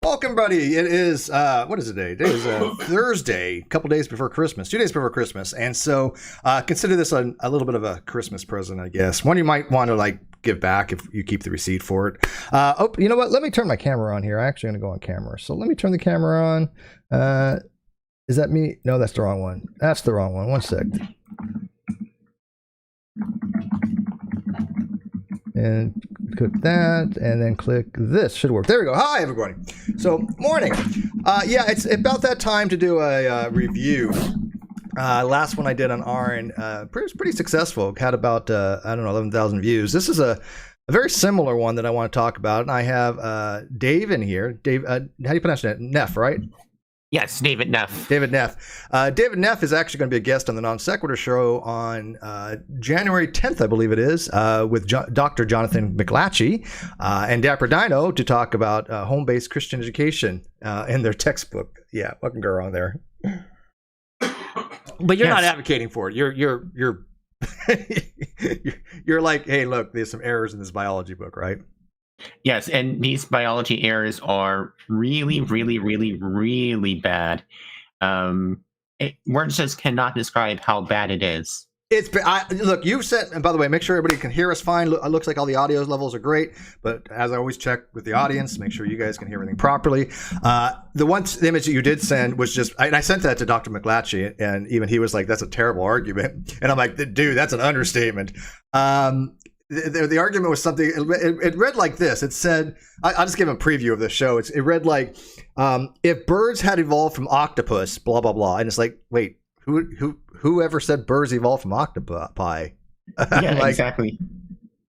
Welcome, buddy. It is, what is it today? Today is Thursday, a couple days before Christmas, 2 days before Christmas. And so consider this a little bit of a Christmas present, I guess. One you might want to like give back if you keep the receipt for it. Oh, you know what? Let me turn my camera on here. I'm actually going to go on camera. So let me turn the camera on. Is that me? No, that's the wrong one. That's the wrong one. One sec. And click that, and then click this. Should work. There we go. Hi, everybody. So, morning. Yeah, it's about that time to do a review. Last one I did on Aron, pretty successful. Had about, I don't know, 11,000 views. This is a very similar one that I want to talk about. And I have Dave in here. Dave, how do you pronounce that? Neff, right? Yes, David Neff. David Neff. David Neff is actually going to be a guest on the Non Sequitur show on January 10th, I believe it is, with Dr. Jonathan McLatchie and Dapper Dino to talk about home-based Christian education in their textbook. Yeah, what can go wrong there? But you're not advocating for it. You're you're like, hey, look, there's some errors in this biology book, right? Yes, and these biology errors are really, really, really, really bad. Words just cannot describe how bad it is. Look, you've said, and by the way, make sure everybody can hear us fine. It looks like all the audio levels are great, but as I always check with the audience, make sure you guys can hear everything properly. The image that you did send was just, I sent that to Dr. McLatchie, and even he was like, that's a terrible argument. And I'm like, dude, that's an understatement. The argument was something, it read like this. It said, I'll just give a preview of the show. It read like, if birds had evolved from octopus, blah, blah, blah. And it's like, wait, whoever said birds evolved from octopi? Yeah, like, exactly.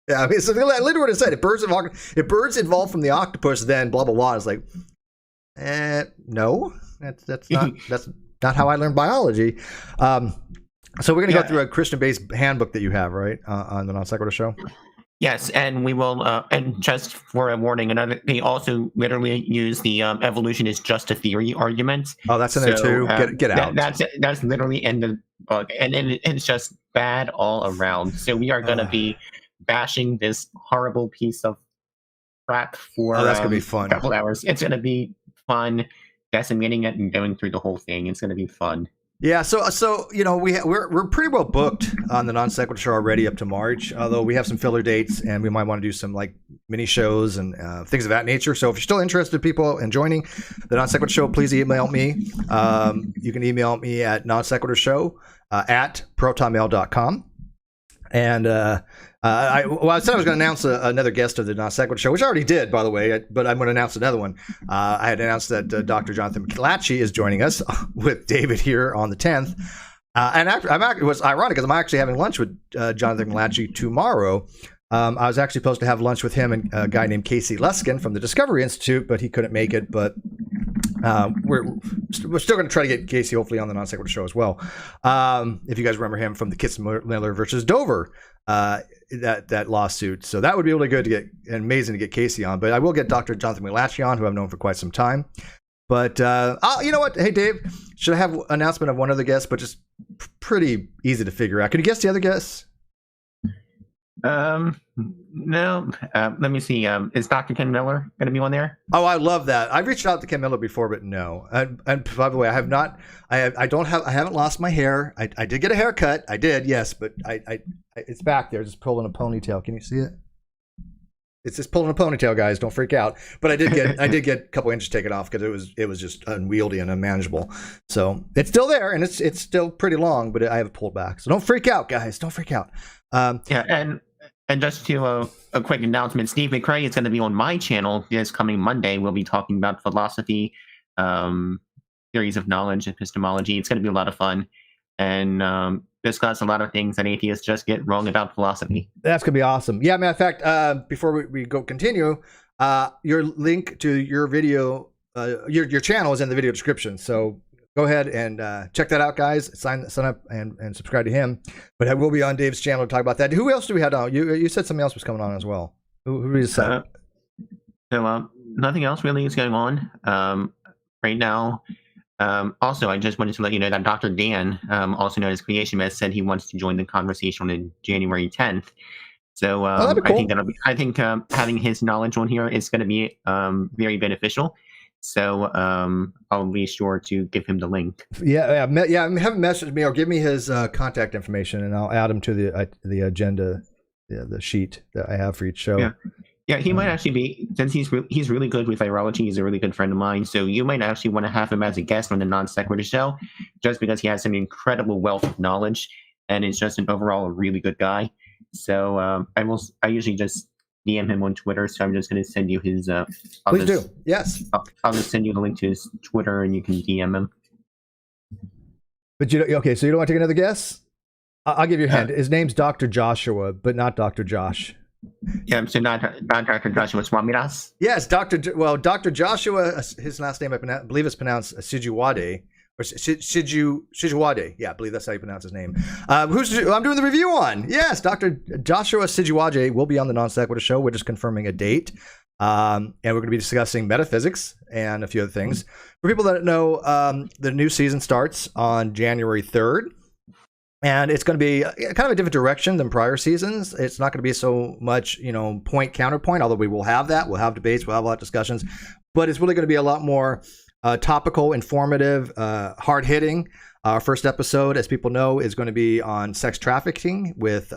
Yeah, I mean, so literally what it said, if birds evolved from the octopus, then blah, blah, blah. It's like, no, that's not how I learned biology. So we're going to go through a Christian-based handbook that you have, right, on the Non Sequitur show? Yes, and we will, and just for a warning, they also literally use the evolution is just a theory argument. Oh, that's in there too? Get out. That's literally in the book, and it's just bad all around. So we are going to be bashing this horrible piece of crap for that's going to be fun. A couple hours. It's going to be fun, decimating it and going through the whole thing. It's going to be fun. Yeah, so you know we're pretty well booked on the Non Sequitur show already up to March. Although we have some filler dates, and we might want to do some like mini shows and things of that nature. So if you're still interested, people, in joining the Non Sequitur show, please email me. You can email me at nonsequiturshow at protonmail.com. And I said I was going to announce another guest of the Non Sequitur show, which I already did, by the way, but I'm going to announce another one. I had announced that Dr. Jonathan McLatchie is joining us with David here on the 10th. And it was ironic because I'm actually having lunch with Jonathan McLatchie tomorrow. I was actually supposed to have lunch with him and a guy named Casey Luskin from the Discovery Institute, but he couldn't make it. But we're still going to try to get Casey hopefully on the Non Sequitur show as well. If you guys remember him from the Kitzmiller versus Dover that lawsuit, so that would be really good to get, and amazing to get Casey on. But I will get Dr. Jonathan McLatchie on, who I've known for quite some time. But you know what? Hey, Dave, should I have an announcement of one other guest? But just pretty easy to figure out. Can you guess the other guests? No. Let me see. Is Dr. Ken Miller going to be on there? Oh, I love that. I've reached out to Ken Miller before, but no. And by the way, I have not. I haven't lost my hair. I did get a haircut. I did, yes, but it's back there, just pulling a ponytail. Can you see it? It's just pulling a ponytail, guys. Don't freak out. But I did get a couple inches taken off because it was just unwieldy and unmanageable. So it's still there, and it's still pretty long, but I have it pulled back. So don't freak out, guys. Don't freak out. And just to a quick announcement, Steve McCrae is going to be on my channel this coming Monday. We'll be talking about philosophy, theories of knowledge, epistemology. It's going to be a lot of fun, and discuss a lot of things that atheists just get wrong about philosophy. That's going to be awesome. Yeah, matter of fact, before we continue, your link to your video, your channel is in the video description. So go ahead and check that out, guys. Sign up and subscribe to him. But I will be on Dave's channel to talk about that. Who else do we have on? You said something else was coming on as well. Who is that? So nothing else really is going on right now. Also, I just wanted to let you know that Dr. Dan, also known as Creationist, said he wants to join the conversation on January 10th. So that'd be cool. I think having his knowledge on here is going to be very beneficial. So I'll be sure to give him the link. Yeah. Have him message me or give me his contact information, and I'll add him to the agenda, the sheet that I have for each show. Yeah, he might actually be, since he's really good with virology. He's a really good friend of mine. So you might actually want to have him as a guest on the Non Sequitur show, just because he has an incredible wealth of knowledge, and is just an overall a really good guy. So I usually just DM him on Twitter. So I'm just going to send you his. Please do. Yes. I'll just send you the link to his Twitter, and you can DM him. But okay, so you don't want to take another guess? I'll give you a hint. His name's Dr. Joshua, but not Dr. Josh. Yeah, so not Dr. Joshua Sijuwade. Yes, Dr. Joshua. His last name I believe is pronounced Sijuwade or Sijuwade. Yeah, I believe that's how you pronounce his name. I'm doing the review on. Yes, Dr. Joshua Sijuwade will be on the Non Sequitur show. We're just confirming a date, and we're going to be discussing metaphysics and a few other things. For people that know, the new season starts on January 3rd. And it's going to be kind of a different direction than prior seasons. It's not going to be so much, point counterpoint, although we will have that. We'll have debates. We'll have a lot of discussions. But it's really going to be a lot more topical, informative, hard-hitting. Our first episode, as people know, is going to be on sex trafficking with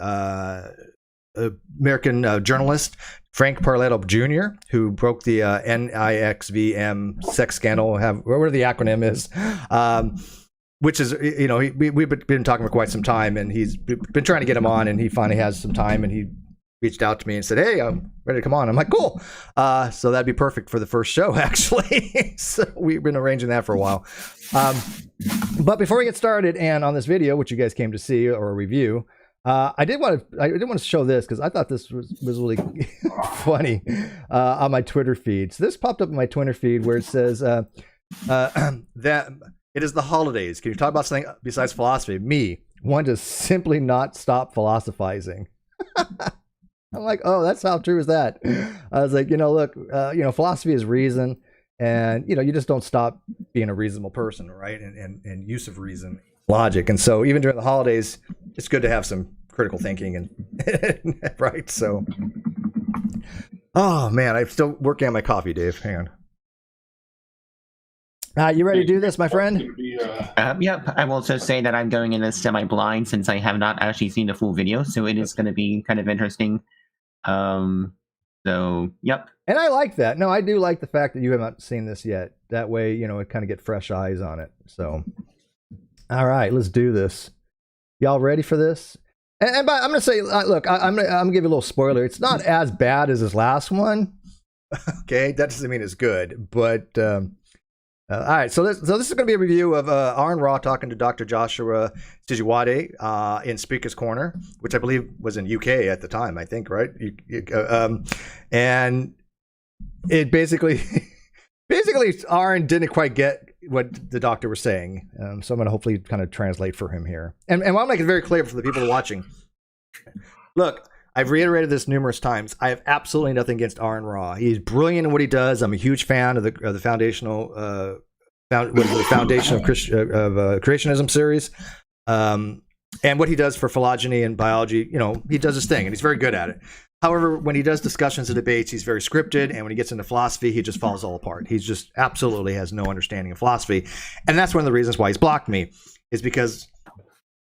American journalist Frank Parletto Jr., who broke the NIXVM sex scandal, whatever the acronym is. Which is, we've been talking for quite some time, and he's been trying to get him on, and he finally has some time, and he reached out to me and said, "Hey, I'm ready to come on." I'm like, "Cool." So that'd be perfect for the first show, actually. So we've been arranging that for a while. But before we get started, and on this video, which you guys came to see or review, I did want to show this because I thought this was really funny on my Twitter feed. So this popped up in my Twitter feed where it says that. It is the holidays. Can you talk about something besides philosophy? Me, want to simply not stop philosophizing. I'm like, oh, that's how true is that? I was like, look, philosophy is reason, and you just don't stop being a reasonable person, right? And use of reason, logic, and so even during the holidays, it's good to have some critical thinking and right. So, oh man, I'm still working on my coffee, Dave. Hang on. You ready to do this, my friend? Yep. I will also say that I'm going in as semi-blind since I have not actually seen the full video, so it is going to be kind of interesting. So, yep. And I like that. No, I do like the fact that you haven't seen this yet. That way, it kind of get fresh eyes on it. So, all right, let's do this. Y'all ready for this? And I'm going to say, look, I'm going to give you a little spoiler. It's not as bad as his last one. Okay, that doesn't mean it's good, but... all right, so this is going to be a review of Aron Ra talking to Dr. Joshua Sijuwade in Speaker's Corner, which I believe was in UK at the time, I think, right? And it basically Aron didn't quite get what the doctor was saying, so I'm going to hopefully kind of translate for him here. And I'll make it very clear for the people watching. Look, I've reiterated this numerous times. I have absolutely nothing against Aron Ra. He's brilliant in what he does. I'm a huge fan of the foundational foundation of creationism series, and what he does for phylogeny and biology. He does his thing, and he's very good at it. However, when he does discussions and debates, he's very scripted, and when he gets into philosophy, he just falls all apart. He just absolutely has no understanding of philosophy, and that's one of the reasons why he's blocked me, is because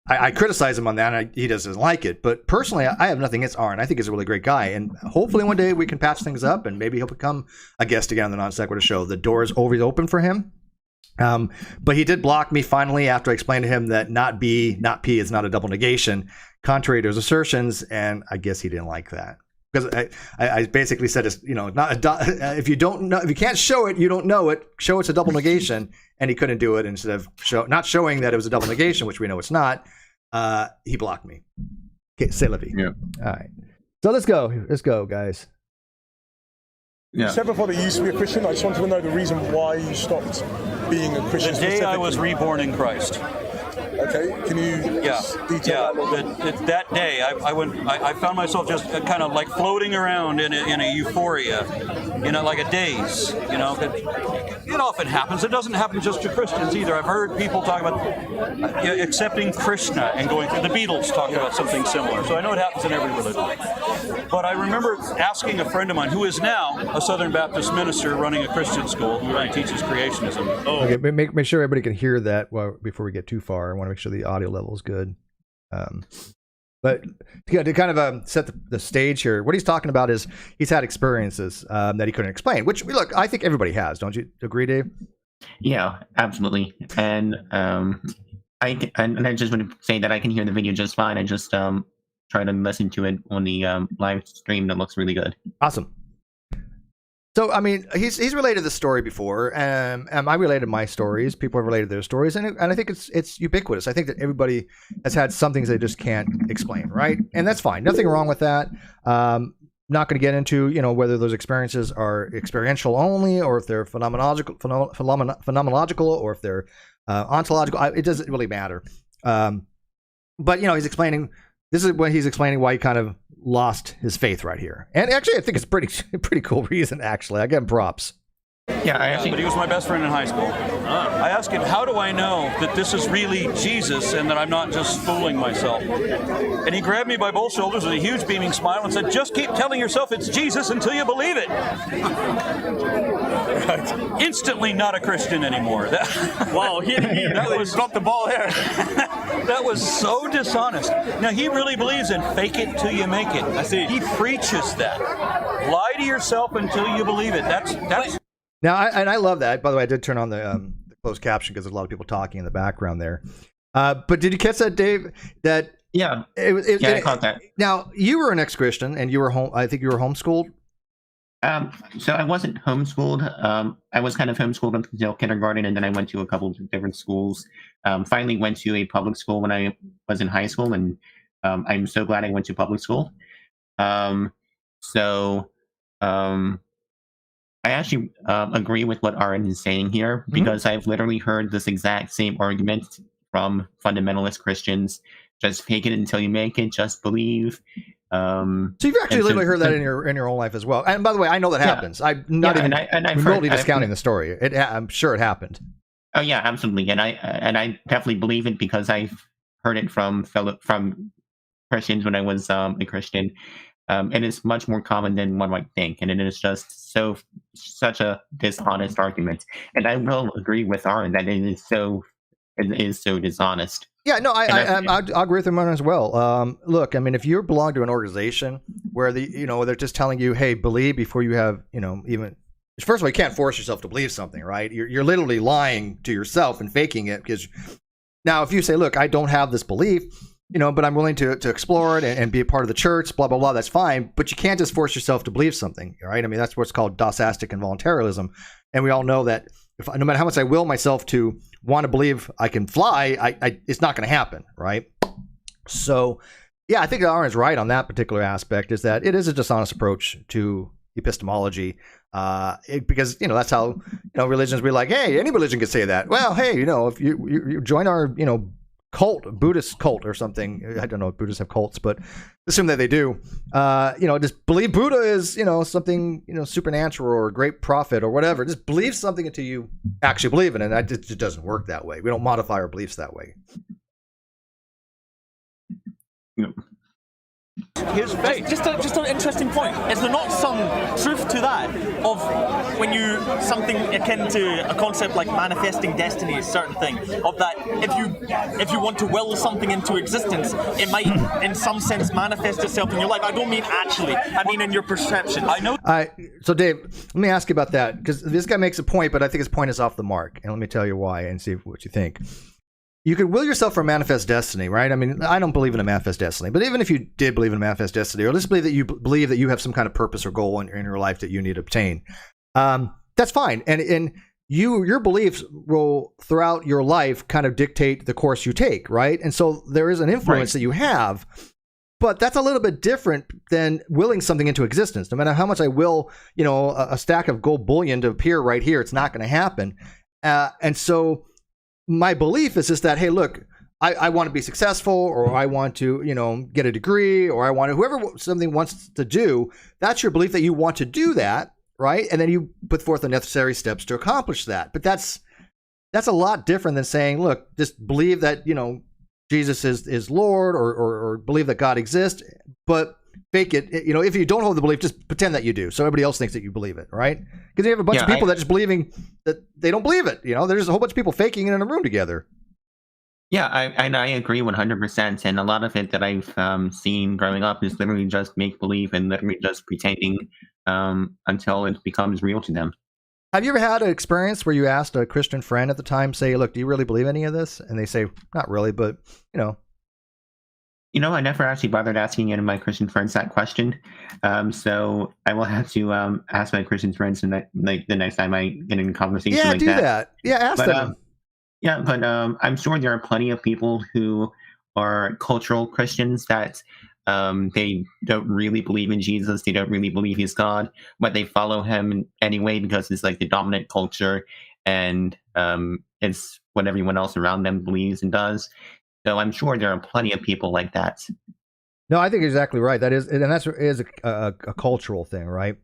I criticize him on that, and he doesn't like it. But personally, I have nothing against Aron. I think he's a really great guy. And hopefully one day we can patch things up, and maybe he'll become a guest again on the Non Sequitur show. The door is always open for him. But he did block me finally after I explained to him that not B, not P is not a double negation, contrary to his assertions. And I guess he didn't like that. Because I basically said, if you don't know, if you can't show it, you don't know it. Show it's a double negation, and he couldn't do it. Instead of not showing that it was a double negation, which we know it's not, he blocked me. Okay, c'est la vie. Yeah. All right. So let's go, guys. Yeah. You said before that you used to be a Christian. I just wanted to know the reason why you stopped being a Christian. The day I was reborn in Christ. Okay, can you detail that? That day, I found myself just kind of like floating around in a euphoria, like a daze. It often happens. It doesn't happen just to Christians either. I've heard people talk about accepting Krishna and going through. The Beatles talked about something similar. So I know it happens in every religion. But I remember asking a friend of mine who is now a Southern Baptist minister running a Christian school who really teaches creationism. Okay, make sure everybody can hear that before we get too far. I want to make sure the audio level is good. But to kind of set the stage here, what he's talking about is he's had experiences that he couldn't explain, which, look, I think everybody has. Don't you agree, Dave? Yeah, absolutely. And I just want to say that I can hear the video just fine. I just try to listen to it on the live stream. That looks really good. Awesome. So, I mean, he's related this story before, and I related my stories. People have related their stories, and I think it's ubiquitous. I think that everybody has had some things they just can't explain, right? And that's fine. Nothing wrong with that. Not going to get into, whether those experiences are experiential only, or if they're phenomenological, or if they're ontological. It doesn't really matter. But he's explaining. This is when he's explaining why he kind of lost his faith right here. And actually, I think it's pretty cool reason, actually. I give him props. Yeah, but he was my best friend in high school. I asked him, how do I know that this is really Jesus and that I'm not just fooling myself? And he grabbed me by both shoulders with a huge beaming smile and said, just keep telling yourself it's Jesus until you believe it. Instantly not a Christian anymore. Wow, he really dropped the ball there. That was so dishonest. Now, he really believes in fake it till you make it. I see. He preaches that. Lie to yourself until you believe it. That's. Now, I love that. By the way, I did turn on the closed caption because there's a lot of people talking in the background there. But did you catch that, Dave? That yeah, I caught that. Now, you were an ex-Christian, and you were I think you were homeschooled. So I wasn't homeschooled. I was kind of homeschooled until kindergarten, and then I went to a couple of different schools. Finally went to a public school when I was in high school, and I'm so glad I went to public school. I actually agree with what Aron is saying here, because I've literally heard this exact same argument from fundamentalist Christians. Just fake it until you make it. Just believe. So you've actually literally heard that in your own life as well. And by the way, I know that happens. I'm not even remotely discounting the story. I'm sure it happened. Oh yeah, absolutely. And I definitely believe it because I've heard it from Christians when I was a Christian. And it's much more common than one might think, and it is just such a dishonest argument. And I will agree with Aron that it is so dishonest. Yeah, no, I'll agree with him on as well. Look, I mean, if you belong to an organization where they're just telling you, hey, believe before you have, even. First of all, you can't force yourself to believe something, right? You're literally lying to yourself and faking it. Because now, if you say, look, I don't have this belief, but I'm willing to explore it and be a part of the church, blah, blah, blah, that's fine. But you can't just force yourself to believe something, right? I mean, that's what's called dosastic involuntarism. And we all know that no matter how much I will myself to want to believe I can fly, it's not going to happen, right? So, yeah, I think Aron is right on that particular aspect, is that it is a dishonest approach to epistemology. Because, that's how, religions be like, hey, any religion could say that. Well, hey, if you join our, cult, Buddhist cult or something. I don't know if Buddhists have cults, but assume that they do. Just believe Buddha is, something, supernatural or a great prophet or whatever. Just believe something until you actually believe in it. And it doesn't work that way. We don't modify our beliefs that way. No. His faith. Just an interesting point. Is there not some truth to that of when you something akin to a concept like manifesting destiny, a certain thing of that if you want to will something into existence, it might in some sense manifest itself in your life. I don't mean actually. I mean in your perception. I know. So Dave, let me ask you about that, because this guy makes a point, but I think his point is off the mark, and let me tell you why and see what you think. You could will yourself for manifest destiny, right? I mean, I don't believe in a manifest destiny, but even if you did believe in a manifest destiny, or let's believe that you have some kind of purpose or goal in your life that you need to obtain, that's fine. And your beliefs will throughout your life kind of dictate the course you take, right? And so there is an influence that you have, but that's a little bit different than willing something into existence. No matter how much I will, a stack of gold bullion to appear right here, it's not going to happen. And so my belief is just that, hey, look, I want to be successful, or I want to, get a degree, or I want to, whoever something wants to do, that's your belief that you want to do that, right? And then you put forth the necessary steps to accomplish that. But that's a lot different than saying, look, just believe that, Jesus is Lord, or believe that God exists, but fake it. If you don't hold the belief, just pretend that you do, so everybody else thinks that you believe it, right? Because you have a bunch of people that just believing that they don't believe it. There's a whole bunch of people faking it in a room together. Yeah, I agree 100%. And a lot of it that I've seen growing up is literally just make believe and literally just pretending until it becomes real to them. Have you ever had an experience where you asked a Christian friend at the time, say, look, do you really believe any of this? And they say, not really, but, I never actually bothered asking any of my Christian friends that question. So I will have to ask my Christian friends the next time I get in a conversation like that. Yeah, do that. Yeah, ask them. But I'm sure there are plenty of people who are cultural Christians that they don't really believe in Jesus. They don't really believe he's God, but they follow him anyway because it's like the dominant culture, and it's what everyone else around them believes and does. So I'm sure there are plenty of people like that. No, I think you're exactly right. That is a cultural thing, right?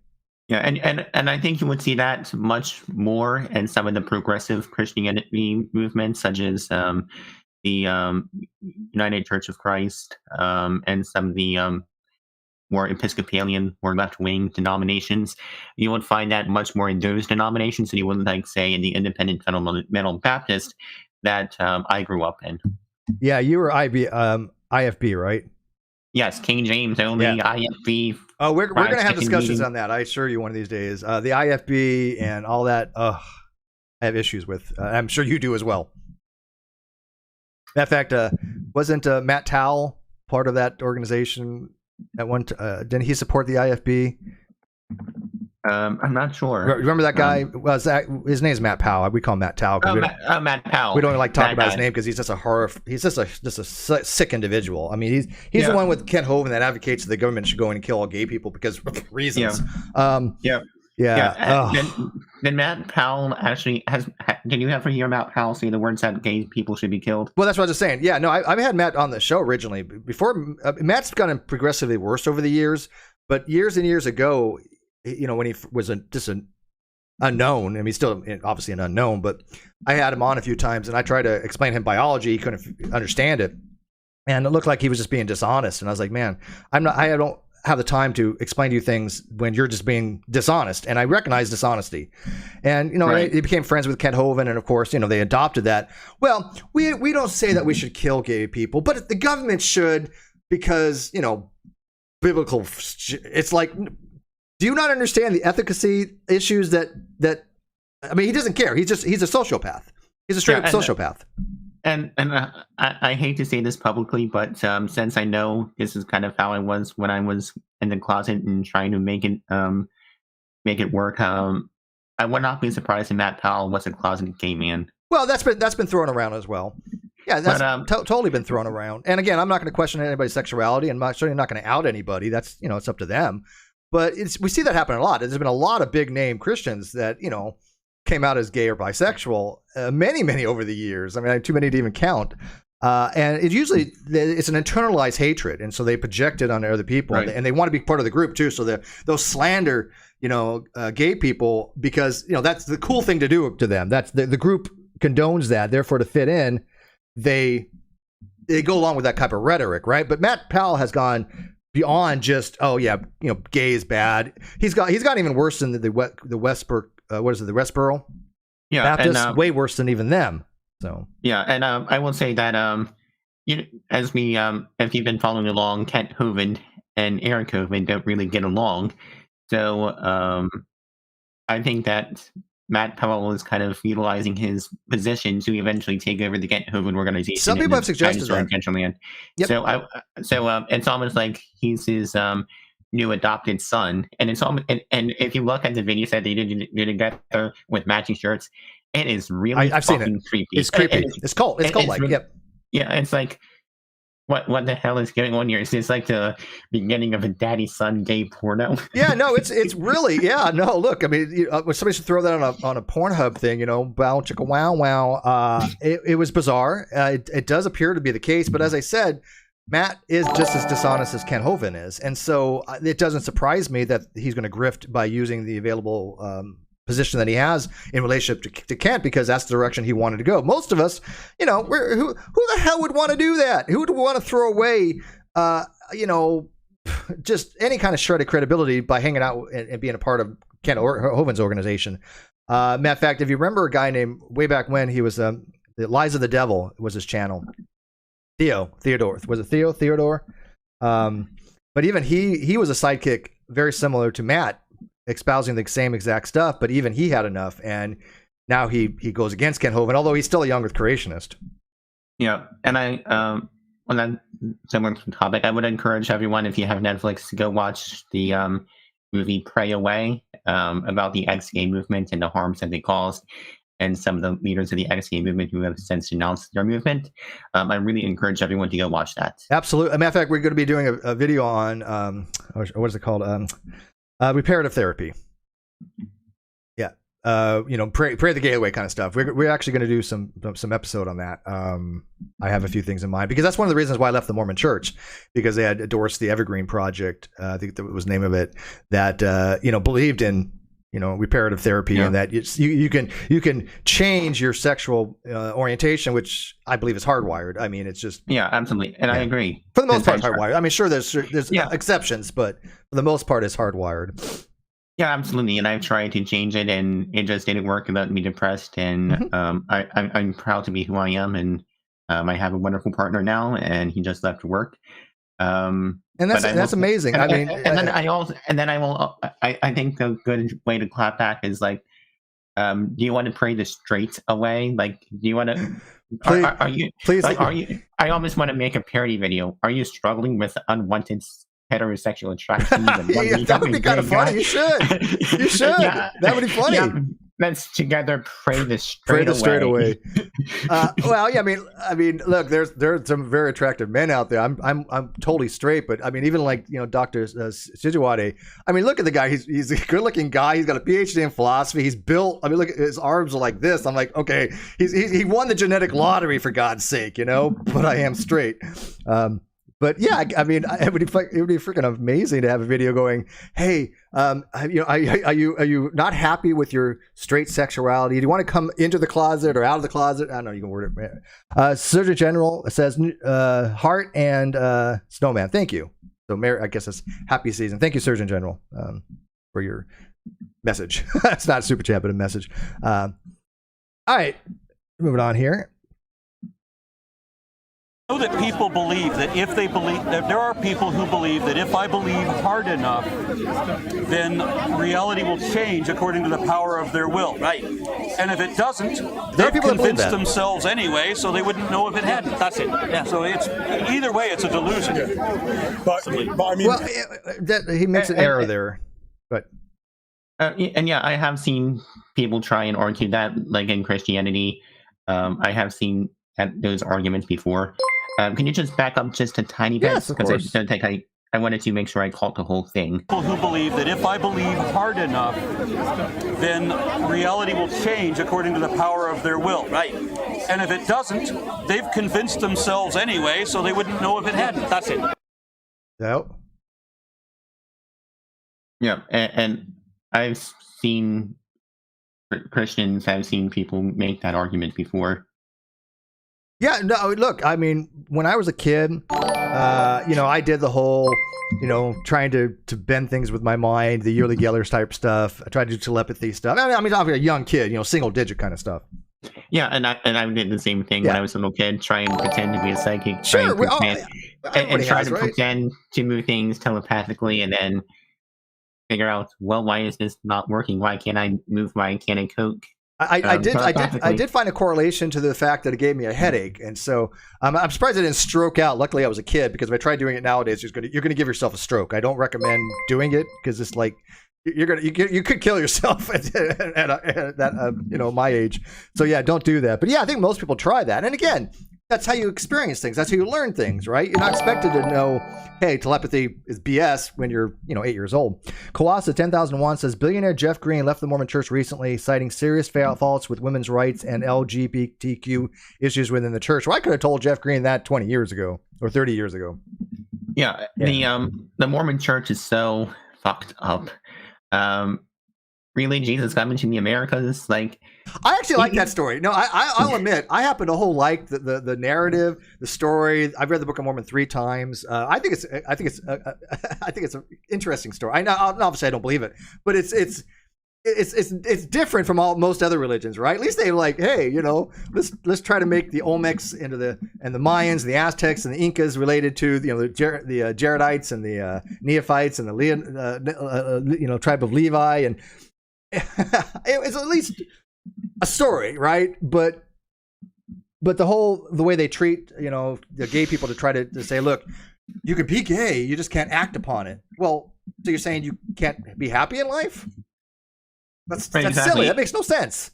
Yeah, and I think you would see that much more in some of the progressive Christianity movements, such as the United Church of Christ, and some of the more Episcopalian, more left-wing denominations. You would find that much more in those denominations than you would, say, in the Independent Fundamental Baptist that I grew up in. Yeah, you were IFB, right? Yes, King James only, IFB. Oh, we're going to have discussions on that. I assure you, one of these days. The IFB and all that, I have issues with. I'm sure you do as well. In fact, wasn't Matt Powell part of that organization at one? Didn't he support the IFB? I'm not sure. Remember that guy? His name's Matt Powell. We call him Matt Powell. Matt Powell. We don't like talk about his name because he's just a horror. He's just a sick individual. I mean, he's the one with Kent Hovind that advocates that the government should go in and kill all gay people because of reasons. Then Matt Powell actually did you ever hear Matt Powell say the words that gay people should be killed? Well, that's what I was saying. Yeah, no, I've had Matt on the show originally. Before Matt's gotten progressively worse over the years, but years and years ago, when he was just an unknown, I mean, he's still obviously an unknown, but I had him on a few times and I tried to explain him biology. He couldn't understand it. And it looked like he was just being dishonest. And I was like, man, I don't have the time to explain to you things when you're just being dishonest. And I recognize dishonesty. And, he became friends with Kent Hovind. And of course, they adopted that. Well, we don't say that we should kill gay people, but the government should because, biblical, it's like, do you not understand the efficacy issues that I mean, he doesn't care. He's a sociopath. He's a straight up sociopath. And I hate to say this publicly, but since I know this is kind of how I was when I was in the closet and trying to make it work, I would not be surprised if Matt Powell was a closeted gay man. Well, that's been thrown around as well. Yeah, that's totally been thrown around. And again, I'm not going to question anybody's sexuality, and I'm certainly not going to out anybody. That's it's up to them. But we see that happen a lot. There's been a lot of big name Christians that came out as gay or bisexual, many over the years. I mean, too many to even count. And it's an internalized hatred, and so they project it on other people, right. And they want to be part of the group too. So they'll slander, gay people because that's the cool thing to do to them. That's the group condones that. Therefore, to fit in, they go along with that type of rhetoric, right? But Matt Powell has gone beyond just gay is bad. He's gotten even worse than the Westboro. What is it? The Westboro Baptists, and way worse than even them. So and I will say that as we if you've been following along, Kent Hovind and Aron Hovind don't really get along. So I think that Matt Powell is kind of utilizing his position to eventually take over the Kent Hovind organization. Some people have suggested that. Yep. So it's almost like he's his new adopted son, and it's almost and if you look at the videos that they did together with matching shirts, it is really I've seen it. Creepy. It's creepy. It's cult like. Really, yep. Yeah, it's like what the hell is going on here? It's like the beginning of a daddy-son gay porno. Yeah, no, it's really no. Look, I mean, somebody should throw that on a Pornhub thing. Bow chicka wow wow. It was bizarre. It does appear to be the case, but as I said, Matt is just as dishonest as Ken Hovind is. And so it doesn't surprise me that he's going to grift by using the available position that he has in relationship to Kent, because that's the direction he wanted to go. Most of us, who the hell would want to do that? Who would want to throw away, just any kind of shred of credibility by hanging out and being a part of Ken Hovind's organization? Matter of fact, if you remember a guy named, way back when, he was the Lies of the Devil was his channel. Theodore. Was it Theodore? But even he was a sidekick very similar to Matt, espousing the same exact stuff, but even he had enough, and now he goes against Ken Hovind, although he's still a young earth creationist. Yeah, and on that similar topic, I would encourage everyone, if you have Netflix, to go watch the movie Pray Away, about the XA movement and the harms that they caused, and some of the leaders of the XA movement who have since denounced their movement. I really encourage everyone to go watch that. Absolutely. As a matter of fact, we're going to be doing a video on, what is it called? Reparative therapy. Yeah. Pray the gay away kind of stuff. We're actually going to do some episode on that. I have a few things in mind, because that's one of the reasons why I left the Mormon Church, because they had endorsed the Evergreen Project. I think that was the name of it, that, believed in, reparative therapy, and that you can change your sexual orientation, which I believe is hardwired. I mean, it's just, yeah, absolutely, and I agree. For the most part, hardwired. I mean, sure, there's exceptions, but for the most part, it's hardwired. Yeah, absolutely, and I've tried to change it, and it just didn't work. It left me depressed, and I'm proud to be who I am, and I have a wonderful partner now, and he just left work. And that's amazing. I mean, I think a good way to clap back is like, do you want to pray the straight away? Like, do you want to? Please. I almost want to make a parody video. Are you struggling with unwanted heterosexual attractions? That would be kind of funny. You should. Yeah. That would be funny. Yeah. Let's together pray the straight away. Well, yeah, I mean, look, there's some very attractive men out there. I'm totally straight, but I mean, even like Dr. Sijuwade. I mean, look at the guy. He's a good-looking guy. He's got a PhD in philosophy. He's built. I mean, look, his arms are like this. I'm like, okay, he won the genetic lottery, for God's sake, But I am straight. But yeah, I mean, it would be freaking amazing to have a video going, hey, are you not happy with your straight sexuality? Do you want to come into the closet or out of the closet? I don't know, you can word it. Surgeon General says, heart and snowman. Thank you. So I guess it's happy season. Thank you, Surgeon General, for your message. It's not a super chat, but a message. All right, moving on here. I know that people believe that if they believe, that there are people who believe that if I believe hard enough, then reality will change according to the power of their will. Right. And if it doesn't, they've convinced themselves anyway, so they wouldn't know if it hadn't. That's it. Yeah. So it's either way, it's a delusion. Yeah. But I mean, well, he makes an error there. But and yeah, I have seen people try and argue that, like in Christianity, I have seen those arguments before. Can you just back up just a tiny bit? Yes, of course. I wanted to make sure I caught the whole thing. People who believe that if I believe hard enough, then reality will change according to the power of their will. Right. And if it doesn't, they've convinced themselves anyway, so they wouldn't know if it hadn't. That's it. Yep. Yeah, and I've seen Christians have seen people make that argument before. Yeah, no, look, I mean, when I was a kid, I did the whole, trying to bend things with my mind, the Yearly Gellers type stuff. I tried to do telepathy stuff. I mean, I'm a young kid, single digit kind of stuff. Yeah, and I did the same thing when I was a little kid, trying to pretend to be a psychic, sure, trying to pretend to move things telepathically, and then figure out, well, why is this not working? Why can't I move my can of Coke? I did find a correlation to the fact that it gave me a headache, and so I'm surprised I didn't stroke out. Luckily, I was a kid, because if I tried doing it nowadays, you're gonna give yourself a stroke. I don't recommend doing it, because it's like you could kill yourself at my age. So yeah, don't do that. But yeah, I think most people try that, and again, that's how you experience things. That's how you learn things, right? You're not expected to know, hey, telepathy is BS when you're, 8 years old. Kawasa 10,001 says, billionaire Jeff Green left the Mormon Church recently, citing serious faults with women's rights and LGBTQ issues within the church. Well, I could have told Jeff Green that 20 years ago. or 30 years ago. Yeah, the Mormon Church is so fucked up. Really, Jesus coming to the Americas? Like, I actually like that story. No, I'll admit, I happen to like the narrative, the story. I've read the Book of Mormon 3 times. I think it's an interesting story. Obviously I don't believe it, but it's different from most other religions, right? At least they like, hey, let's try to make the Olmecs and the Mayans, the Aztecs, and the Incas related to the Jaredites and the Neophytes and the tribe of Levi, and it's at least a story, right? But the way they treat the gay people, to try to say, look, you can be gay, you just can't act upon it. Well, so you're saying you can't be happy in life? That's exactly. Silly. That makes no sense.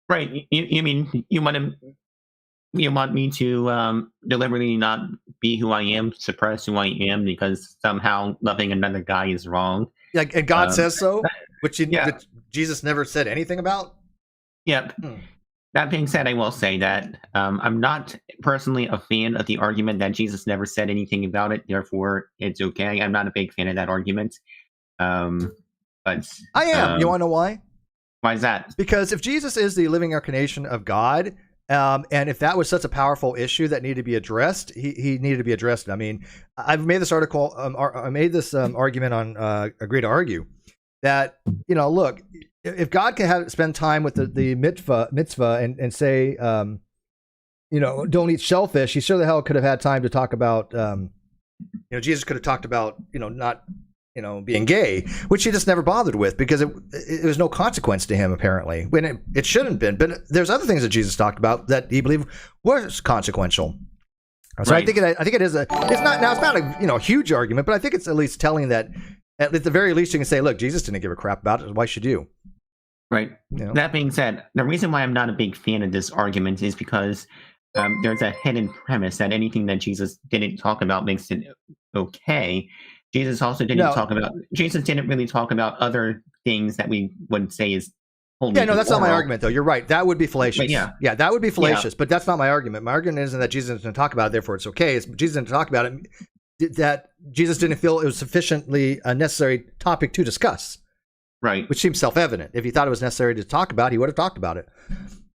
Right. You mean you want me to deliberately not be who I am, suppress who I am because somehow loving another guy is wrong? Like, and God says so, which that Jesus never said anything about? Yep. That being said, I will say that I'm not personally a fan of the argument that Jesus never said anything about it, therefore it's okay. I'm not a big fan of that argument. But I am. You want to know why? Why is that? Because if Jesus is the living incarnation of God, and if that was such a powerful issue that needed to be addressed, he needed to be addressed. I mean, I've made this article, I made this argument on Agree to Argue, that, look, if God can spend time with the mitzvah and say, don't eat shellfish, he sure the hell could have had time to talk about, Jesus could have talked about, not being gay, which he just never bothered with because it was no consequence to him, apparently, when it shouldn't have been. But there's other things that Jesus talked about that he believed was consequential. So right. I think it is it's not a huge argument, but I think it's at least telling that at the very least you can say, look, Jesus didn't give a crap about it. Why should you? Right. That being said, the reason why I'm not a big fan of this argument is because there's a hidden premise that anything that Jesus didn't talk about makes it okay. Jesus also Jesus didn't really talk about other things that we would say is holy. Yeah, no, that's not my argument, though. You're right. That would be fallacious. But yeah, that would be fallacious, but that's not my argument. My argument isn't that Jesus didn't talk about it, therefore it's okay. It's Jesus didn't talk about it, that Jesus didn't feel it was sufficiently a necessary topic to discuss. Right. Which seems self-evident. If he thought it was necessary to talk about, he would have talked about it.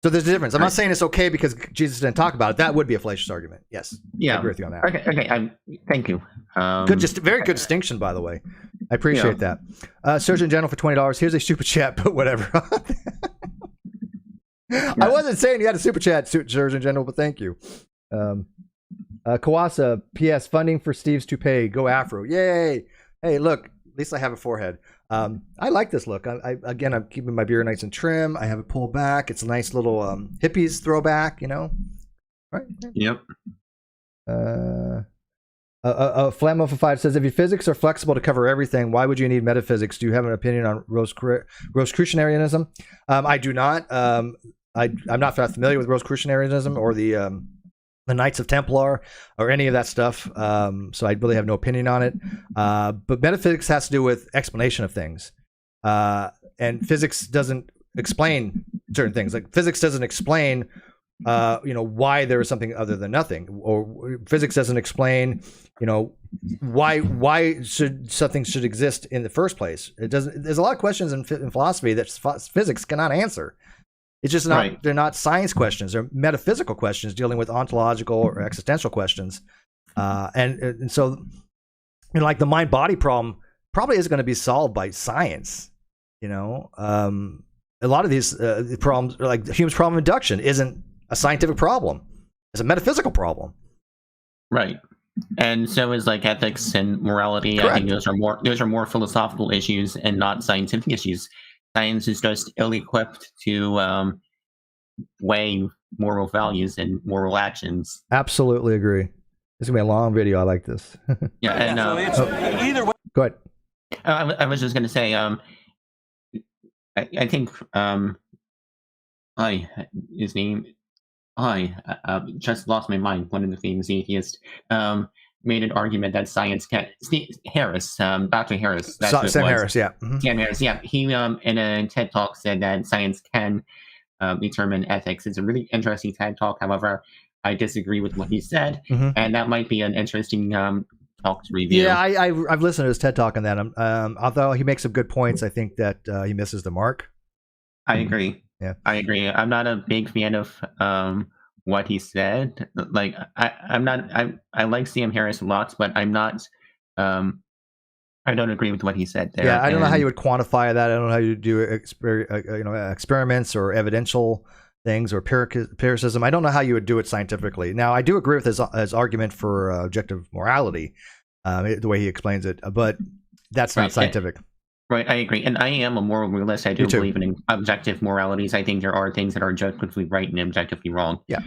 So there's a difference. I'm not saying it's okay because Jesus didn't talk about it. That would be a fallacious argument. Yes. Yeah. I agree with you on that. Okay. Thank you. Very good distinction, by the way. I appreciate that. Surgeon General for $20. Here's a super chat, but whatever. I wasn't saying you had a super chat, Surgeon General, but thank you. Kawasa, P.S. Funding for Steve's toupee. Go Afro. Yay. Hey, look. At least I have a forehead. I like this look. I'm keeping my beard nice and trim. I have it pulled back. It's a nice little hippies throwback, Right? Yep. Flammo for 5 says, if your physics are flexible to cover everything, why would you need metaphysics? Do you have an opinion on Rosicrucianism? I do not. I'm not familiar with Rosicrucianism or the Knights of Templar or any of that stuff. So I really have no opinion on it. But metaphysics has to do with explanation of things. And physics doesn't explain certain things. Like physics doesn't explain, why there is something other than nothing, or physics doesn't explain, why something should exist in the first place. It doesn't. There's a lot of questions in philosophy that physics cannot answer. It's just not. Right. They're not science questions. They're metaphysical questions dealing with ontological or existential questions. And so, like the mind-body problem probably isn't going to be solved by science. A lot of these problems, like Hume's problem of induction, isn't a scientific problem. It's a metaphysical problem. Right. And so is like ethics and morality. Correct. I think those are more philosophical issues and not scientific issues. Science is just ill-equipped to weigh moral values and moral actions. Absolutely agree. This is gonna be a long video. I like this. Yeah, and either way. Go ahead. I was just gonna say, I think his name. I just lost my mind. One of the famous atheists made an argument that science can. Harris, Dr. Harris. Sam Harris, yeah. Mm-hmm. Sam Harris, yeah. He in a TED Talk said that science can determine ethics. It's a really interesting TED Talk. However, I disagree with what he said, Mhm. and that might be an interesting talk to review. Yeah, I've listened to his TED Talk on that. Although he makes some good points, I think that he misses the mark. I agree. Yeah. I agree. I'm not a big fan of what he said. Like I'm not. I like Sam Harris lots, but I'm not. I don't agree with what he said there. Yeah, I don't know how you would quantify that. I don't know how you do experiments or evidential things or empiricism. I don't know how you would do it scientifically. Now, I do agree with his argument for objective morality, the way he explains it, but that's not scientific. Right, I agree. And I am a moral realist. I do believe in objective moralities. I think there are things that are objectively right and objectively wrong. Yeah.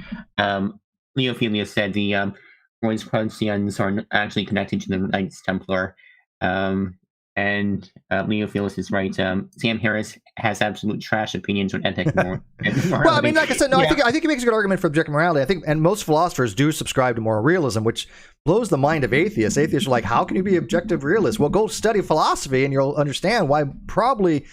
Leo Felius said the Rosicrucians are actually connected to the Knights Templar. And Leo Felius is right. Sam Harris has absolute trash opinions on ethics. Morality. Well, I mean, like I said, no, I think he makes a good argument for objective morality. I think, and most philosophers do subscribe to moral realism, which blows the mind of atheists. Atheists are like, how can you be objective realist? Well, go study philosophy and you'll understand why probably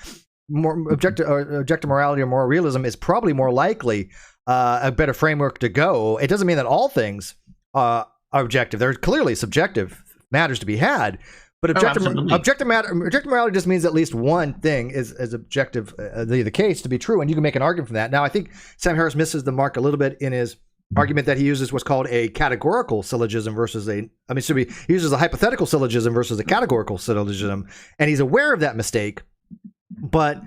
more objective morality or moral realism is probably more likely a better framework to go. It doesn't mean that all things are objective. There's clearly subjective matters to be had. But objective morality just means at least one thing is objective, the case to be true, and you can make an argument from that. Now, I think Sam Harris misses the mark a little bit in his argument that he uses what's called a categorical syllogism versus he uses a hypothetical syllogism versus a categorical syllogism, and he's aware of that mistake. But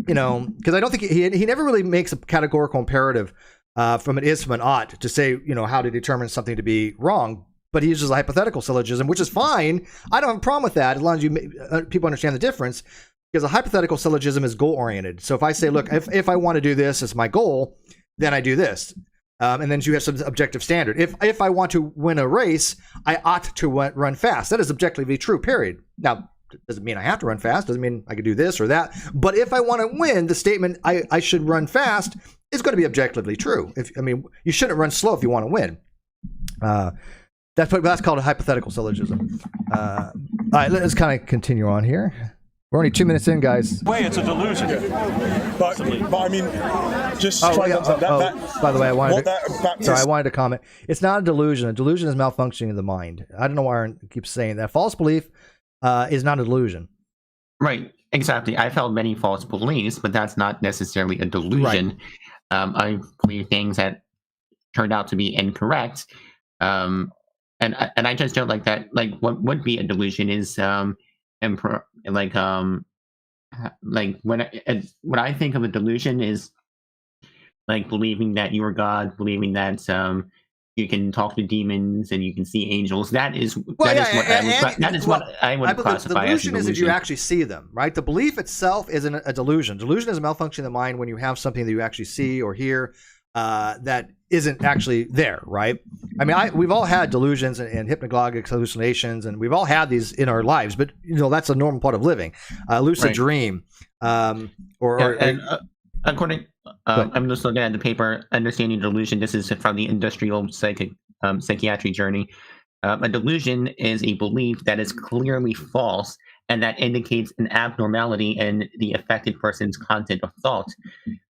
because I don't think he never really makes a categorical imperative from an is from an ought to say how to determine something to be wrong. But he uses a hypothetical syllogism, which is fine. I don't have a problem with that as long as people understand the difference. Because a hypothetical syllogism is goal-oriented. So if I say, look, if I want to do this as my goal, then I do this. And then you have some objective standard. If I want to win a race, I ought to run fast. That is objectively true, period. Now, doesn't mean I have to run fast. Doesn't mean I could do this or that. But if I want to win, the statement I should run fast is going to be objectively true. You shouldn't run slow if you want to win. That's called a hypothetical syllogism. All right, let's kind of continue on here. We're only 2 minutes in, guys. Way, it's a delusion. But I mean, just by the way, I wanted to comment. It's not a delusion. A delusion is malfunctioning of the mind. I don't know why Aaron keeps saying that. False belief is not a delusion. Right, exactly. I've held many false beliefs, but that's not necessarily a delusion. Right. I believe things that turned out to be incorrect. And I just don't like that. Like, what would be a delusion is when I think of a delusion is like believing that you are God, believing that you can talk to demons and you can see angels. That is what I would classify as a delusion. Is that you actually see them, right? The belief itself isn't a delusion. Delusion is a malfunction of the mind when you have something that you actually see or hear that isn't actually there, right? I mean, we've all had delusions and hypnagogic hallucinations, and we've all had these in our lives, but that's a normal part of living. Lucid dream, according, I'm just looking at the paper, Understanding Delusion. This is from the Industrial Psychiatry Journey. A delusion is a belief that is clearly false and that indicates an abnormality in the affected person's content of thought.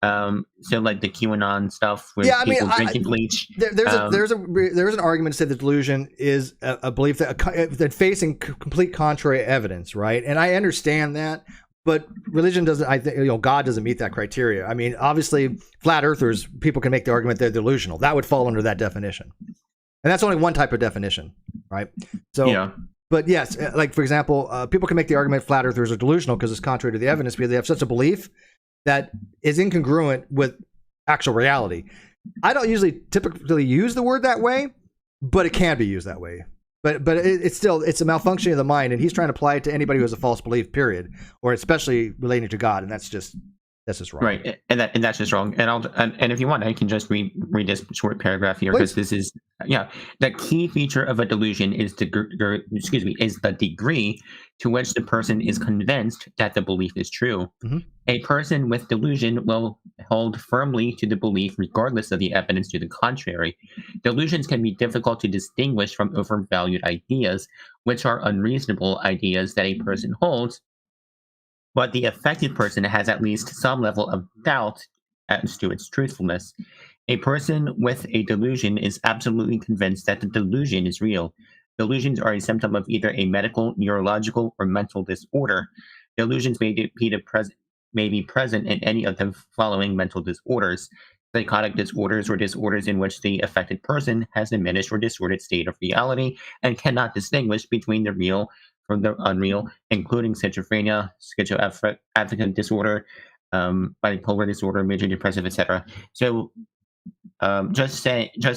So, like the QAnon stuff with people drinking bleach. There's an argument to say that delusion is a belief that facing complete contrary evidence, right? And I understand that, but religion doesn't. I think God doesn't meet that criteria. I mean, obviously, flat earthers, people can make the argument they're delusional. That would fall under that definition, and that's only one type of definition, right? So. Yeah. But yes, like for example, people can make the argument flat earthers are delusional because it's contrary to the evidence because they have such a belief that is incongruent with actual reality. I don't typically use the word that way, but it can be used that way. But it's still a malfunction of the mind, and he's trying to apply it to anybody who has a false belief, period, or especially relating to God, and that's just wrong. Right, and that's just wrong. And if you want, I can just read this short paragraph here because this is the key feature of a delusion is the degree to which the person is convinced that the belief is true. Mm-hmm. A person with delusion will hold firmly to the belief regardless of the evidence to the contrary. Delusions can be difficult to distinguish from overvalued ideas, which are unreasonable ideas that a person holds. But the affected person has at least some level of doubt as to its truthfulness. A person with a delusion is absolutely convinced that the delusion is real. Delusions are a symptom of either a medical, neurological, or mental disorder. Delusions may be present in any of the following mental disorders: psychotic disorders, or disorders in which the affected person has diminished or distorted state of reality and cannot distinguish between the real from the unreal, including schizophrenia, schizoaffective disorder, bipolar disorder, major depressive, etc. So, just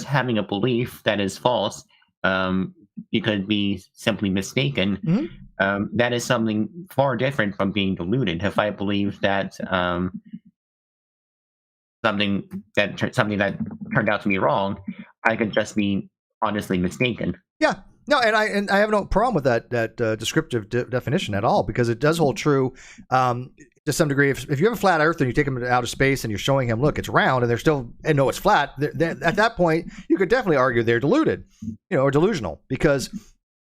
having a belief that is false, you could be simply mistaken. Mm-hmm. That is something far different from being deluded. If I believe that something that turned out to be wrong, I could just be honestly mistaken. Yeah. No, and I have no problem with that descriptive definition at all, because it does hold true to some degree. If you have a flat Earth and you take him to outer space and you're showing him, look, it's round, and no, it's flat. At that point, you could definitely argue they're deluded, or delusional, because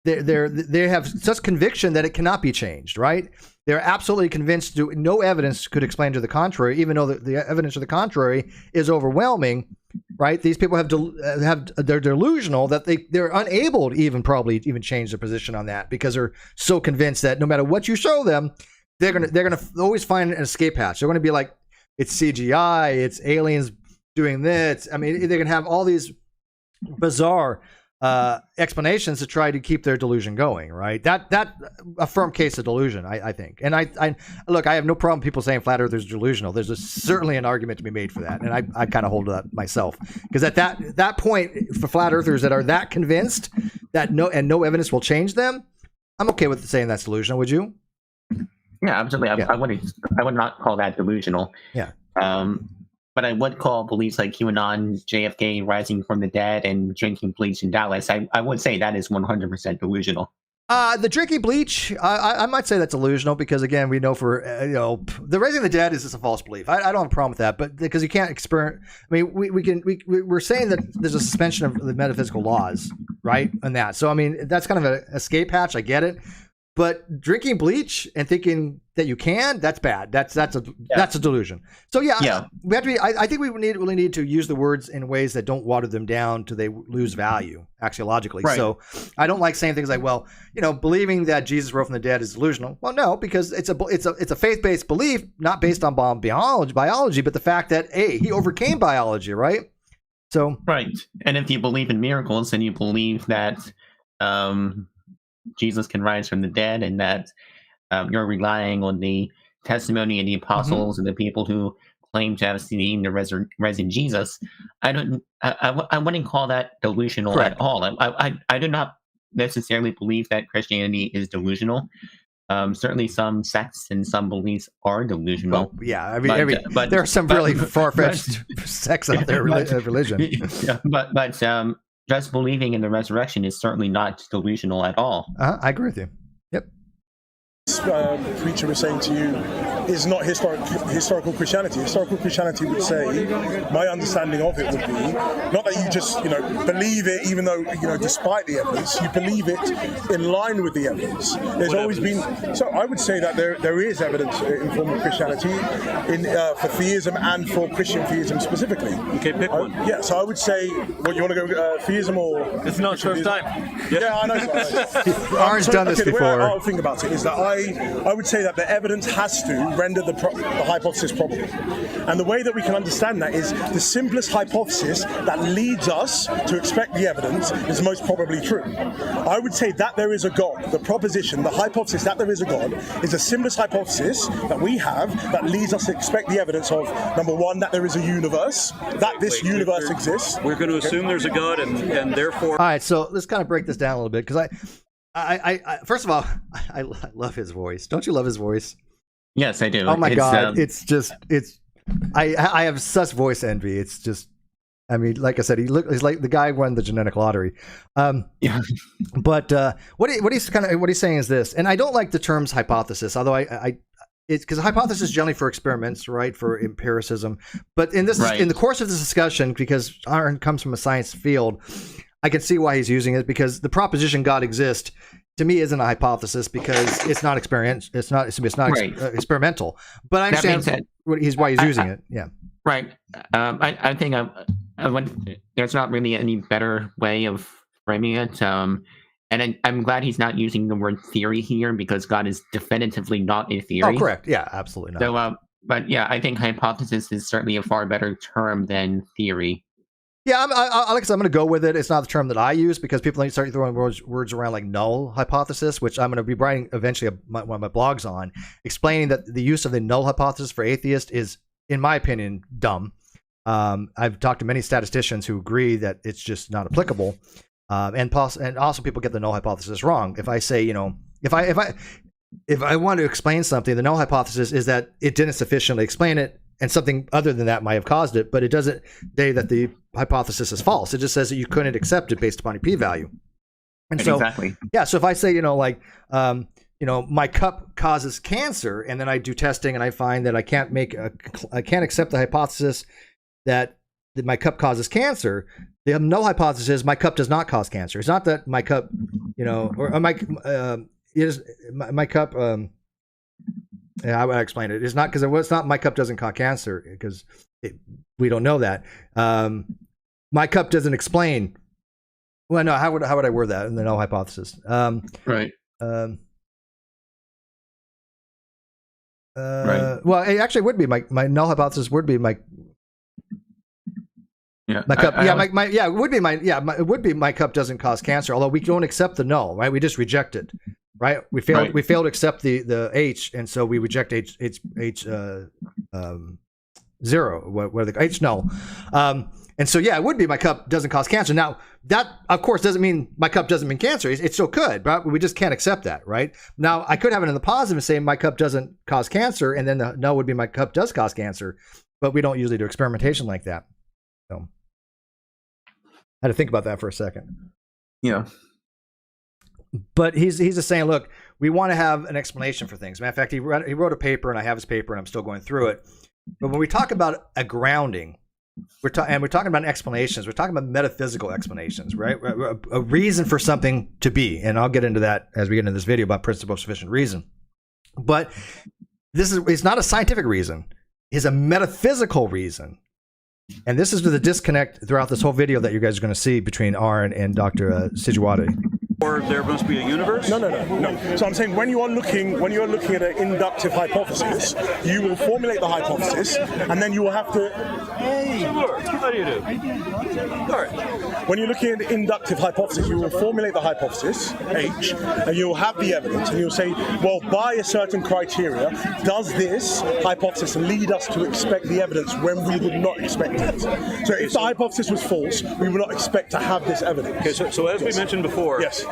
they have such conviction that it cannot be changed. Right? They're absolutely convinced. No evidence could explain to the contrary, even though the evidence to the contrary is overwhelming. Right? These people they're delusional that they're unable to even change their position on that, because they're so convinced that no matter what you show them, they're gonna always find an escape hatch. They're gonna be like, it's CGI, it's aliens doing this. I mean, they're gonna have all these bizarre explanations to try to keep their delusion going. Right? That a firm case of delusion, I think. And I look, I have no problem people saying flat earthers are delusional. There's certainly an argument to be made for that, and I kind of hold to that myself, because at that point, for flat earthers that are that convinced that no evidence will change them, I'm okay with saying that's delusional. Would you? Yeah, absolutely. I would not call that delusional. Yeah. But I would call beliefs like QAnon, JFK rising from the dead, and drinking bleach in Dallas, I would say that is 100% delusional. The drinking bleach, I might say that's delusional, because again, we know the raising the dead is just a false belief. I don't have a problem with that, but because you can't experiment. I mean, we're saying that there's a suspension of the metaphysical laws, right? And that, so I mean, that's kind of an escape hatch. I get it. But drinking bleach and thinking that you can, that's bad. That's a delusion. So yeah. We have to be. I think we really need to use the words in ways that don't water them down till they lose value axiologically. Right. So I don't like saying things like, well, believing that Jesus rose from the dead is delusional. Well, no, because it's a faith-based belief, not based on biology, but the fact that he overcame biology, right? So right. And if you believe in miracles, and you believe that Jesus can rise from the dead, and that you're relying on the testimony of the apostles and the people who claim to have seen the risen Jesus, I wouldn't call that delusional at all. I do not necessarily believe that Christianity is delusional. Certainly some sects and some beliefs are delusional. Well, yeah, I mean, but there are some really far-fetched sects out there of religion. But just believing in the resurrection is certainly not delusional at all. I agree with you. Yep. Preacher was saying to you is not historical Christianity. Historical Christianity would say, my understanding of it would be, not that you just believe it even though despite the evidence, you believe it in line with the evidence. There's always been, so I would say that there is evidence in form of Christianity for theism and for Christian theism specifically. Okay, pick one. Yeah, so I would say, what, you want to go theism or? It's not first time. Yeah, I know. Aaron's done this before. The way I think about it is that I would say that the evidence has to render the hypothesis probable. And the way that we can understand that is the simplest hypothesis that leads us to expect the evidence is most probably true. I would say that there is a God. The proposition, the hypothesis that there is a God is the simplest hypothesis that we have that leads us to expect the evidence of, number one, that there is a universe, that this universe exists. We're going to assume there's a God, and therefore... All right, so let's kind of break this down a little bit, because I first of all, I love his voice. Don't you love his voice? Yes, I do. Oh my God, I have such voice envy. It's just, I mean, like I said, he's like the guy who won the genetic lottery. Yeah. But what he's saying is this, and I don't like the terms hypothesis, although it's because hypothesis is generally for experiments, right, for empiricism. But in the course of this discussion, because Aron comes from a science field, I can see why he's using it, because the proposition God exists to me isn't a hypothesis, because it's not experiential. It's not right. Experimental. But I understand why he's using it. Yeah. Right. I think there's not really any better way of framing it. And I'm glad he's not using the word theory here, because God is definitively not a theory. Oh, correct. Yeah, absolutely not. So, but yeah, I think hypothesis is certainly a far better term than theory. Yeah, I'm going to go with it. It's not the term that I use, because people start throwing words around like null hypothesis, which I'm going to be writing eventually one of my blogs on, explaining that the use of the null hypothesis for atheists is, in my opinion, dumb. I've talked to many statisticians who agree that it's just not applicable. And also people get the null hypothesis wrong. If I say, if I want to explain something, the null hypothesis is that it didn't sufficiently explain it, and something other than that might have caused it, but it doesn't say that the hypothesis is false. It just says that you couldn't accept it based upon a p-value. And so, exactly. Yeah. So if I say, my cup causes cancer, and then I do testing and I find that I can't accept the hypothesis that my cup causes cancer. The null hypothesis is my cup does not cause cancer. It's not that my cup, or my cup. How would I explain it? It's not because it's not my cup doesn't cause cancer, because we don't know that. My cup doesn't explain. Well, no. How would I word that in the null hypothesis? Right. Right. Well, it actually would be my null hypothesis would be my. Yeah, my cup. It would be my cup doesn't cause cancer. Although we don't accept the null, right? We just reject it, right? We fail. Right. We fail to accept the H, and so we reject H zero, where the H null. And so it would be my cup doesn't cause cancer. Now that of course doesn't mean my cup doesn't mean cancer. It still could, but we just can't accept that, right? Now I could have it in the positive and say my cup doesn't cause cancer, and then the no would be my cup does cause cancer, but we don't usually do experimentation like that. So I had to think about that for a second. Yeah. But he's just saying, look, we want to have an explanation for things. Matter of fact, he wrote a paper, and I have his paper, and I'm still going through it. But when we talk about a grounding, we're talking about explanations. We're talking about metaphysical explanations, right? A reason for something to be, and I'll get into that as we get into this video about principle of sufficient reason. But it's not a scientific reason; it's a metaphysical reason. And this is the disconnect throughout this whole video that you guys are going to see between Aron and Dr. Sijuwade. Or there must be a universe? No. So I'm saying when you are looking at an inductive hypothesis, you will formulate the hypothesis, and then you will have to. Sure. How do you do? All right. When you're looking at an inductive hypothesis, you will formulate the hypothesis H, and you'll have the evidence, and you'll say, well, by a certain criteria, does this hypothesis lead us to expect the evidence when we would not expect it? So if the hypothesis was false, we would not expect to have this evidence. Okay. So as we mentioned before. Yes.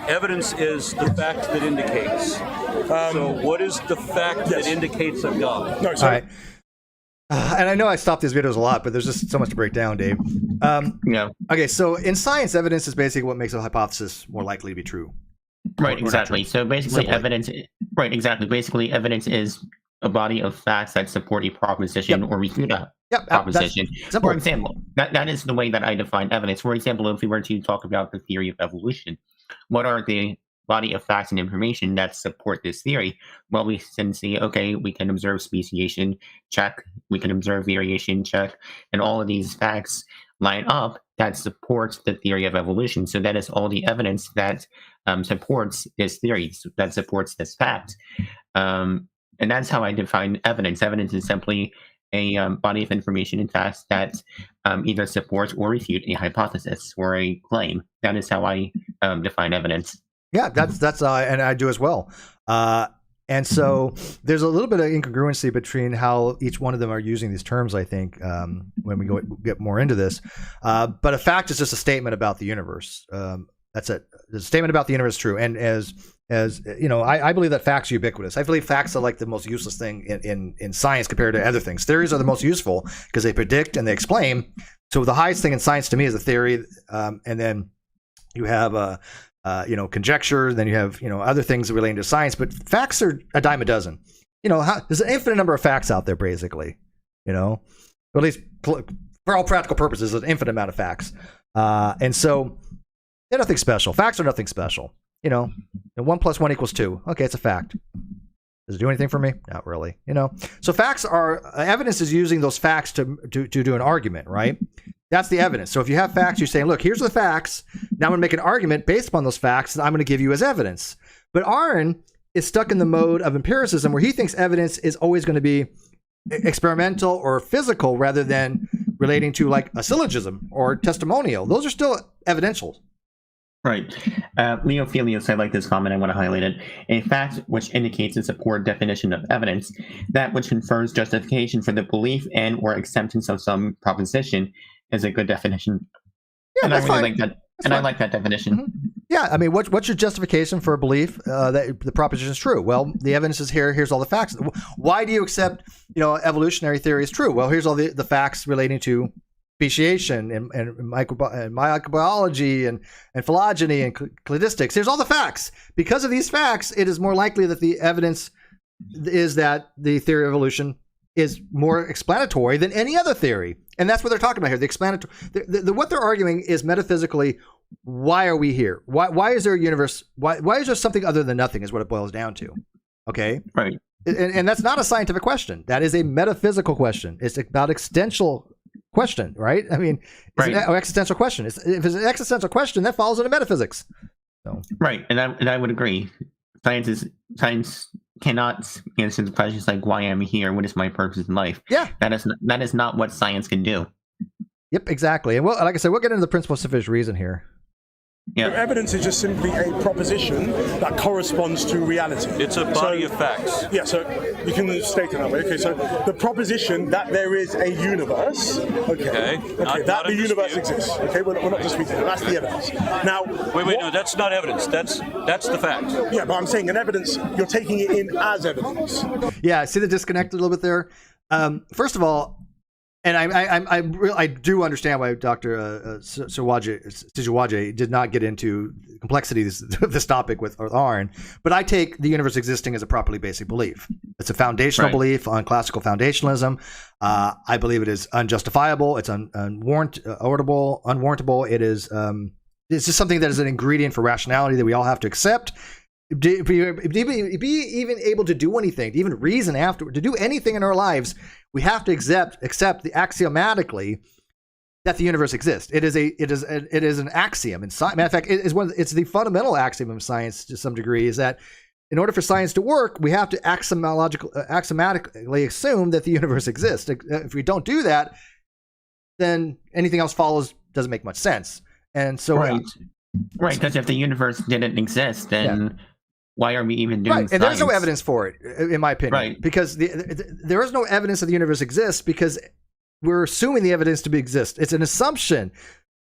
Evidence is the fact that indicates. So what is the fact that indicates a God? No, so, all right. And I know I stop these videos a lot, but there's just so much to break down, Dave. Yeah. Okay, so in science, evidence is basically what makes a hypothesis more likely to be true. Right, exactly. So basically, evidence. Right, exactly. Basically, evidence is a body of facts that support a proposition or refute a proposition. For example, that is the way that I define evidence. For example, if we were to talk about the theory of evolution, what are the body of facts and information that support this theory? Well, we can see, okay, we can observe speciation, check. We can observe variation, check. And all of these facts line up that supports the theory of evolution. So that is all the evidence that supports this theory, that supports this fact. And that's how I define evidence. Evidence is simply a body of information and facts that either support or refute a hypothesis or a claim. That is how I define evidence. Yeah, that's and I do as well. And so there's a little bit of incongruency between how each one of them are using these terms, I think, when we get more into this. But a fact is just a statement about the universe. That's it. The statement about the universe is true. And as you know, I believe that facts are ubiquitous. I believe facts are like the most useless thing in science compared to other things. Theories are the most useful because they predict and they explain. So the highest thing in science to me is a theory, and then you have conjecture. Then you have other things relating to science. But facts are a dime a dozen. There's an infinite number of facts out there, basically. Or at least for all practical purposes, there's an infinite amount of facts. And so they're nothing special. Facts are nothing special. 1 + 1 = 2. Okay, it's a fact. Does it do anything for me? Not really. So facts are evidence is using those facts to do an argument, right? That's the evidence. So if you have facts, you're saying, look, here's the facts. Now I'm going to make an argument based upon those facts that I'm going to give you as evidence. But Aron is stuck in the mode of empiricism where he thinks evidence is always going to be experimental or physical rather than relating to like a syllogism or testimonial. Those are still evidential. Right. Leo Felios, I like this comment. I want to highlight it. A fact which indicates its a poor definition of evidence, that which confers justification for the belief and or acceptance of some proposition, is a good definition. Yeah, and I really fine. like that. That's and fine. I like that definition. Mm-hmm. Yeah, I mean, what's your justification for a belief that the proposition is true? Well, the evidence is here. Here's all the facts. Why do you accept, evolutionary theory is true? Well, here's all the facts relating to speciation and microbiology and phylogeny and cladistics. Here's all the facts. Because of these facts, it is more likely that the evidence is that the theory of evolution is more explanatory than any other theory. And that's what they're talking about here. The explanatory. What they're arguing is metaphysically, why are we here? Why is there a universe? Why is there something other than nothing is what it boils down to. Okay? Right. And that's not a scientific question. That is a metaphysical question. It's about existential question, right? I mean, it's an existential question. If it's an existential question, that falls into metaphysics. So. Right, and I would agree. Science cannot answer the questions like why I'm here, what is my purpose in life. Yeah, that is not what science can do. Yep, exactly. And like I said, we'll get into the principle of sufficient reason here. Yeah. Evidence is just simply a proposition that corresponds to reality. It's a body of facts. Yeah, so you can state it that way. Okay, so the proposition that there is a universe, that the universe exists. Okay, we're not disputing it. That's the evidence. Now, wait, no, that's not evidence. That's the fact. Yeah, but I'm saying an evidence, you're taking it in as evidence. Yeah, see the disconnect a little bit there. First of all, and I do understand why Dr. Sijuwade did not get into complexities of this topic with Aron, but I take the universe existing as a properly basic belief. It's a foundational belief on classical foundationalism. I believe it is unjustifiable. It's unwarrantable. It is it's just something that is an ingredient for rationality that we all have to accept. Be even able to do anything, to even reason afterward, to do anything in our lives, we have to accept the axiomatically that the universe exists. It is an axiom in science. Matter of fact, it's the fundamental axiom of science to some degree. Is that in order for science to work, we have to axiomatically assume that the universe exists. If we don't do that, then anything else follows doesn't make much sense. And so, right, because if the universe didn't exist, then why are we even doing science? And there's no evidence for it, in my opinion. Right. Because there is no evidence that the universe exists because we're assuming the evidence to exist. It's an assumption.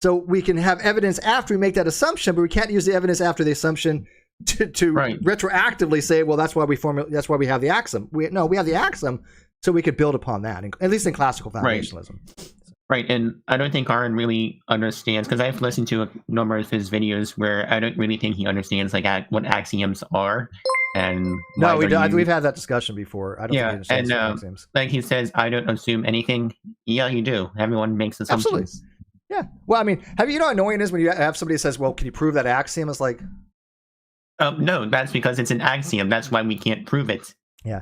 So we can have evidence after we make that assumption, but we can't use the evidence after the assumption to retroactively say, well, that's why we have the axiom. We have the axiom so we could build upon that, at least in classical foundationalism. Right, and I don't think Aron really understands, because I've listened to a number of his videos where I don't really think he understands what axioms are. And we've had that discussion before. I don't think he understands axioms. Like he says, I don't assume anything. Yeah, you do. Everyone makes assumptions. Absolutely. Yeah. Well, I mean, annoying is when you have somebody who says, well, can you prove that axiom? It's like... no, that's because it's an axiom. That's why we can't prove it. Yeah.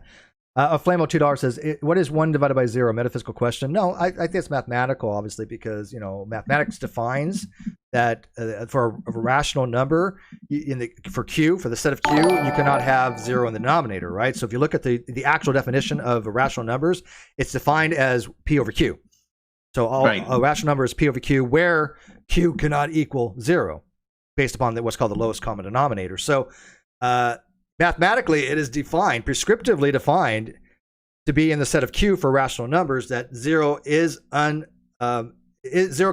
Flamo $2 says, what is 1 divided by 0? Metaphysical question. No, I think it's mathematical, obviously, because mathematics defines that for a rational number for Q, for the set of Q, you cannot have 0 in the denominator, right? So if you look at the actual definition of rational numbers, it's defined as P over Q. So a rational number is P over Q, where Q cannot equal 0, based upon what's called the lowest common denominator. So mathematically, it is prescriptively defined to be in the set of Q for rational numbers that 0 0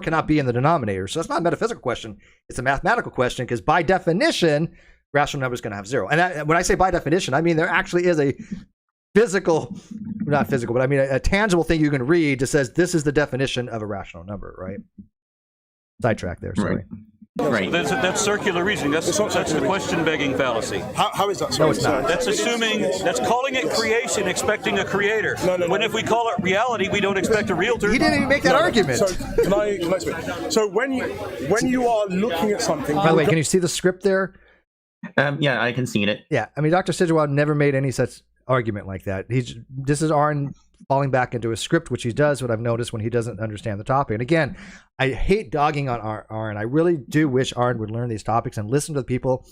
cannot be in the denominator. So that's not a metaphysical question; it's a mathematical question because by definition, rational number is going to have 0. And when I say by definition, I mean there actually is a not physical, but I mean a tangible thing you can read that says this is the definition of a rational number, right? Sidetrack there. Sorry. Right. That's circular reasoning. That's the question-begging fallacy. How is that? No, it's not. That's that's calling it creation, expecting a creator. No. When if we call it reality, we don't expect a realtor. He didn't even make that argument. So can I speak? So when you are looking at something, by the way, can you see the script there? Yeah, I can see it. Yeah, I mean, Dr. Sijuwade never made any such argument like that. This is Aron falling back into a script, which he does, what I've noticed when he doesn't understand the topic. And again, I hate dogging on Aron. I really do wish Aron would learn these topics and listen to the people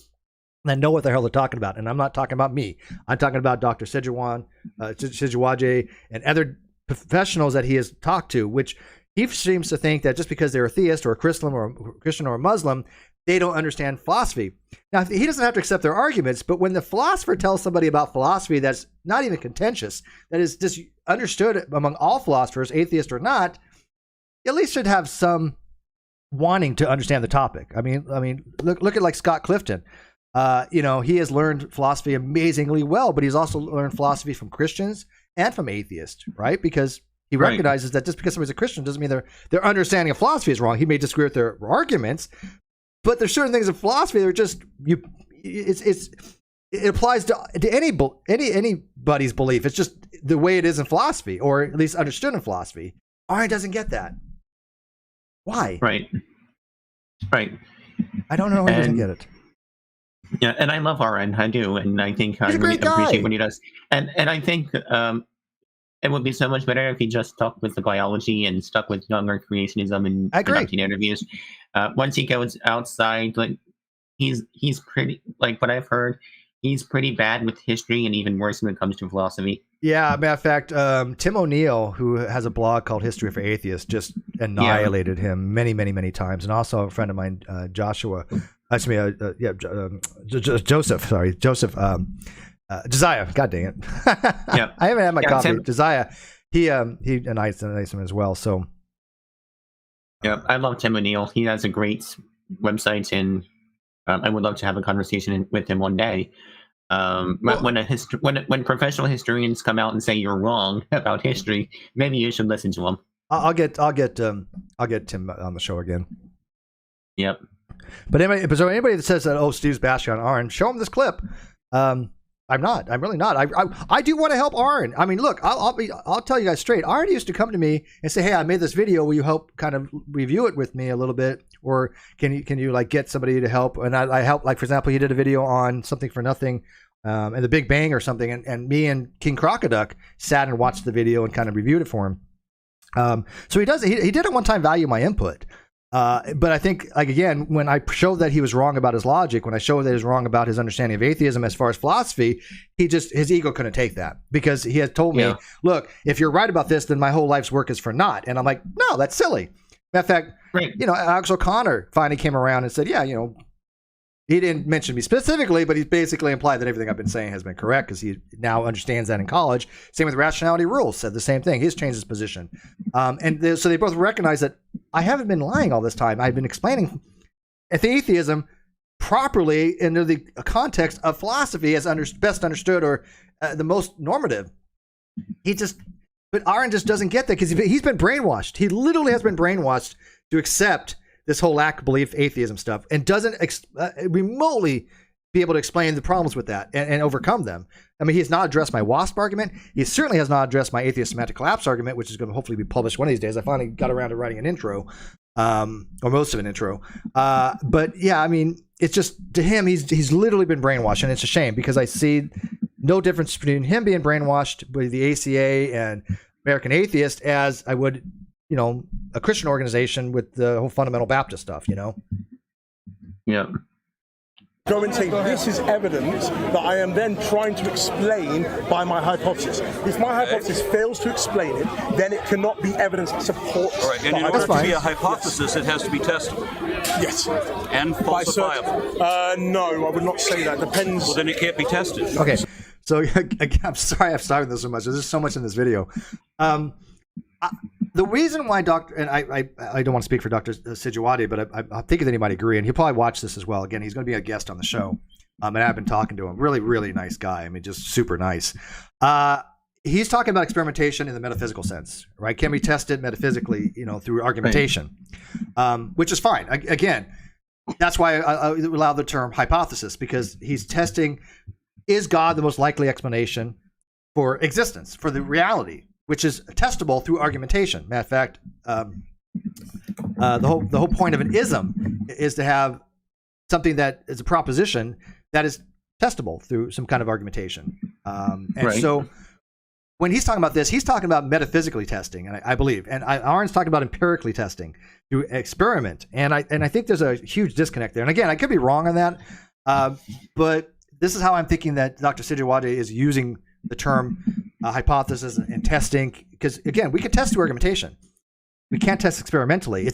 that know what the hell they're talking about. And I'm not talking about me. I'm talking about Dr. Sijuwade and other professionals that he has talked to, which he seems to think that just because they're a theist or a Christian or a Muslim, they don't understand philosophy. Now, he doesn't have to accept their arguments, but when the philosopher tells somebody about philosophy that's not even contentious, that is just understood among all philosophers, atheist or not, at least should have some wanting to understand the topic. I mean, look at like Scott Clifton. He has learned philosophy amazingly well, but he's also learned philosophy from Christians and from atheists, right? Because he recognizes that just because somebody's a Christian doesn't mean their understanding of philosophy is wrong. He may disagree with their arguments, but there's certain things in philosophy that are just it applies to anybody's belief. It's just the way it is in philosophy, or at least understood in philosophy. Aron doesn't get that. Why? Right. I don't know why he doesn't get it. Yeah, and I love Aron. I do, and I think I really appreciate what he does. And I think it would be so much better if he just stuck with the biology and stuck with younger creationism and conducting interviews. Once he goes outside, like he's pretty, like what I've heard, he's pretty bad with history and even worse when it comes to philosophy. Yeah, matter of fact, Tim O'Neill, who has a blog called History for Atheists, just annihilated him many, many, many times. And also a friend of mine, Joseph. Josiah, god dang it. Yeah, I haven't had my coffee. Josiah, he annihilates him as well. So, yeah, I love Tim O'Neill. He has a great website, and I would love to have a conversation with him one day. When professional historians come out and say you're wrong about history, maybe you should listen to them. I'll get Tim on the show again. Yep. But anybody that says that, Steve's bashing on Aron, show him this clip. I'm not. I'm really not. I do want to help Aron. I mean, look, I'll tell you guys straight. Aron used to come to me and say, "Hey, I made this video. Will you help kind of review it with me a little bit, or can you like get somebody to help?" And I help. Like for example, he did a video on something for nothing, and the Big Bang or something, and me and King Crocoduck sat and watched the video and kind of reviewed it for him. So he does. He did at one time value my input. But I think, like, again, when I showed that he was wrong about his logic, when I showed that he was wrong about his understanding of atheism as far as philosophy, his ego couldn't take that, because he had told me, look, if you're right about this, then my whole life's work is for naught. And I'm like, no, that's silly. Matter of fact, Alex O'Connor finally came around and said, yeah, he didn't mention me specifically, but he basically implied that everything I've been saying has been correct, because he now understands that in college. Same with Rationality Rules, said the same thing. He's changed his position. So they both recognize that I haven't been lying all this time. I've been explaining atheism properly into the context of philosophy as best understood, or the most normative. But Aron just doesn't get that, because he's been brainwashed. He literally has been brainwashed to accept this whole lack of belief atheism stuff, and doesn't remotely be able to explain the problems with that and overcome them. I mean, he has not addressed my WASP argument. He certainly has not addressed my atheist semantic collapse argument, which is going to hopefully be published one of these days. I finally got around to writing an intro, or most of an intro. But yeah, I mean, it's just, to him, he's literally been brainwashed, and it's a shame, because I see no difference between him being brainwashed by the ACA and American Atheist as I would, a Christian organization with the whole fundamental Baptist stuff, Yeah. Go and say, this is evidence that I am then trying to explain by my hypothesis. If my hypothesis fails to explain it, then it cannot be evidence that supports. All right, and in order to be a hypothesis, it has to be testable. Yes. And falsifiable. No, I would not say that. Depends. Well, then it can't be tested. Okay. So I'm sorry I've started this so much. There's so much in this video. The reason why I don't want to speak for Dr. Sijuwade, but I think that he might agree, and he'll probably watch this as well. Again, he's going to be a guest on the show, and I've been talking to him. Really, really nice guy. I mean, just super nice. He's talking about experimentation in the metaphysical sense, right? Can be tested metaphysically, through argumentation, which is fine. Again, that's why I allow the term hypothesis, because he's testing, is God the most likely explanation for existence, for the reality, which is testable through argumentation. Matter of fact, the whole point of an ism is to have something that is a proposition that is testable through some kind of argumentation. And so when he's talking about this, he's talking about metaphysically testing, and I believe, and Aron's talking about empirically testing through experiment, and I think there's a huge disconnect there. And again, I could be wrong on that, but this is how I'm thinking that Dr. Sijuwade is using the term hypothesis and testing, because again, we can test through argumentation. We can't test experimentally.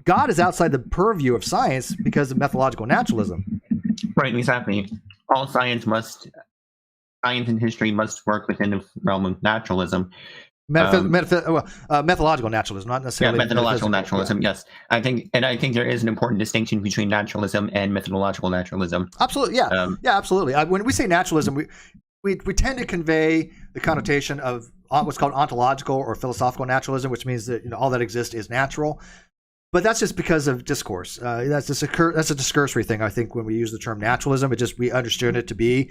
God is outside the purview of science because of methodological naturalism. Right, exactly. All science and history must work within the realm of naturalism. Methodological naturalism, not necessarily. Yeah, methodological naturalism. Yeah. Yes, I think there is an important distinction between naturalism and methodological naturalism. Absolutely, yeah, absolutely. When we say naturalism, we tend to convey the connotation of what's called ontological or philosophical naturalism, which means that all that exists is natural. But that's just because of discourse. That's a discursory thing. I think when we use the term naturalism, we understood it to be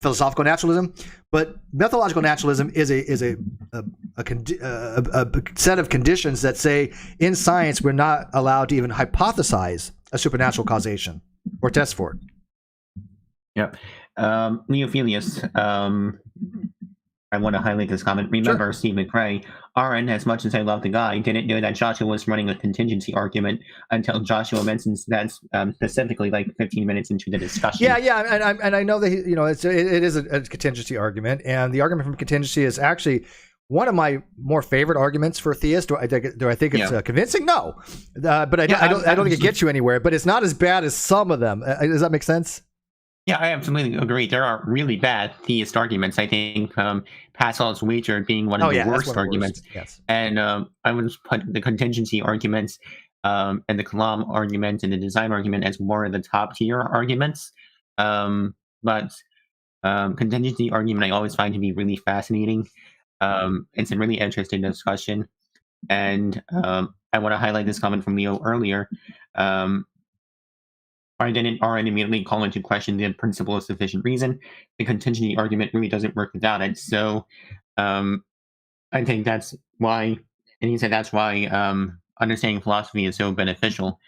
philosophical naturalism. But methodological naturalism is a set of conditions that say in science we're not allowed to even hypothesize a supernatural causation or test for it. Yep. Leophilius, I want to highlight this comment. Remember, sure. Steve McRae, Aron, as much as I love the guy, didn't know that Joshua was running a contingency argument until Joshua mentions that specifically like 15 minutes into the discussion. Yeah, and I know that it is a contingency argument, and the argument from contingency is actually one of my more favorite arguments for a theist. Do I think it's convincing? No, but I don't think it gets you anywhere. But it's not as bad as some of them. Does that make sense? Yeah, I absolutely agree. There are really bad theist arguments. I think Pascal's wager being one of the worst arguments. Yes. And I would put the contingency arguments and the Kalam argument and the design argument as more of the top tier arguments. But contingency argument I always find to be really fascinating. It's a really interesting discussion. And I want to highlight this comment from Leo earlier. Why didn't Aron immediately call into question the principle of sufficient reason? The contingency argument really doesn't work without it. So I think that's why, and he said that's why understanding philosophy is so beneficial.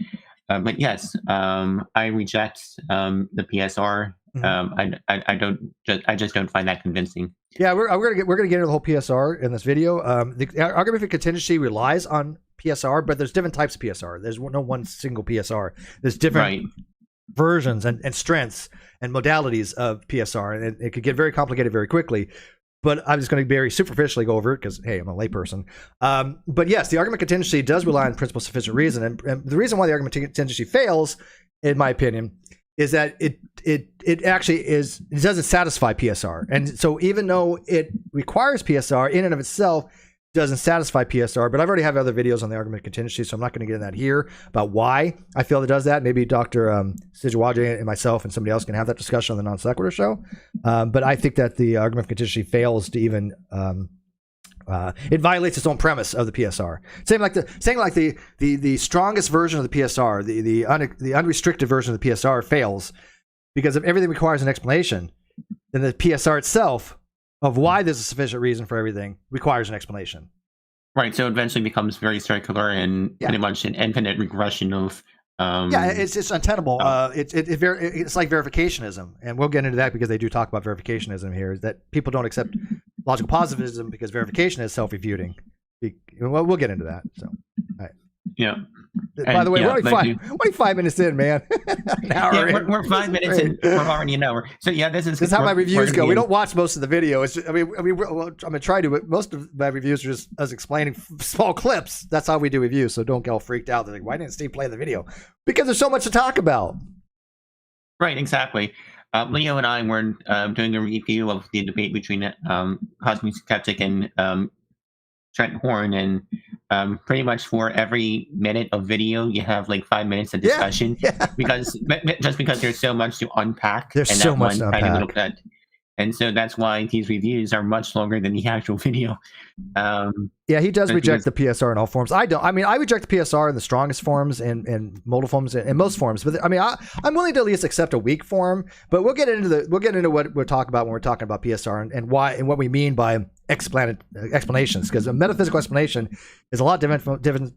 But yes, I reject the PSR. I just don't find that convincing. Yeah, we're gonna get into the whole PSR in this video. The argument for contingency relies on PSR, but there's different types of PSR. There's no one single PSR. There's different versions and strengths and modalities of PSR, and it could get very complicated very quickly. But I'm just going to very superficially go over it because, hey, I'm a layperson. But yes, the argument contingency does rely on principle of sufficient reason, and the reason why the argument contingency fails, in my opinion, is that it actually it doesn't satisfy PSR, and so even though it requires PSR in and of itself, doesn't satisfy PSR. But I've already have other videos on the argument contingency, so I'm not going to get into that here about why I feel it does that. Maybe Dr. Sijuwade and myself and somebody else can have that discussion on the Non Sequitur show. But I think that the argument contingency fails to even it violates its own premise of the PSR. Saying like the strongest version of the PSR, the unrestricted version of the PSR fails because if everything requires an explanation, then the PSR itself of why there's a sufficient reason for everything requires an explanation. Right, so it eventually becomes very circular and pretty much an infinite regression of. It's untenable. It's like verificationism, and we'll get into that because they do talk about verificationism here. Is that people don't accept logical positivism because verification is self-refuting. We'll get into that. So, all right. Yeah. By the way, we're only 5 minutes in, man. An hour in. We're 5 minutes in. We're already an hour. So yeah, this is how my reviews go. We don't watch most of the video. It's just, I'm gonna try to, but most of my reviews are just us explaining small clips. That's how we do reviews. So don't get all freaked out. They're like, why didn't Steve play the video? Because there's so much to talk about. Right. Exactly. Leo and I were doing a review of the debate between Cosmic Skeptic and Trent Horn, and pretty much for every minute of video, you have like 5 minutes of discussion because there's so much to unpack. There's so much to unpack. And so that's why these reviews are much longer than the actual video. He does reject the PSR in all forms. I don't. I mean, I reject the PSR in the strongest forms and modal forms and most forms. But I mean, I'm willing to at least accept a weak form. But we'll get into what we're talking about when we're talking about PSR and why and what we mean by explanations. Because a metaphysical explanation is a lot different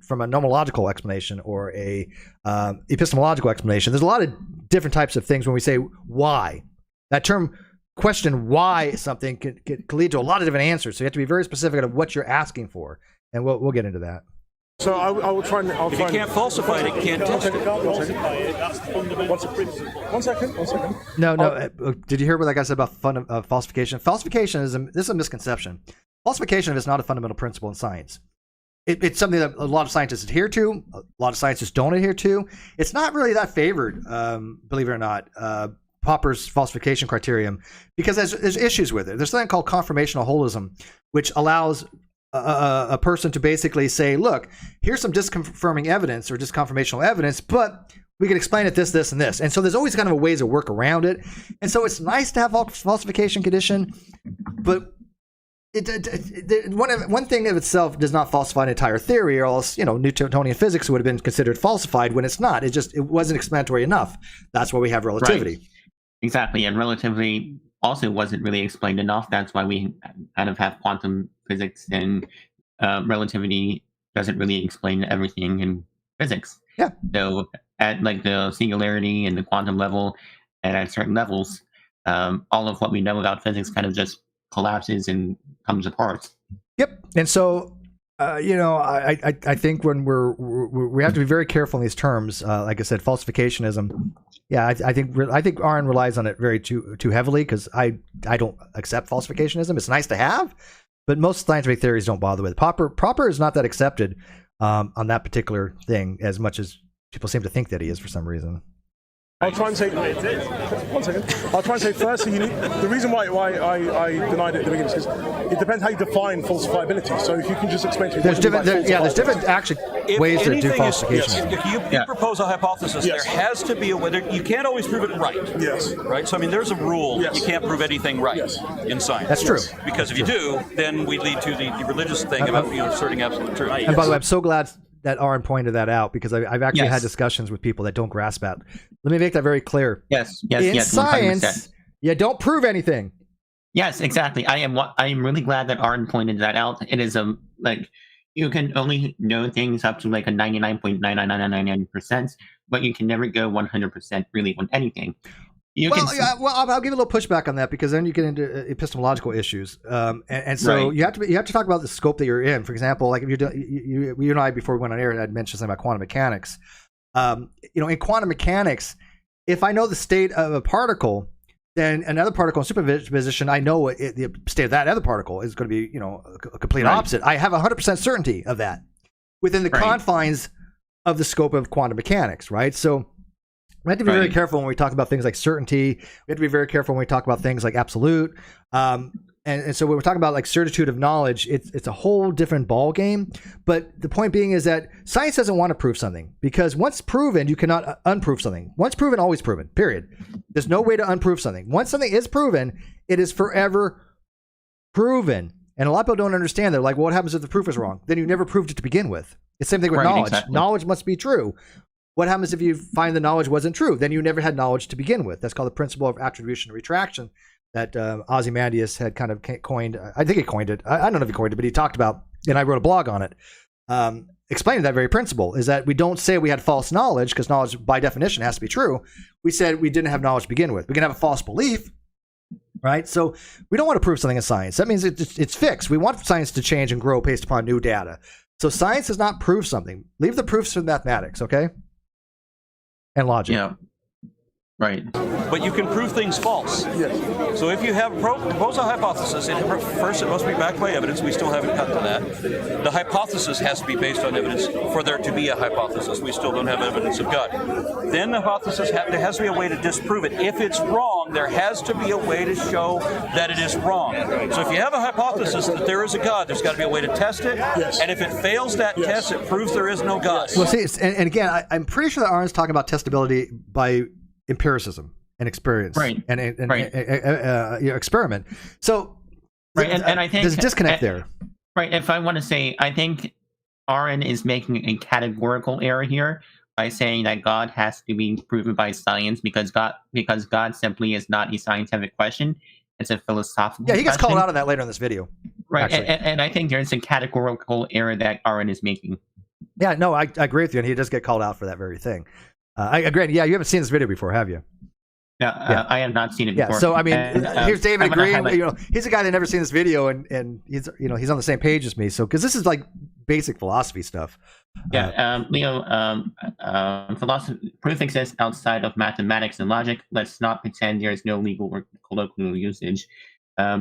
from a nomological explanation or a epistemological explanation. There's a lot of different types of things when we say why. That term question why something could lead to a lot of different answers. So you have to be very specific of what you're asking for, and we'll get into that. So I will try and. If you can't falsify it, it can't test it. One second. No. Did you hear what I said about falsification? Falsification this is a misconception. Falsification is not a fundamental principle in science. It's something that a lot of scientists adhere to. A lot of scientists don't adhere to. It's not really that favored, believe it or not. Popper's falsification criterion, because there's issues with it. There's something called confirmational holism, which allows a person to basically say, look, here's some disconfirming evidence or disconfirmational evidence, but we can explain it this, this, and this. And so there's always kind of a ways to work around it. And so it's nice to have falsification condition, but one thing of itself does not falsify an entire theory, or else, Newtonian physics would have been considered falsified when it's not. It wasn't explanatory enough. That's why we have relativity. Right. Exactly, and relativity also wasn't really explained enough. That's why we kind of have quantum physics, and relativity doesn't really explain everything in physics. Yeah. So at like the singularity and the quantum level, and at certain levels, all of what we know about physics kind of just collapses and comes apart. Yep. And so, I think when we have to be very careful in these terms. Like I said, falsificationism. Yeah, I think Aron relies on it very too heavily, because I don't accept falsificationism. It's nice to have, but most scientific theories don't bother with it. Popper is not that accepted on that particular thing as much as people seem to think that he is for some reason. I'll try and say, one second. I'll try and say firstly, the reason why I denied it at the beginning is because it depends how you define falsifiability. So if you can just explain to me. There's different actually ways to do falsification. If you propose a hypothesis, there has to be a way. You can't always prove it right. Yes. Right? So, I mean, there's a rule. Yes. You can't prove anything right in science. That's true. Because if you do, then we lead to the religious thing about asserting absolute truth. And by the way, I'm so glad that Aron pointed that out, because I've actually had discussions with people that don't grasp that. Let me make that very clear. Yes. In 100%. science, you don't prove anything. Yes, exactly. I am really glad that Aron pointed that out. It is like you can only know things up to like a 99.99999%, but you can never go 100% really on anything. I'll give a little pushback on that, because then you get into epistemological issues, and so you have to talk about the scope that you're in. For example, like if you and I, before we went on air, had mentioned something about quantum mechanics. In quantum mechanics, if I know the state of a particle, then another particle in superposition, I know the state of that other particle is going to be a complete opposite. I have 100% certainty of that within the confines of the scope of quantum mechanics, right? So we have to be very careful when we talk about things like certainty. We have to be very careful when we talk about things like absolute. And so when we're talking about like certitude of knowledge, it's a whole different ball game. But the point being is that science doesn't want to prove something, because once proven, you cannot unprove something. Once proven, always proven, period. There's no way to unprove something. Once something is proven, it is forever proven. And a lot of people don't understand that. Like, well, what happens if the proof is wrong? Then you never proved it to begin with. It's the same thing with knowledge. Exactly. Knowledge must be true. What happens if you find the knowledge wasn't true? Then you never had knowledge to begin with. That's called the principle of attribution and retraction that Ozymandias had kind of coined. I think he coined it. I don't know if he coined it, but he talked about, and I wrote a blog on it, explaining that very principle, is that we don't say we had false knowledge, because knowledge by definition has to be true. We said we didn't have knowledge to begin with. We can have a false belief, right? So we don't want to prove something in science. That means it's fixed. We want science to change and grow based upon new data. So science does not prove something. Leave the proofs for mathematics, okay? And logic. Yeah. Right. But you can prove things false. Yes. So if you have propose a hypothesis, first it must be backed by evidence. We still haven't got to that. The hypothesis has to be based on evidence for there to be a hypothesis. We still don't have evidence of God. Then the hypothesis, there has to be a way to disprove it. If it's wrong, there has to be a way to show that it is wrong. So if you have a hypothesis that there is a God, there's got to be a way to test it. Yes. And if it fails that test, it proves there is no God. Well, see, and again, I'm pretty sure that Aron's talking about testability by empiricism and experience, and experiment. So, and I think there's a disconnect there. Right. If I want to say, I think Aron is making a categorical error here by saying that God has to be proven by science, because God simply is not a scientific question. It's a philosophical question. Yeah, he gets called out on that later in this video. Right. And I think there's a categorical error that Aron is making. Yeah, no, I agree with you, and he does get called out for that very thing. I agree. Yeah, you haven't seen this video before, have you? Yeah, I have not seen it Yeah. before. So I mean, And, here's David I'm gonna agreeing. highlight- You know, he's a guy that never seen this video, and he's he's on the same page as me. So because this is like basic philosophy stuff. Yeah, philosophy proof exists outside of mathematics and logic. Let's not pretend there is no legal or colloquial usage.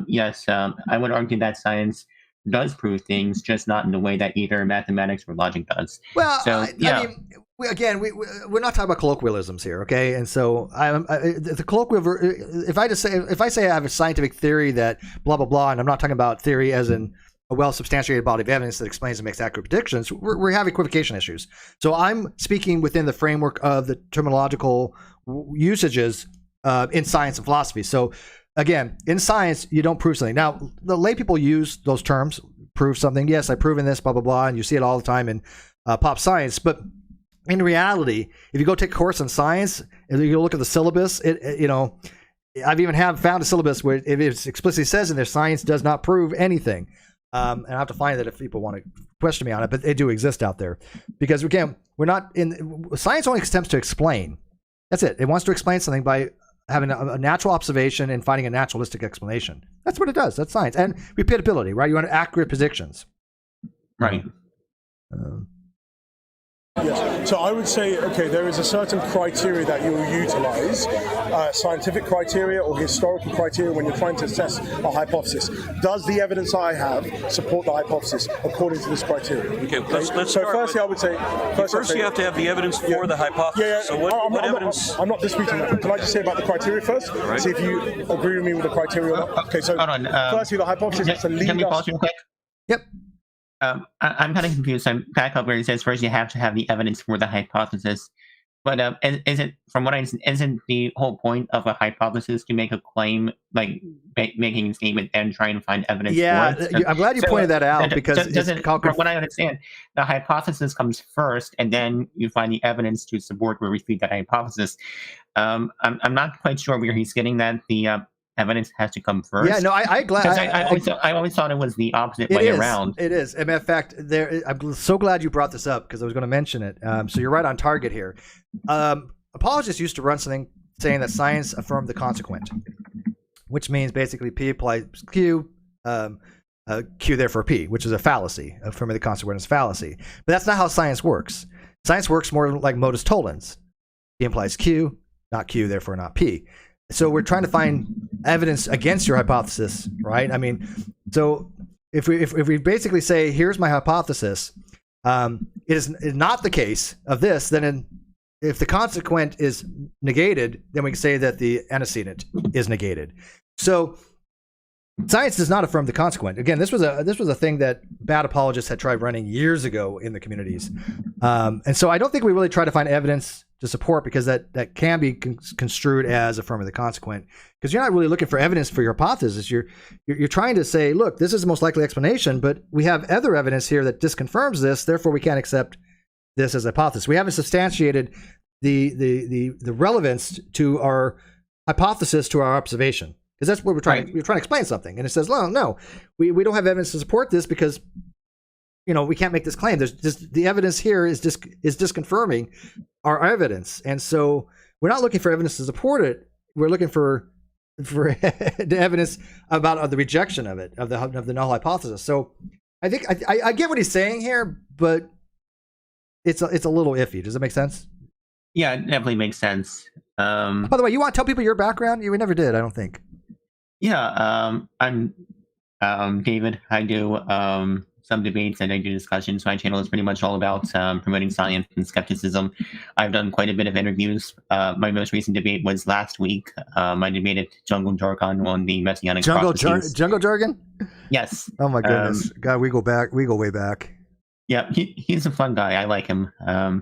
Yes, I would argue that science does prove things, just not in the way that either mathematics or logic does. Well, So, yeah. I mean, we're not talking about colloquialisms here, okay? And so the colloquial, if I say I have a scientific theory that blah blah blah, and I'm not talking about theory as in a well-substantiated body of evidence that explains and makes accurate predictions, we have equivocation issues. So I'm speaking within the framework of the terminological usages in science and philosophy. So again, in science, you don't prove something. Now, the lay people use those terms, prove something. Yes, I've proven this, blah, blah, blah, and you see it all the time in pop science. But in reality, if you go take a course on science, and you look at the syllabus, I've even found a syllabus where it explicitly says in there, science does not prove anything. And I have to find that if people want to question me on it, but they do exist out there. Because again, science only attempts to explain. That's it. It wants to explain something by having a natural observation and finding a naturalistic explanation. That's what it does. That's science. And repeatability, right? You want accurate predictions. Right. Yes. So I would say, okay, there is a certain criteria that you'll utilize, scientific criteria or historical criteria when you're trying to assess a hypothesis. Does the evidence I have support the hypothesis according to this criteria? Okay, let's So start firstly, I would say... First, you have to have the evidence for the hypothesis. Yeah. So what evidence... I'm not disputing that. Can I just say about the criteria first? Right. See if you agree with me with the criteria or not. Okay, so Hold on, firstly, the hypothesis is to lead Can we pause us... real quick? Yep. I'm kind of confused. I'm back up where it says first you have to have the evidence for the hypothesis. But isn't, from what I understand, isn't the whole point of a hypothesis to make a claim, like making a statement and trying to find evidence Yeah, for it? I'm glad you pointed that out because from what I understand, the hypothesis comes first, and then you find the evidence to support or refute that hypothesis. I'm not quite sure where he's getting that the evidence has to come first. Yeah, no, I always thought it was the opposite way around. It is. As a matter of fact, I'm so glad you brought this up because I was going to mention it. So you're right on target here. Apologists used to run something saying that science affirmed the consequent, which means basically P applies Q, Q therefore P, which is a fallacy. Affirming the consequent is fallacy. But that's not how science works. Science works more like modus tollens. P implies Q, not Q, therefore not P. So we're trying to find evidence against your hypothesis, right? I mean, so if we basically say, here's my hypothesis, it is not the case of this, then if the consequent is negated, then we can say that the antecedent is negated. So science does not affirm the consequent. Again, this was a thing that bad apologists had tried running years ago in the communities. And so I don't think we really try to find evidence to support because that can be construed as affirming the consequent because you're not really looking for evidence for your hypothesis. You're trying to say, look, this is the most likely explanation, but we have other evidence here that disconfirms this, therefore we can't accept this as a hypothesis. We haven't substantiated the relevance to our hypothesis to our observation because that's what we're trying. We're trying to explain something, and it says, no, we don't have evidence to support this because we can't make this claim. There's just the evidence here is disconfirming our evidence, and so we're not looking for evidence to support it. We're looking for the evidence about the rejection of it, of the null hypothesis. So I think I get what he's saying here, but it's a little iffy. Does that make sense? Yeah, it definitely makes sense. By the way, you want to tell people your background? You never did, I don't think. Yeah, I'm David. I do some debates and I do discussions. My channel is pretty much all about promoting science and skepticism. I've done quite a bit of interviews. My most recent debate was last week. I debated Jungle Jargon on the messianic prophecies. Jungle Jargon? Yes. Oh my goodness. God, we go way back. Yeah, he's a fun guy. I like him.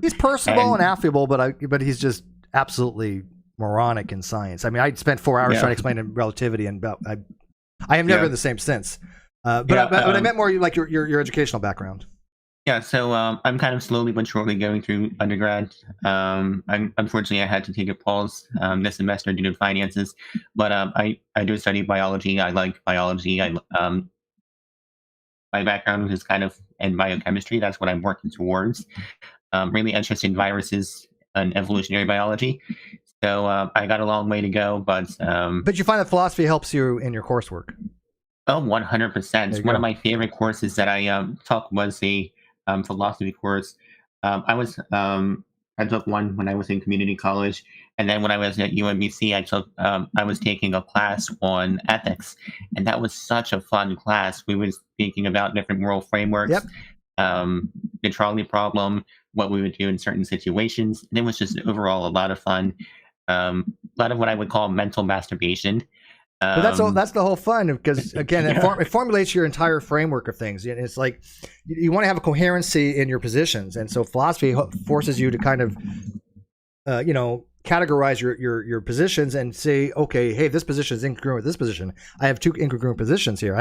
He's personable and affable, but he's just absolutely moronic in science. I mean, I spent 4 hours trying to explain relativity, and I have never been the same since. But I meant more like your educational background. Yeah, so I'm kind of slowly but surely going through undergrad. Unfortunately, I had to take a pause this semester due to finances, but I do study biology. I like biology. My background is kind of in biochemistry. That's what I'm working towards. Really interested in viruses and evolutionary biology. So I got a long way to go, but you find that philosophy helps you in your coursework. Oh, 100%. One of my favorite courses that I took was a philosophy course. I took one when I was in community college, and then when I was at UMBC, I was taking a class on ethics, and that was such a fun class. We were speaking about different moral frameworks, the trolley problem, what we would do in certain situations, and it was just overall a lot of fun. A lot of what I would call mental masturbation. But that's the whole fun, because again, it formulates your entire framework of things. It's like you want to have a coherency in your positions, and so philosophy forces you to kind of, categorize your positions and say, okay, hey, this position is incongruent with this position. I have two incongruent positions here.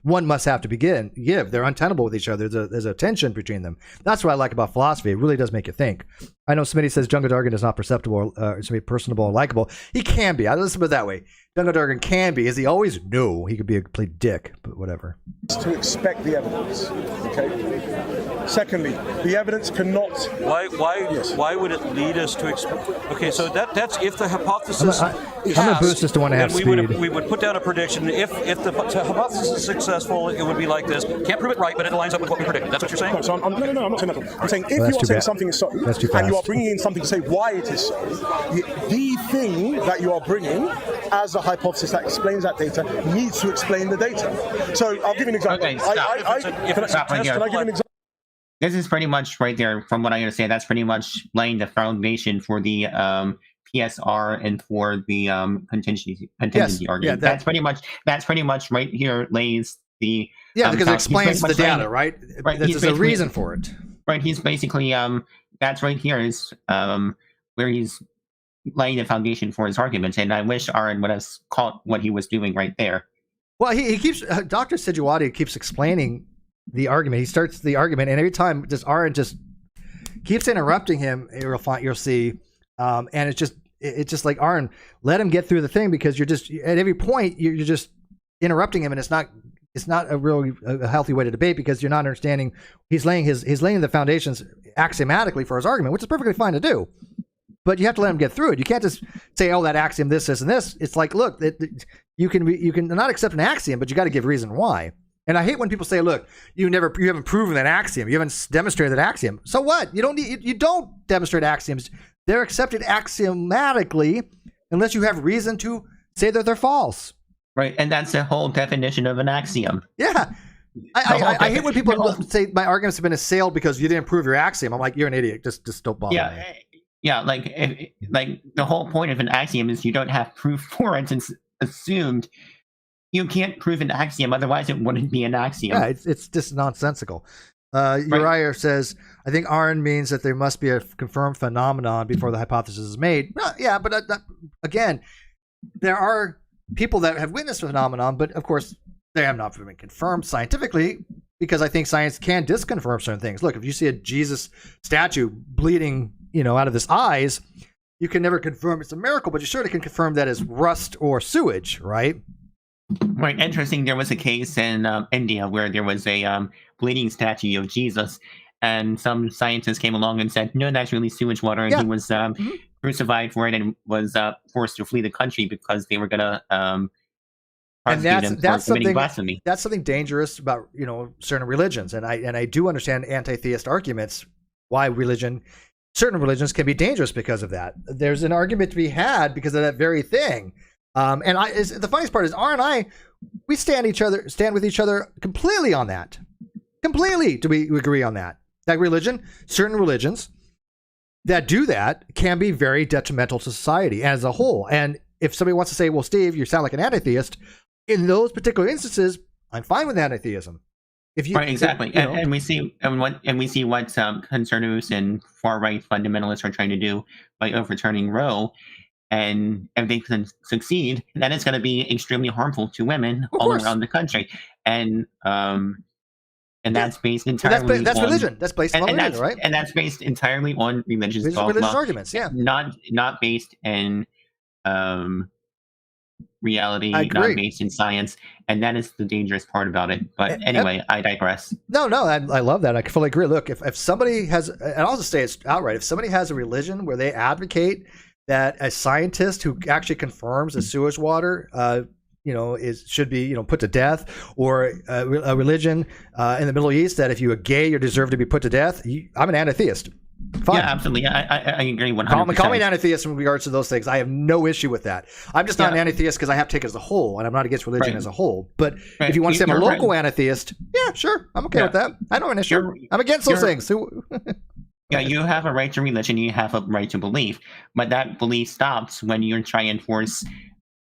One must have to give. They're untenable with each other. There's a tension between them. That's what I like about philosophy. It really does make you think. I know Smitty says Jungo Dargan is not perceptible, to be personable and likable. He can be. I listen to it that way. Jungo Dargan can be. Is he always? No. He could be a complete dick, but whatever. To expect the evidence. Okay. Secondly, the evidence cannot. Why would it lead us to expect? Okay, so that's if the hypothesis. I'm gonna boost this to one and a half speed. We would put down a prediction. If the hypothesis is successful, it would be like this. Can't prove it right, but it lines up with what we predicted. That's what you're saying? No, so I'm not saying that. I'm saying if you are saying something is so, and you are bringing in something to say why it is so, the thing that you are bringing as a hypothesis that explains that data needs to explain the data. So I'll give you an example. Okay, stop. Can I give an example? This is pretty much right there, from what I understand. That's pretty much laying the foundation for the PSR and for the contingency argument. Yeah, that's pretty much right here lays the because it explains the data, right? There's a reason for it. Right. He's basically that's right here is where he's laying the foundation for his argument, and I wish Aron would have caught what he was doing right there. Well, he keeps Dr. Sijuwade keeps explaining the argument. He starts the argument, and every time Aron just keeps interrupting him. You'll see, and it's just like, Aron, let him get through the thing, because you're just at every point you're just interrupting him, and it's not a really a healthy way to debate, because you're not understanding. He's laying the foundations axiomatically for his argument, which is perfectly fine to do. But you have to let him get through it. You can't just say, "Oh, that axiom, this, and this." It's like, look, you can not accept an axiom, but you got to give reason why. And I hate when people say, "Look, you haven't proven that axiom. You haven't demonstrated that axiom." So what? You don't demonstrate axioms. They're accepted axiomatically unless you have reason to say that they're false. Right, and that's the whole definition of an axiom. Yeah. I hate when people say my arguments have been assailed because you didn't prove your axiom. I'm like, you're an idiot. Just don't bother me. Yeah, like the whole point of an axiom is you don't have proof for it. It's assumed. You can't prove an axiom, otherwise it wouldn't be an axiom. Yeah, it's just nonsensical. Uriah says, I think Aron means that there must be a confirmed phenomenon before the hypothesis is made. Well, yeah, but again, there are people that have witnessed the phenomenon, but of course they have not been confirmed scientifically, because I think science can disconfirm certain things. Look, if you see a Jesus statue bleeding, out of his eyes, you can never confirm it's a miracle, but you certainly can confirm that is rust or sewage, right? Right. Interesting. There was a case in India where there was a bleeding statue of Jesus, and some scientists came along and said, "No, that's really sewage water," and he was crucified for it and was forced to flee the country because they were going to prosecute him for committing blasphemy. That's something dangerous about certain religions, and I do understand anti-theist arguments why certain religions can be dangerous because of that. There's an argument to be had because of that very thing. The funniest part is Aron and I, we stand with each other completely on that. Completely, do we agree on that? That certain religions that do that can be very detrimental to society as a whole. And if somebody wants to say, "Well, Steve, you sound like an anti-theist," in those particular instances, I'm fine with anti-theism. Right, exactly, and we see what conservatives and far right fundamentalists are trying to do by overturning Roe, and if they can succeed, then it's going to be extremely harmful to women all around the country, and that's based entirely that's on religion. That's based on religion, right? And that's based entirely on religious arguments, yeah. Not based in reality, not based in science, and that is the dangerous part about it. But anyway, I digress. No, I love that. I fully agree. Look, if somebody has, and I'll just say it's outright, if somebody has a religion where they advocate that a scientist who actually confirms that sewage water, should be put to death, or a religion in the Middle East that if you are gay, you deserve to be put to death. I'm an anti-theist. Fine. Yeah, absolutely. I agree 100%. Call me an anti-theist in regards to those things. I have no issue with that. I'm just not an anti-theist because I have to take it as a whole, and I'm not against religion as a whole. But if you want to say I'm a local anti-theist, yeah, sure, I'm okay with that. I don't have an issue. I'm against those things. Yeah, you have a right to religion, you have a right to belief, but that belief stops when you try and enforce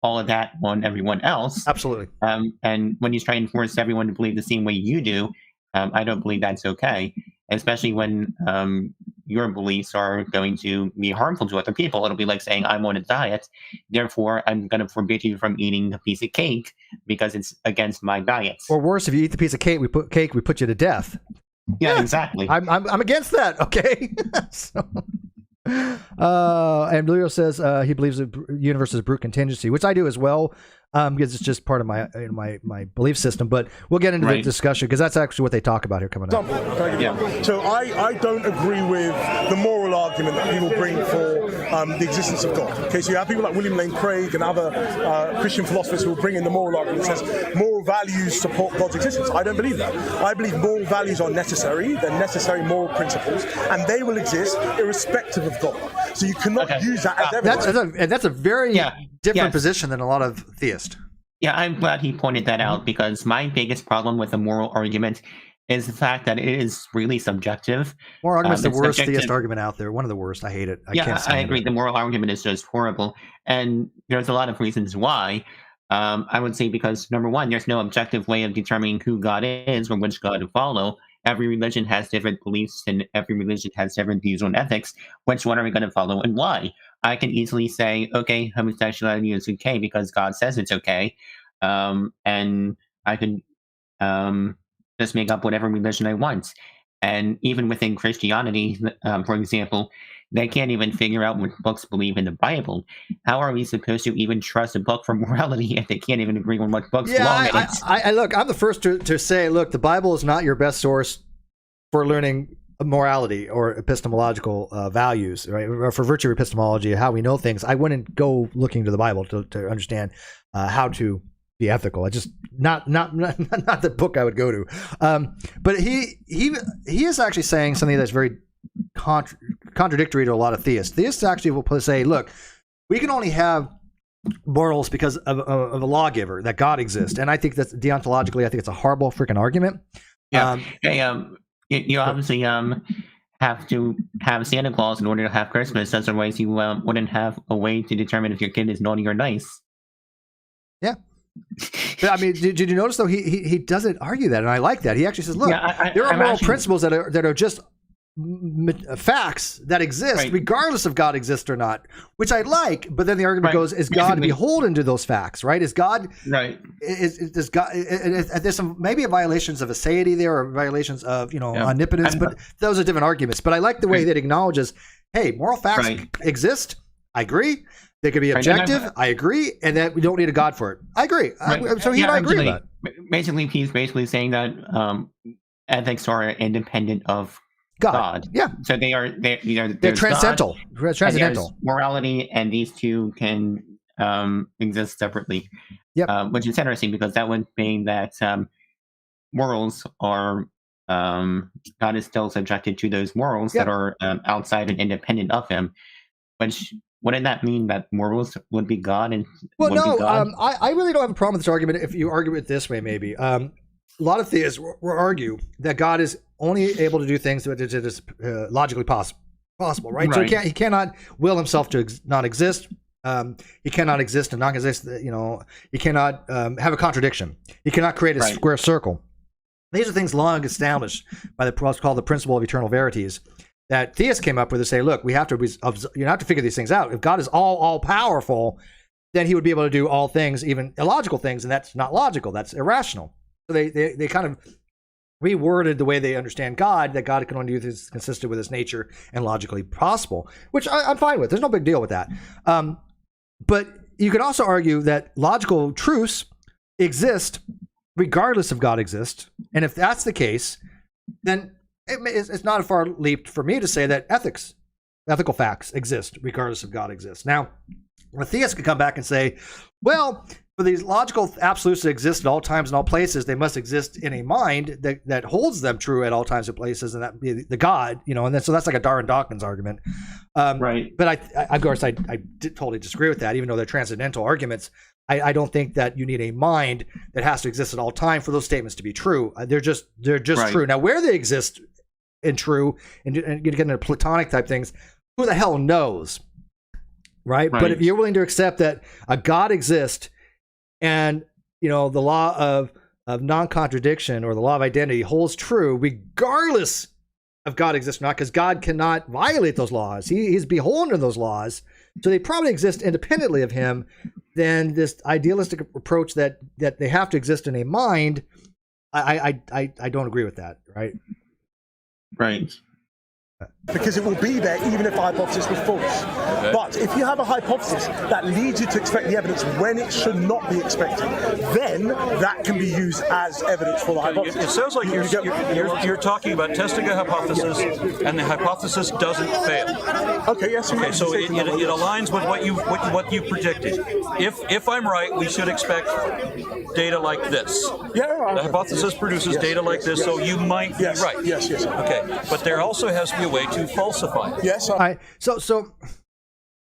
all of that on everyone else. Absolutely. And when you try and force everyone to believe the same way you do, I don't believe that's okay, especially when your beliefs are going to be harmful to other people. It'll be like saying, I'm on a diet, therefore I'm going to forbid you from eating a piece of cake because it's against my diet. Or worse, if you eat the piece of cake, we put you to death. Yeah, exactly. I'm against that, okay? And Leo says he believes the universe is brute contingency, which I do as well, because it's just part of my belief system. But we'll get into the discussion because that's actually what they talk about here coming up. So I don't agree with the moral argument that people bring for the existence of God. Okay, so you have people like William Lane Craig and other Christian philosophers who will bring in the moral argument that says moral values support God's existence. I don't believe that. I believe moral values are necessary. They're necessary moral principles, and they will exist irrespective of God. So you cannot use that as evidence. That's a very different position than a lot of theists. Yeah, I'm glad he pointed that out, because my biggest problem with the moral argument is the fact that it is really subjective. Moral argument's the worst theist argument out there. One of the worst. I hate it. I agree. The moral argument is just horrible. And there's a lot of reasons why. I would say because, number one, there's no objective way of determining who God is or which God to follow. Every religion has different beliefs, and every religion has different views on ethics. Which one are we going to follow and why? I can easily say, okay, homosexuality is okay because God says it's okay. And I can just make up whatever religion I want. And even within Christianity, for example, they can't even figure out what books believe in the Bible. How are we supposed to even trust a book for morality if they can't even agree on what books belong in it? Look, I'm the first to say, look, the Bible is not your best source for learning morality or epistemological values, right? Or for virtue epistemology, how we know things. I wouldn't go looking to the Bible to understand how to be ethical. I just not the book I would go to. But he is actually saying something that's very contradictory to a lot of theists. Theists actually will say, look, we can only have morals because of a lawgiver, that God exists. And I think that's deontologically, I think it's a horrible freaking argument. Yeah. You obviously have to have Santa Claus in order to have Christmas. Otherwise, you wouldn't have a way to determine if your kid is naughty or nice. Yeah. I mean, did you notice though he doesn't argue that, and I like that. He actually says, look, there are moral principles that are just facts that exist regardless of God exists or not, which I like. But then the argument goes, is God beholden to those facts, right? Is God does God there's some maybe violations of aseity there, or violations of omnipotence, but those are different arguments. But I like the way that acknowledges, hey, moral facts exist. I agree. They could be objective. I agree, and that we don't need a God for it. I agree. So he and I agree with that. Basically, he's basically saying that ethics are independent of God. Yeah. So they're transcendental. Transcendental. Morality, and these two can exist separately. Yep. Which is interesting, because that would mean that morals are God is still subjected to those morals that are outside and independent of him. Which wouldn't that mean that morals would be God? And I really don't have a problem with this argument if you argue it this way. Maybe a lot of theists will argue that God is only able to do things that is logically possible, right? So he cannot will himself to not exist. He cannot exist and not exist. He cannot have a contradiction. He cannot create a square circle. These are things long established by what's called the principle of eternal verities, that theists came up with to say, look, you have to figure these things out. If God is all powerful, then he would be able to do all things, even illogical things, and that's not logical. That's irrational. So they kind of reworded the way they understand God, that God can only do things consistent with his nature and logically possible, which I'm fine with. There's no big deal with that. But you could also argue that logical truths exist regardless of God exists. And if that's the case, then it's not a far leap for me to say that ethics ethical facts exist regardless of God exists. Now, a theist could come back and say, well, for these logical absolutes that exist at all times and all places, they must exist in a mind that holds them true at all times and places, and that be the God, and then, so that's like a Darwin-Dawkins argument. Right. But of course, I totally disagree with that, even though they're transcendental arguments. I don't think that you need a mind that has to exist at all time for those statements to be true. They're just Right. true. Now, where they exist in true, and you get into Platonic type things, who the hell knows? Right? But if you're willing to accept that a God exists, and the law of non-contradiction or the law of identity holds true regardless of God exists or not, because God cannot violate those laws. He's beholden to those laws, so they probably exist independently of him. Then this idealistic approach that they have to exist in a mind, I don't agree with that. Right? Right. Because it will be there even if the hypothesis was false. Okay. But if you have a hypothesis that leads you to expect the evidence when it should not be expected, then that can be used as evidence for the hypothesis. It sounds like you're talking about testing a hypothesis, and the hypothesis doesn't fail. Okay, yes. Okay, so it aligns with what you predicted. If I'm right, we should expect data like this. Yeah. The hypothesis produces data like this, so you might be right. Yes. Okay, but there also has to be a way to falsify it. Yes. So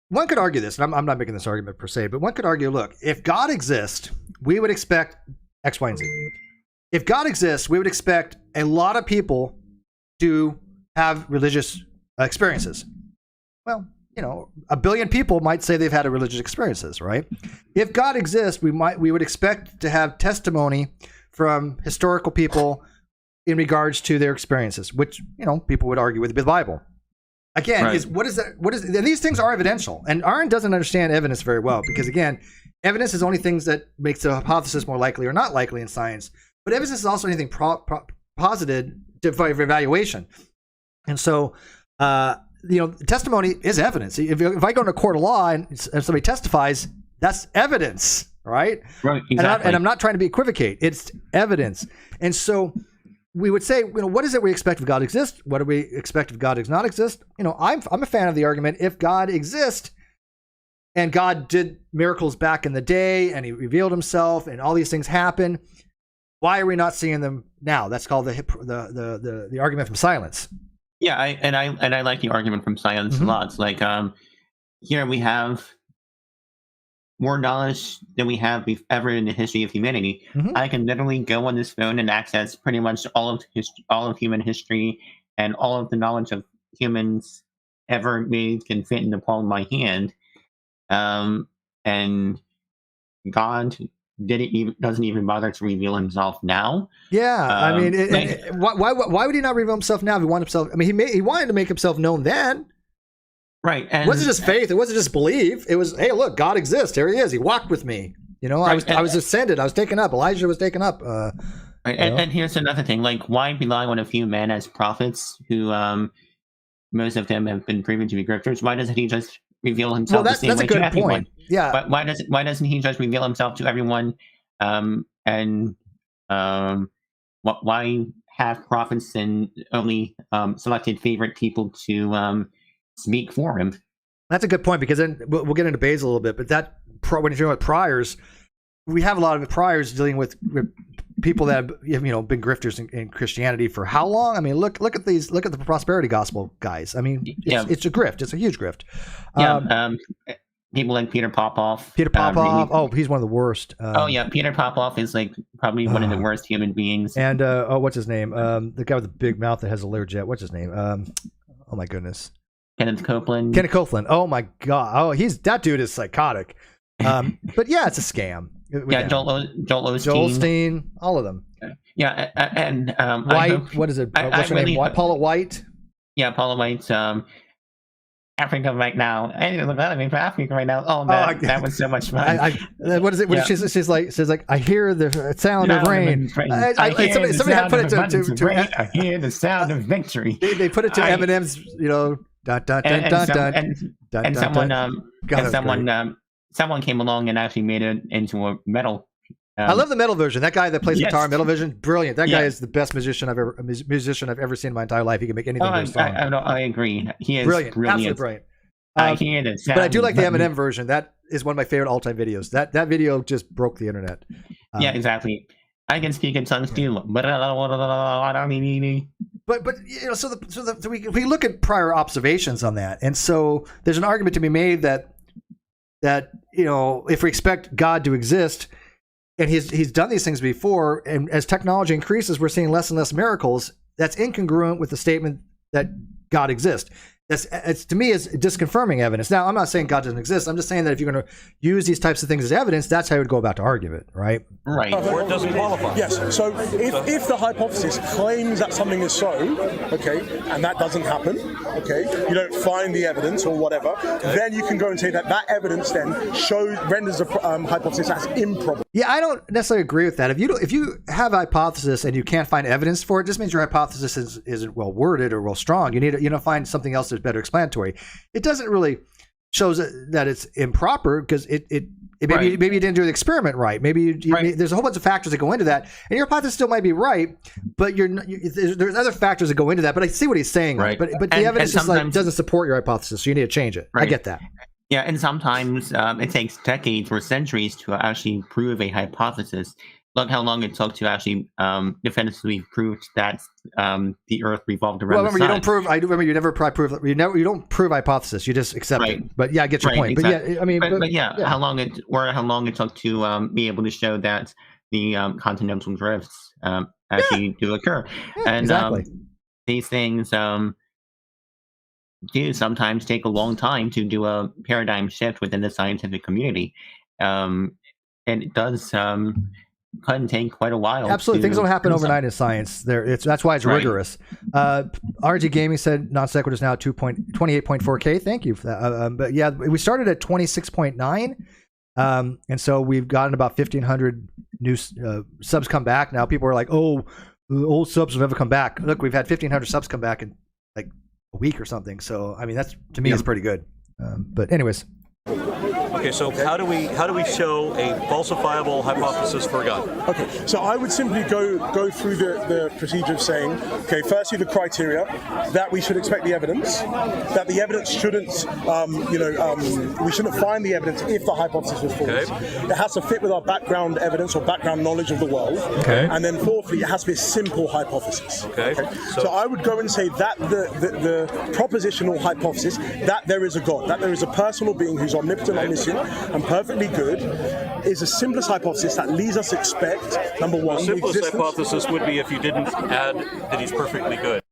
one could argue this, and I'm not making this argument per se, but one could argue, look, if God exists, we would expect X, Y, and Z. If God exists, we would expect a lot of people to have religious experiences. Well, a billion people might say they've had religious experiences, right? If God exists, we would expect to have testimony from historical people in regards to their experiences, which people would argue with the Bible. Again, Right. and these things are evidential, and Aron doesn't understand evidence very well, because again, evidence is only things that makes a hypothesis more likely or not likely in science, but evidence is also anything posited for evaluation. And so testimony is evidence. If I go into a court of law and somebody testifies, that's evidence, right? Right. Exactly. And I'm not trying to equivocate. It's evidence. And so we would say, what is it we expect if God exists? What do we expect if God does not exist? I'm a fan of the argument, if God exists and God did miracles back in the day and he revealed himself and all these things happen, why are we not seeing them now? That's called the argument from silence. Yeah, I like the argument from silence a lot. It's like here we have more knowledge than we have ever in the history of humanity. I can literally go on this phone and access pretty much all of human history, and all of the knowledge of humans ever made can fit in the palm of my hand. And God doesn't even bother to reveal himself now. Yeah, why would he not reveal himself now if he wanted himself? I mean, he wanted to make himself known then. Right. And it wasn't just faith. It wasn't just belief. It was, hey, look, God exists. Here he is. He walked with me. I was ascended. I was taken up. Elijah was taken up. And here's another thing. Like, why rely on a few men as prophets who, most of them have been proven to be grifters? Why doesn't he just reveal himself the same way to everyone? Point. Yeah. But why doesn't he just reveal himself to everyone? Why have prophets and only selected favorite people to speak for him? That's a good point, because then we'll get into Basil a little bit. But when you're talking about priors, we have a lot of priors dealing with people that have been grifters in Christianity for how long? I mean, look at these. Look at the prosperity gospel guys. I mean, it's a grift. It's a huge grift. People like Peter Popoff. He's one of the worst. Peter Popoff is like probably one of the worst human beings. And what's his name? The guy with the big mouth that has a Learjet. What's his name? Oh my goodness. Kenneth Copeland. Oh my god. Oh, that dude is psychotic. But yeah, it's a scam. Joel Osteen, all of them. Yeah, and White. What is it? What's her name? Paula White. Yeah, Paula White. Africa right now. Africa right now. Oh, that was so much fun. What is it? What she's like, I hear the sound of rain. Somebody had put it to I hear the sound of victory. They put it to Eminem's, someone came along and actually made it into a metal I love the metal version. That guy that plays Yes. guitar metal version, brilliant. That guy Yeah. is the best musician I've ever seen in my entire life. He can make anything very strong. I agree. He is Brilliant, absolutely brilliant. But I do like the Eminem version. That is one of my favorite all-time videos. That video just broke the internet. Yeah, exactly. I can speak in tongues too. But so we look at prior observations on that, and so there's an argument to be made that if we expect God to exist, and he's done these things before, and as technology increases, we're seeing less and less miracles. That's incongruent with the statement that God exists. It's to me is disconfirming evidence. Now, I'm not saying God doesn't exist. I'm just saying that if you're going to use these types of things as evidence, that's how you would go about to argue it, right? Right. Or it doesn't qualify. Yes. So if the hypothesis claims that something is so, okay, and that doesn't happen, okay, you don't find the evidence or whatever, then you can go and say that evidence then renders the hypothesis as improbable. Yeah, I don't necessarily agree with that. If you have a hypothesis and you can't find evidence for it, just means your hypothesis isn't well worded or well strong. You need to find something else that's better explanatory. It doesn't really shows that it's improper because maybe you didn't do the experiment right. Maybe there's a whole bunch of factors that go into that, and your hypothesis still might be right, but there's other factors that go into that. But I see what he's saying. Right. But the evidence just doesn't support your hypothesis, so you need to change it. Right. I get that. Yeah, and sometimes it takes decades or centuries to actually prove a hypothesis. Look how long it took to actually definitively prove that the Earth revolved around the sun. You don't prove. I remember you never prove. You don't prove hypothesis. You just accept it. But yeah, I get your point. Exactly. But yeah, I mean, how long it took to be able to show that the continental drifts actually do occur, and exactly. These things do sometimes take a long time to do a paradigm shift within the scientific community, and it does. Can take quite a while. Absolutely, things don't happen overnight in science. That's why it's rigorous. RG Gaming said non sequitur is now 28.4K. Thank you for that. But yeah, we started at 26.9, and so we've gotten about 1,500 new subs come back. Now people are like, "Oh, the old subs will never come back." Look, we've had 1,500 subs come back in like a week or something. So I mean, that's to me is pretty good. But anyways. Okay, so how do we show a falsifiable hypothesis for God? Okay, so I would simply go through the procedure of saying, okay, firstly the criteria that we should expect the evidence, that the evidence shouldn't, we shouldn't find the evidence if the hypothesis was false. Okay. It has to fit with our background evidence or background knowledge of the world. Okay. And then fourthly, it has to be a simple hypothesis. Okay. So I would go and say that the propositional hypothesis that there is a God, that there is a personal being who's omnipotent, omniscient, and perfectly good, is the simplest hypothesis that leads us to expect, number one, the simplest hypothesis would be if you didn't add that he's perfectly good.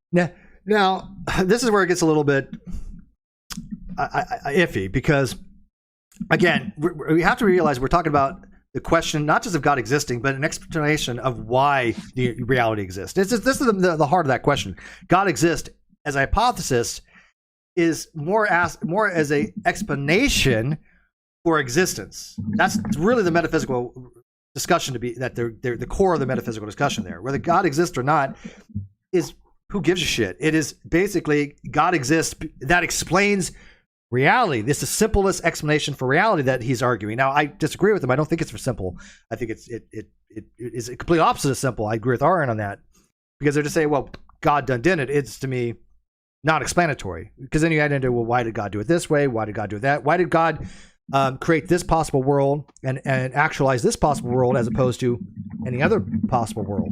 Now, this is where it gets a little bit iffy, because, again, we have to realize we're talking about the question not just of God existing, but an explanation of why the reality exists. This is the heart of that question. God exists as a hypothesis is more as a explanation for existence. That's really the metaphysical discussion they're the core of the metaphysical discussion there. Whether God exists or not is who gives a shit. It is basically God exists. That explains reality. This is the simplest explanation for reality that he's arguing. Now, I disagree with him. I don't think it's for simple. I think it is a complete opposite of simple. I agree with Aron on that, because they're just saying, well, God done did it. It's, to me, not explanatory, because then you add into, well, why did God do it this way? Why did God do that? Why did God create this possible world and actualize this possible world as opposed to any other possible world?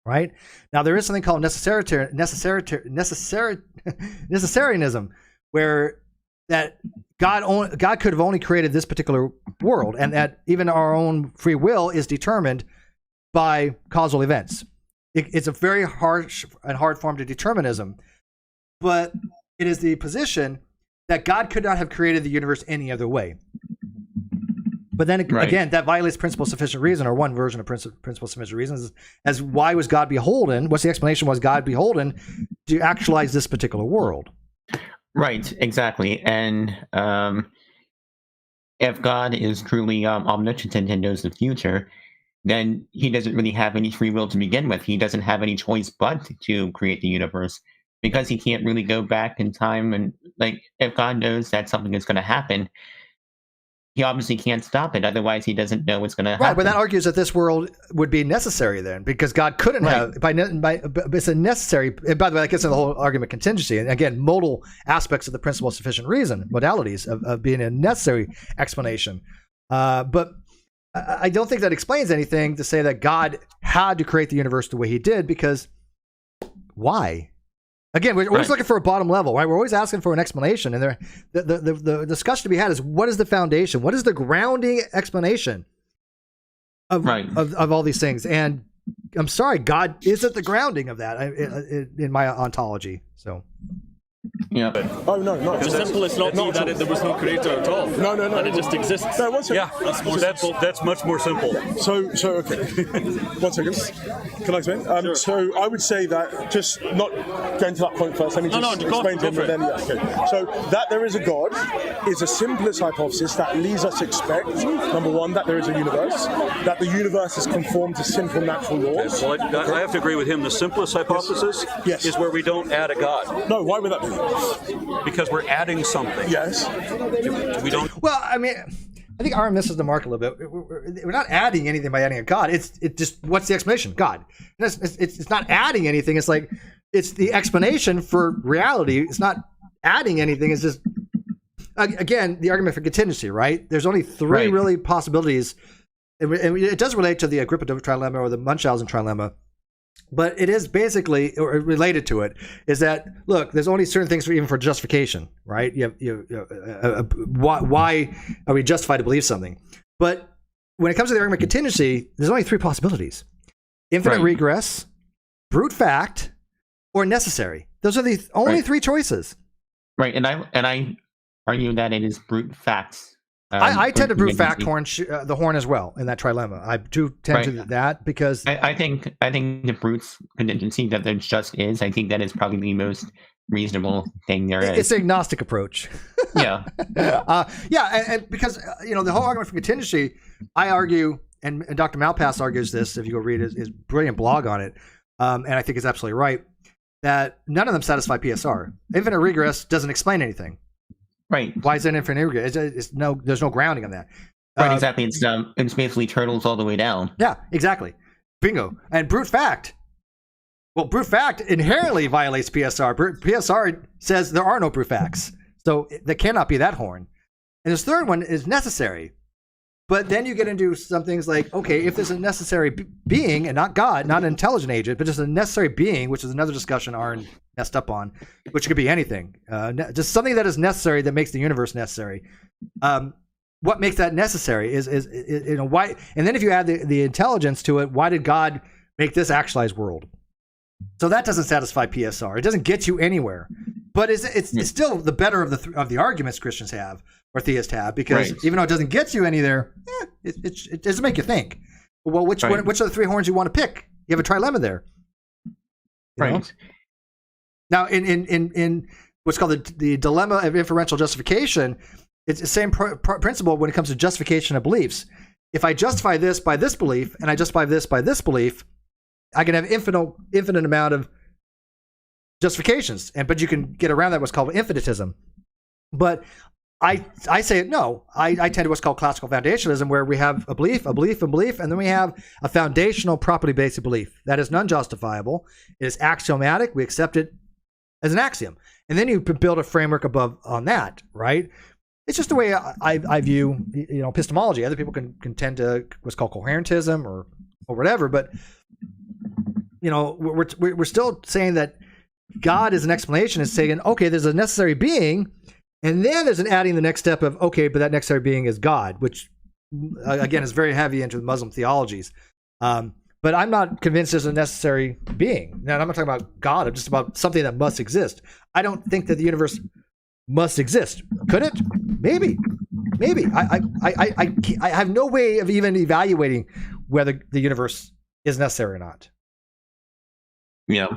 Right? Now, there is something called Necessitarianism, where that God could have only created this particular world, and that even our own free will is determined by causal events. It's a very harsh and hard form to determinism, but it is the position that God could not have created the universe any other way. But then again, that violates principle of sufficient reason, or one version of principle of sufficient reason, as why was God beholden? What's the explanation? Was God beholden to actualize this particular world? Right, exactly. And if God is truly omnipotent and knows the future, then he doesn't really have any free will to begin with. He doesn't have any choice but to create the universe, because he can't really go back in time. And like, if God knows that something is going to happen, he obviously can't stop it. Otherwise, he doesn't know what's going to happen. Right, but that argues that this world would be necessary then, because God couldn't have it's a necessary. And by the way, that gets into the whole argument contingency, and again, modal aspects of the principle of sufficient reason, modalities of being a necessary explanation. But I don't think that explains anything to say that God had to create the universe the way He did, because why? Again, we're always looking for a bottom level, right? We're always asking for an explanation, and the discussion to be had is, what is the foundation? What is the grounding explanation of all these things? And I'm sorry, God isn't the grounding of that in my ontology. So, yeah. Oh no, no. The simplest not that there was no creator at all. No. And it just exists. No, one second. Yeah, that's much more simple. So okay. 1 second. Can I explain? Sure. So I would say that, just not going to that point first. Let me just explain to him. And then, okay. So that there is a God is a simplest hypothesis that leads us to expect, number one, that there is a universe, that the universe is conformed to simple natural laws. Well, I have to agree with him. The simplest hypothesis is where we don't add a God. No, why would that be? Because we're adding something. Yes. We don't. Well, I mean, I think Aron misses the mark a little bit. We're not adding anything by adding a God. It's just, what's the explanation? God. It's not adding anything. It's like, it's the explanation for reality. It's not adding anything. It's just, again, the argument for contingency, right? There's only three really possibilities. And it does relate to the Grifters trilemma or the Munchausen trilemma. But it is basically, or related to it, is that, look, there's only certain things even for justification, right? Why are we justified to believe something? But when it comes to the argument of contingency, there's only three possibilities: infinite regress, brute fact, or necessary. Those are the only three choices. Right, and I argue that it is brute facts. I tend to brute fact the horn as well in that trilemma. I do tend to that, because I think the brute's contingency that there just is. I think that is probably the most reasonable thing there is. It's an agnostic approach. Yeah. And because the whole argument for contingency, I argue, and Dr. Malpass argues this, if you go read his brilliant blog on it, and I think it's absolutely right, that none of them satisfy PSR. Infinite regress doesn't explain anything. Right. Why is it infinite regress? There's no grounding on that. Right, exactly. It's basically turtles all the way down. Yeah, exactly. Bingo. And brute fact. Well, brute fact inherently violates PSR. PSR says there are no brute facts. So there cannot be that horn. And this third one is necessary. But then you get into some things like, okay, if there's a necessary being, and not God, not an intelligent agent, but just a necessary being, which is another discussion Aron messed up on, which could be anything. Just something that is necessary that makes the universe necessary. What makes that necessary is why? And then if you add the intelligence to it, why did God make this actualized world? So that doesn't satisfy PSR. It doesn't get you anywhere. But it's still the better of the arguments Christians have or theists have, because even though it doesn't get you any there, it doesn't make you think. Well, which of the three horns you want to pick? You have a trilemma there. You know? Now, in what's called the dilemma of inferential justification, it's the same principle when it comes to justification of beliefs. If I justify this by this belief, and I justify this by this belief, I can have infinite amount of justifications, but you can get around that what's called infinitism. But I say no. I tend to what's called classical foundationalism, where we have a belief, and then we have a foundational property-based belief that is non-justifiable. It is axiomatic. We accept it as an axiom, and then you build a framework above on that, right? It's just the way I view epistemology. Other people can tend to what's called coherentism or whatever, but we're still saying that God is an explanation. Is saying, okay, there's a necessary being, and then there's an adding the next step of, okay, but that necessary being is God, which again is very heavy into Muslim theologies. But I'm not convinced there's a necessary being. Now, I'm not talking about God. I'm just about something that must exist. I don't think that the universe must exist. Could it? Maybe. I have no way of even evaluating whether the universe is necessary or not. Yeah.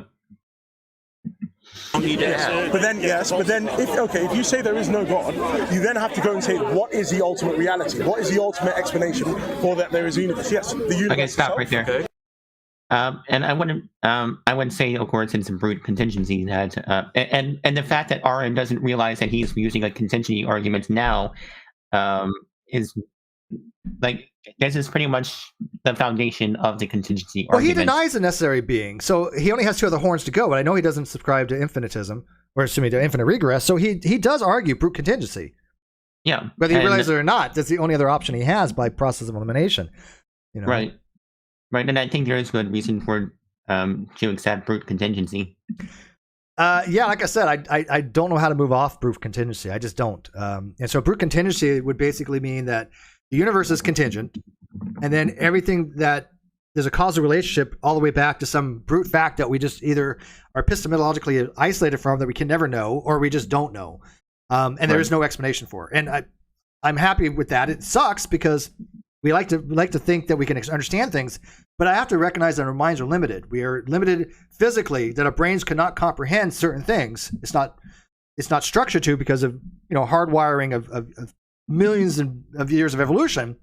But then if you say there is no God, you then have to go and say, what is the ultimate reality? What is the ultimate explanation for that there is a universe? Yes, the universe. Okay, stop right there. Okay. And I wouldn't say, of course, it's a brute contingency that, and the fact that Aron doesn't realize that he's using a contingency argument now, is like this is pretty much the foundation of the contingency Well, he argument. denies the necessary being, so he only has two other horns to go. But I know he doesn't subscribe to infinitism, or excuse me, to infinite regress. So he does argue brute contingency. Yeah, Whether he and- realizes it or not, that's the only other option he has by process of elimination. You know? right, and I think there is good reason for to accept brute contingency. Yeah, like I said, I don't know how to move off brute contingency. I just don't. And so brute contingency would basically mean that the universe is contingent, and then everything that there's a causal relationship all the way back to some brute fact that we just either are epistemologically isolated from, that we can never know, or we just don't know. And there is no explanation for. And I'm happy with that. It sucks because we like to think that we can understand things, but I have to recognize that our minds are limited. We are limited physically, that our brains cannot comprehend certain things. It's not structured to, because of hardwiring of millions of years of evolution.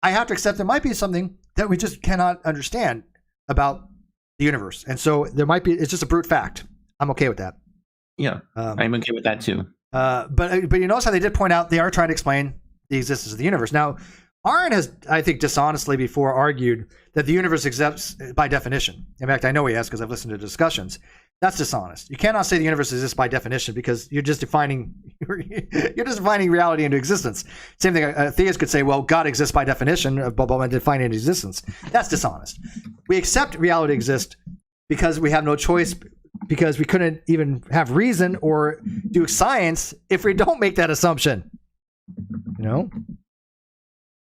I have to accept there might be something that we just cannot understand about the universe, and so there might be. It's just a brute fact. I'm okay with that. Yeah, I'm okay with that too. But you notice how they did point out they are trying to explain the existence of the universe. Now, Aron has, I think, dishonestly before argued that the universe exists by definition. In fact, I know he has because I've listened to discussions. That's dishonest. You cannot say the universe exists by definition, because you're just defining reality into existence. Same thing. A theist could say, "Well, God exists by definition," blah blah blah, defining existence. That's dishonest. We accept reality exists because we have no choice, because we couldn't even have reason or do science if we don't make that assumption.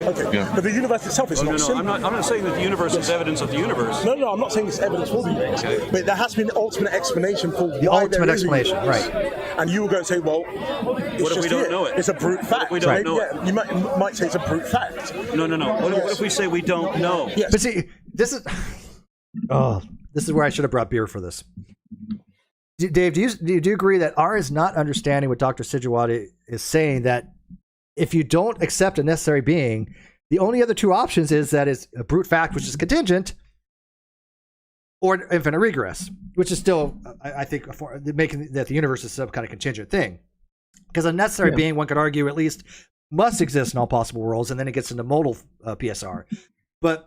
Okay, Yeah. but the universe itself is No, not simple. I'm not saying that the universe is evidence of the universe. No, I'm not saying it's evidence for the universe. But there has to be an ultimate explanation for The why ultimate there is a explanation, universe. right? And you will go and say, well, it's What if just we don't here. know it? It's a brute fact. if we don't Maybe, know it? yeah, you might say it's a brute fact. No. What if we say we don't know? Yes. But see, this is where I should have brought beer for this. Dave, do you agree that R is not understanding what Dr. Sijuwade is saying, that if you don't accept a necessary being, the only other two options is that it's a brute fact, which is contingent, or infinite regress, which is still, I think, making that the universe is some kind of contingent thing. Because a necessary being, one could argue, at least must exist in all possible worlds, and then it gets into modal PSR. But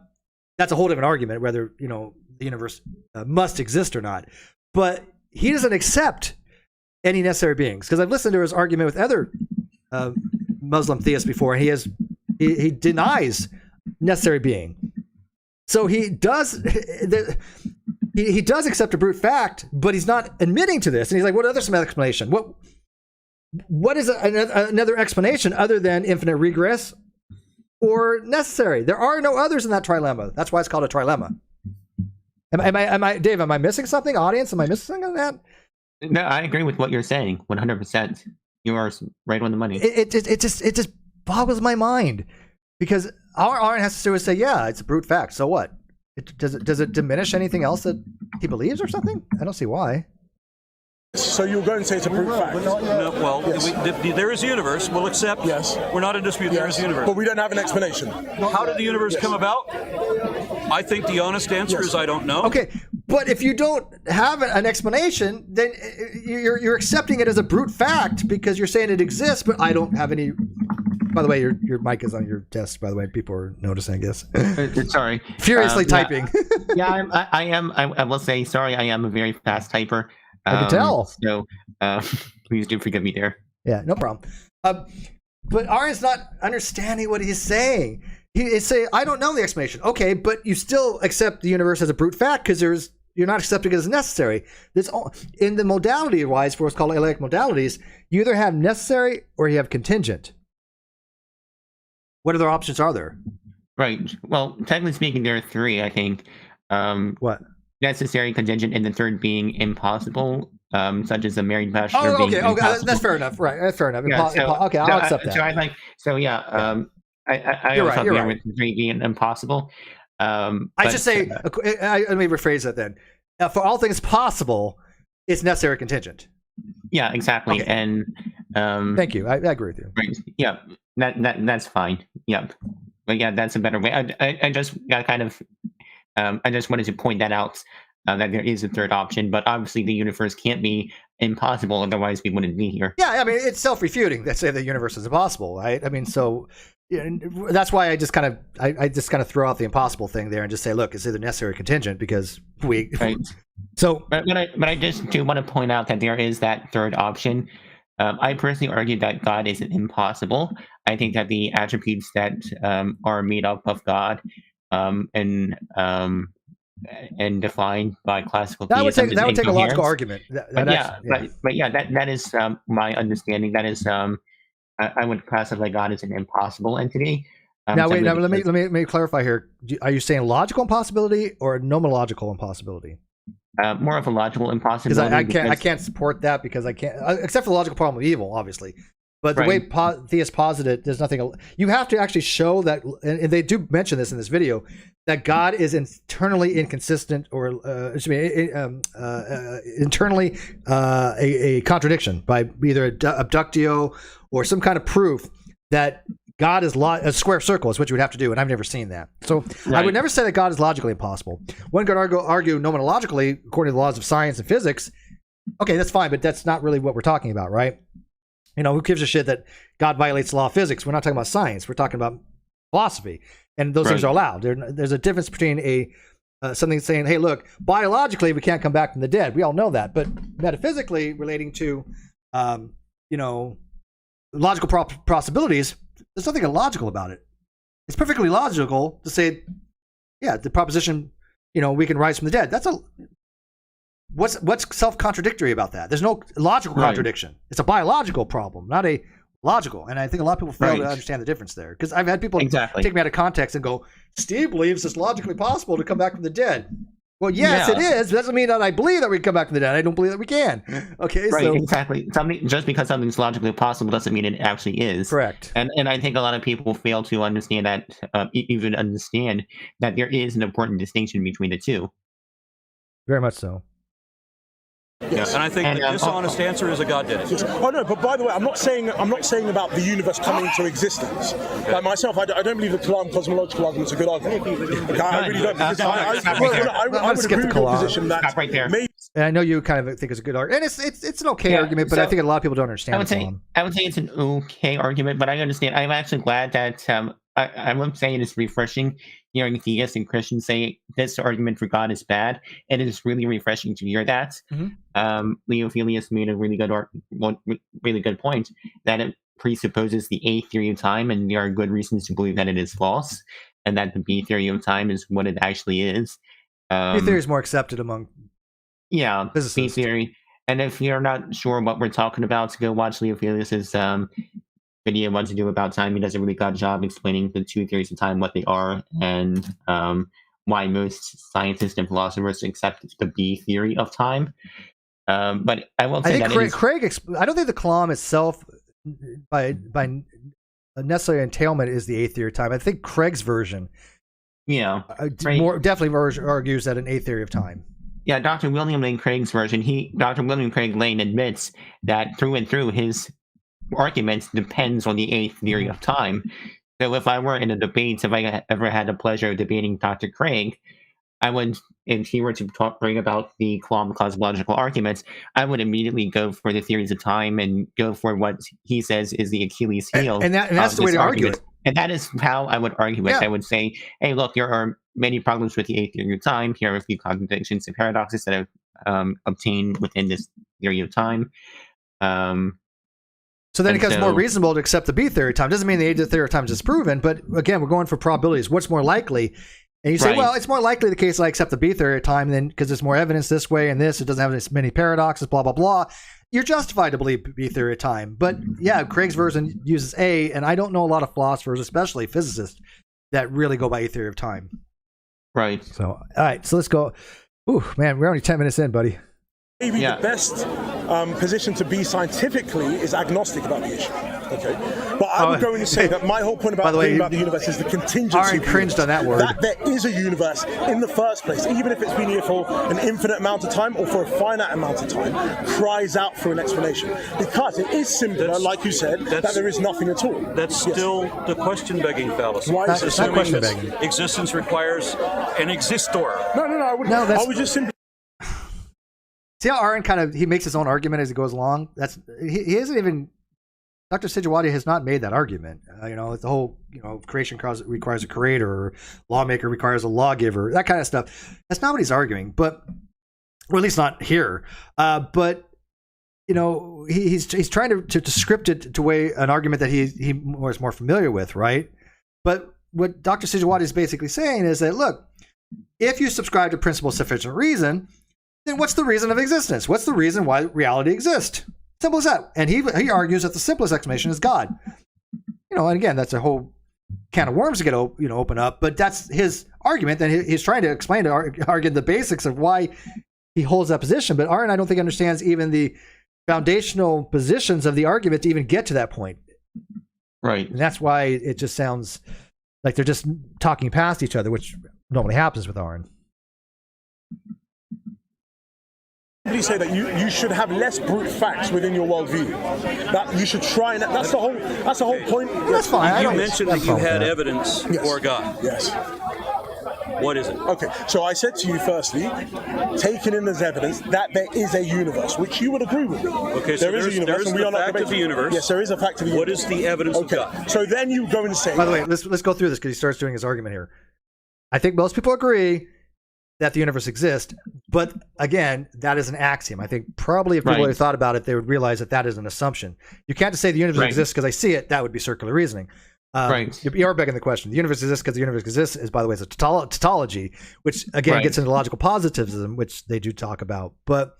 that's a whole different argument, whether the universe must exist or not. But he doesn't accept any necessary beings, because I've listened to his argument with other Muslim theists before, and he denies necessary being. So he does he does accept a brute fact, but he's not admitting to this. And he's like, what other some explanation? What is another explanation other than infinite regress or necessary? There are no others in that trilemma. That's why it's called a trilemma. Am I Dave, am I missing something? Audience, am I missing something on that? No, I agree with what you're saying 100%. You are right on the money. It just boggles my mind, because Aron has to say, yeah, it's a brute fact. So what? Does it diminish anything else that he believes or something? I don't see why. So you'll go and say it's a brute fact. No, well, there is a universe. We'll accept. Yes. We're not in dispute. There is a universe. But we don't have an explanation. How did the universe come about? I think the honest answer is I don't know. Okay, but if you don't have an explanation, then you're accepting it as a brute fact, because you're saying it exists, but I don't have any. By the way, your mic is on your desk. By the way, people are noticing, I guess. Sorry. Furiously typing. Yeah, I am. I will say, sorry, I am a very fast typer. I can tell. So please do forgive me there. Yeah, no problem. But Aron's not understanding what he's saying. He's saying, I don't know the explanation. Okay, but you still accept the universe as a brute fact, because you're not accepting it as necessary. In the modality-wise, for what's called analytic modalities, you either have necessary or you have contingent. What other options are there? Right. Well, technically speaking, there are three, I think. What? Necessary, contingent, and the third being impossible, such as a married bachelor. Oh, being okay, impossible. that's fair enough. Right, that's fair enough. Yeah, Okay, I'll accept that. So I think. So yeah. I You're always thought right, there was three being impossible. I should say. Let me rephrase that then. For all things possible, it's necessary contingent. Yeah, exactly. Okay. And Thank you. I agree with you. right, yeah, that's fine. Yep. But yeah, that's a better way. I just got kind of. I just wanted to point that out. that there is a third option, but obviously the universe can't be impossible, otherwise we wouldn't be here. Yeah, I mean, it's self-refuting that say the universe is impossible, right? I mean, so that's why I just kind of throw out the impossible thing there and just say, look, it's either necessary or contingent because we. Right. So, but I just do want to point out that there is that third option. I personally argue that God isn't impossible. I think that the attributes that are made up of God and defined by classical theism that would take a logical argument. But that is my understanding. That is I would classify God as an impossible entity. Now let me clarify here. Are you saying logical impossibility or nomenological impossibility? More of a logical impossibility. Because I can't support that because I can't, except for the logical problem of evil, obviously. But the way theists posit it, there's nothing. You have to actually show that, and they do mention this in this video, that God is internally inconsistent, or internally a contradiction by either abductio or some kind of proof that God is a square circle is what you would have to do, and I've never seen that. So I would never say that God is logically impossible. One could argue nomenologically, according to the laws of science and physics. Okay, that's fine, but that's not really what we're talking about, right? Who gives a shit that God violates the law of physics? We're not talking about science. We're talking about philosophy, and those things are allowed. There's a difference between something saying, "Hey, look, biologically we can't come back from the dead." We all know that, but metaphysically, relating to, logical possibilities. There's nothing illogical about it. It's perfectly logical to say, yeah, the proposition, we can rise from the dead. What's self-contradictory about that? There's no logical contradiction. It's a biological problem, not a logical. And I think a lot of people fail to understand the difference there. Because I've had people take me out of context and go, Steve believes it's logically possible to come back from the dead. Well, yes, it is. It doesn't mean that I believe that we can come back from the dead. I don't believe that we can. Okay, right? Exactly. Just because something's logically possible doesn't mean it actually is. Correct. And I think a lot of people fail to understand that, even understand that there is an important distinction between the two. Very much so. Yes. And I think the dishonest answer is a God did it. Yes. Oh no, but by the way, I'm not saying about the universe coming into existence. Okay. Like myself, I don't believe the Kalam cosmological argument's a good argument. Okay, I really don't. Because I would agree with your position that maybe. And I know you kind of think it's a good argument, and it's an okay argument, but I think a lot of people don't understand. I would say it's an okay argument, but I understand. I'm actually glad that I won't say it is refreshing hearing theists and Christians say this argument for God is bad. It is really refreshing to hear that. Mm-hmm. Leo Felius made a really good point that it presupposes the A theory of time, and there are good reasons to believe that it is false, and that the B theory of time is what it actually is. B theory is more accepted among physicists. B theory. And if you're not sure what we're talking about, go watch Leo Felius's video What to Do About Time. He does a really good job explaining the two theories of time, what they are, and why most scientists and philosophers accept the B theory of time. But I will say Craig I don't think the Kalam itself, by necessary entailment, is the A theory of time. I think Craig's version, definitely argues that an A theory of time. Yeah, Dr. William Lane Craig's version. Dr. William Craig Lane admits that through and through his argument depends on the A theory of time. So if I were in a debate, if I ever had the pleasure of debating Dr. Craig, I would, if he were to bring about the cosmological arguments, I would immediately go for the theories of time and go for what he says is the Achilles heel. And that's the way to argue it. And that is how I would argue it. Yeah. I would say, hey, look, there are many problems with the A theory of time. Here are a few contradictions and paradoxes that have obtained within this theory of time. So then it becomes more reasonable to accept the B theory of time. Doesn't mean the A theory of time is disproven, but again, we're going for probabilities. What's more likely? And you say, well, it's more likely the case I accept the B theory of time then because there's more evidence this way and this. It doesn't have as many paradoxes, blah, blah, blah. You're justified to believe B theory of time. But yeah, Craig's version uses A, and I don't know a lot of philosophers, especially physicists, that really go by A theory of time. Right. So, all right, so let's go. Ooh, man, we're only 10 minutes in, buddy. Maybe the best position to be scientifically is agnostic about the issue. Okay, but I would go in and say that my whole point about the universe is the contingency. Aaron cringed on that word. That there is a universe in the first place, even if it's been here for an infinite amount of time or for a finite amount of time, cries out for an explanation. Because it is simpler, like you said, that there is nothing at all. That's still the question-begging fallacy. Why is it not question-begging? Existence requires an existor. No, I would just simply. See how Aron he makes his own argument as he goes along. He isn't even. Dr. Sijuwade has not made that argument. The whole creation requires a creator, or lawmaker requires a lawgiver, that kind of stuff. That's not what he's arguing, or at least not here. But he's trying to script it to way an argument that he was more familiar with, right? But what Dr. Sijuwade is basically saying is that, look, if you subscribe to principle of sufficient reason, then what's the reason of existence? What's the reason why reality exists? Simple as that. And he argues that the simplest explanation is God. And again, that's a whole can of worms to get open up, but that's his argument. And he's trying to explain argue the basics of why he holds that position. But Aron, I don't think, understands even the foundational positions of the argument to even get to that point. Right. And that's why it just sounds like they're just talking past each other, which normally happens with Aron. You say that you should have less brute facts within your worldview. That you should try, and that's the whole point. That's fine. You mentioned that you had evidence for God. Yes. What is it? Okay, so I said to you firstly, taken in as evidence that there is a universe, which you would agree with me. Okay, so there's the fact of the universe. Yes, there is a fact of the universe. What is the evidence of God? So then you go and say... By the way, let's go through this because he starts doing his argument here. I think most people agree that the universe exists, but again, that is an axiom. I think probably if people had thought about it, they would realize that is an assumption. You can't just say the universe exists because I see it. That would be circular reasoning. You are begging the question. The universe exists because the universe exists is, by the way, is a tautology, which again gets into logical positivism, which they do talk about. But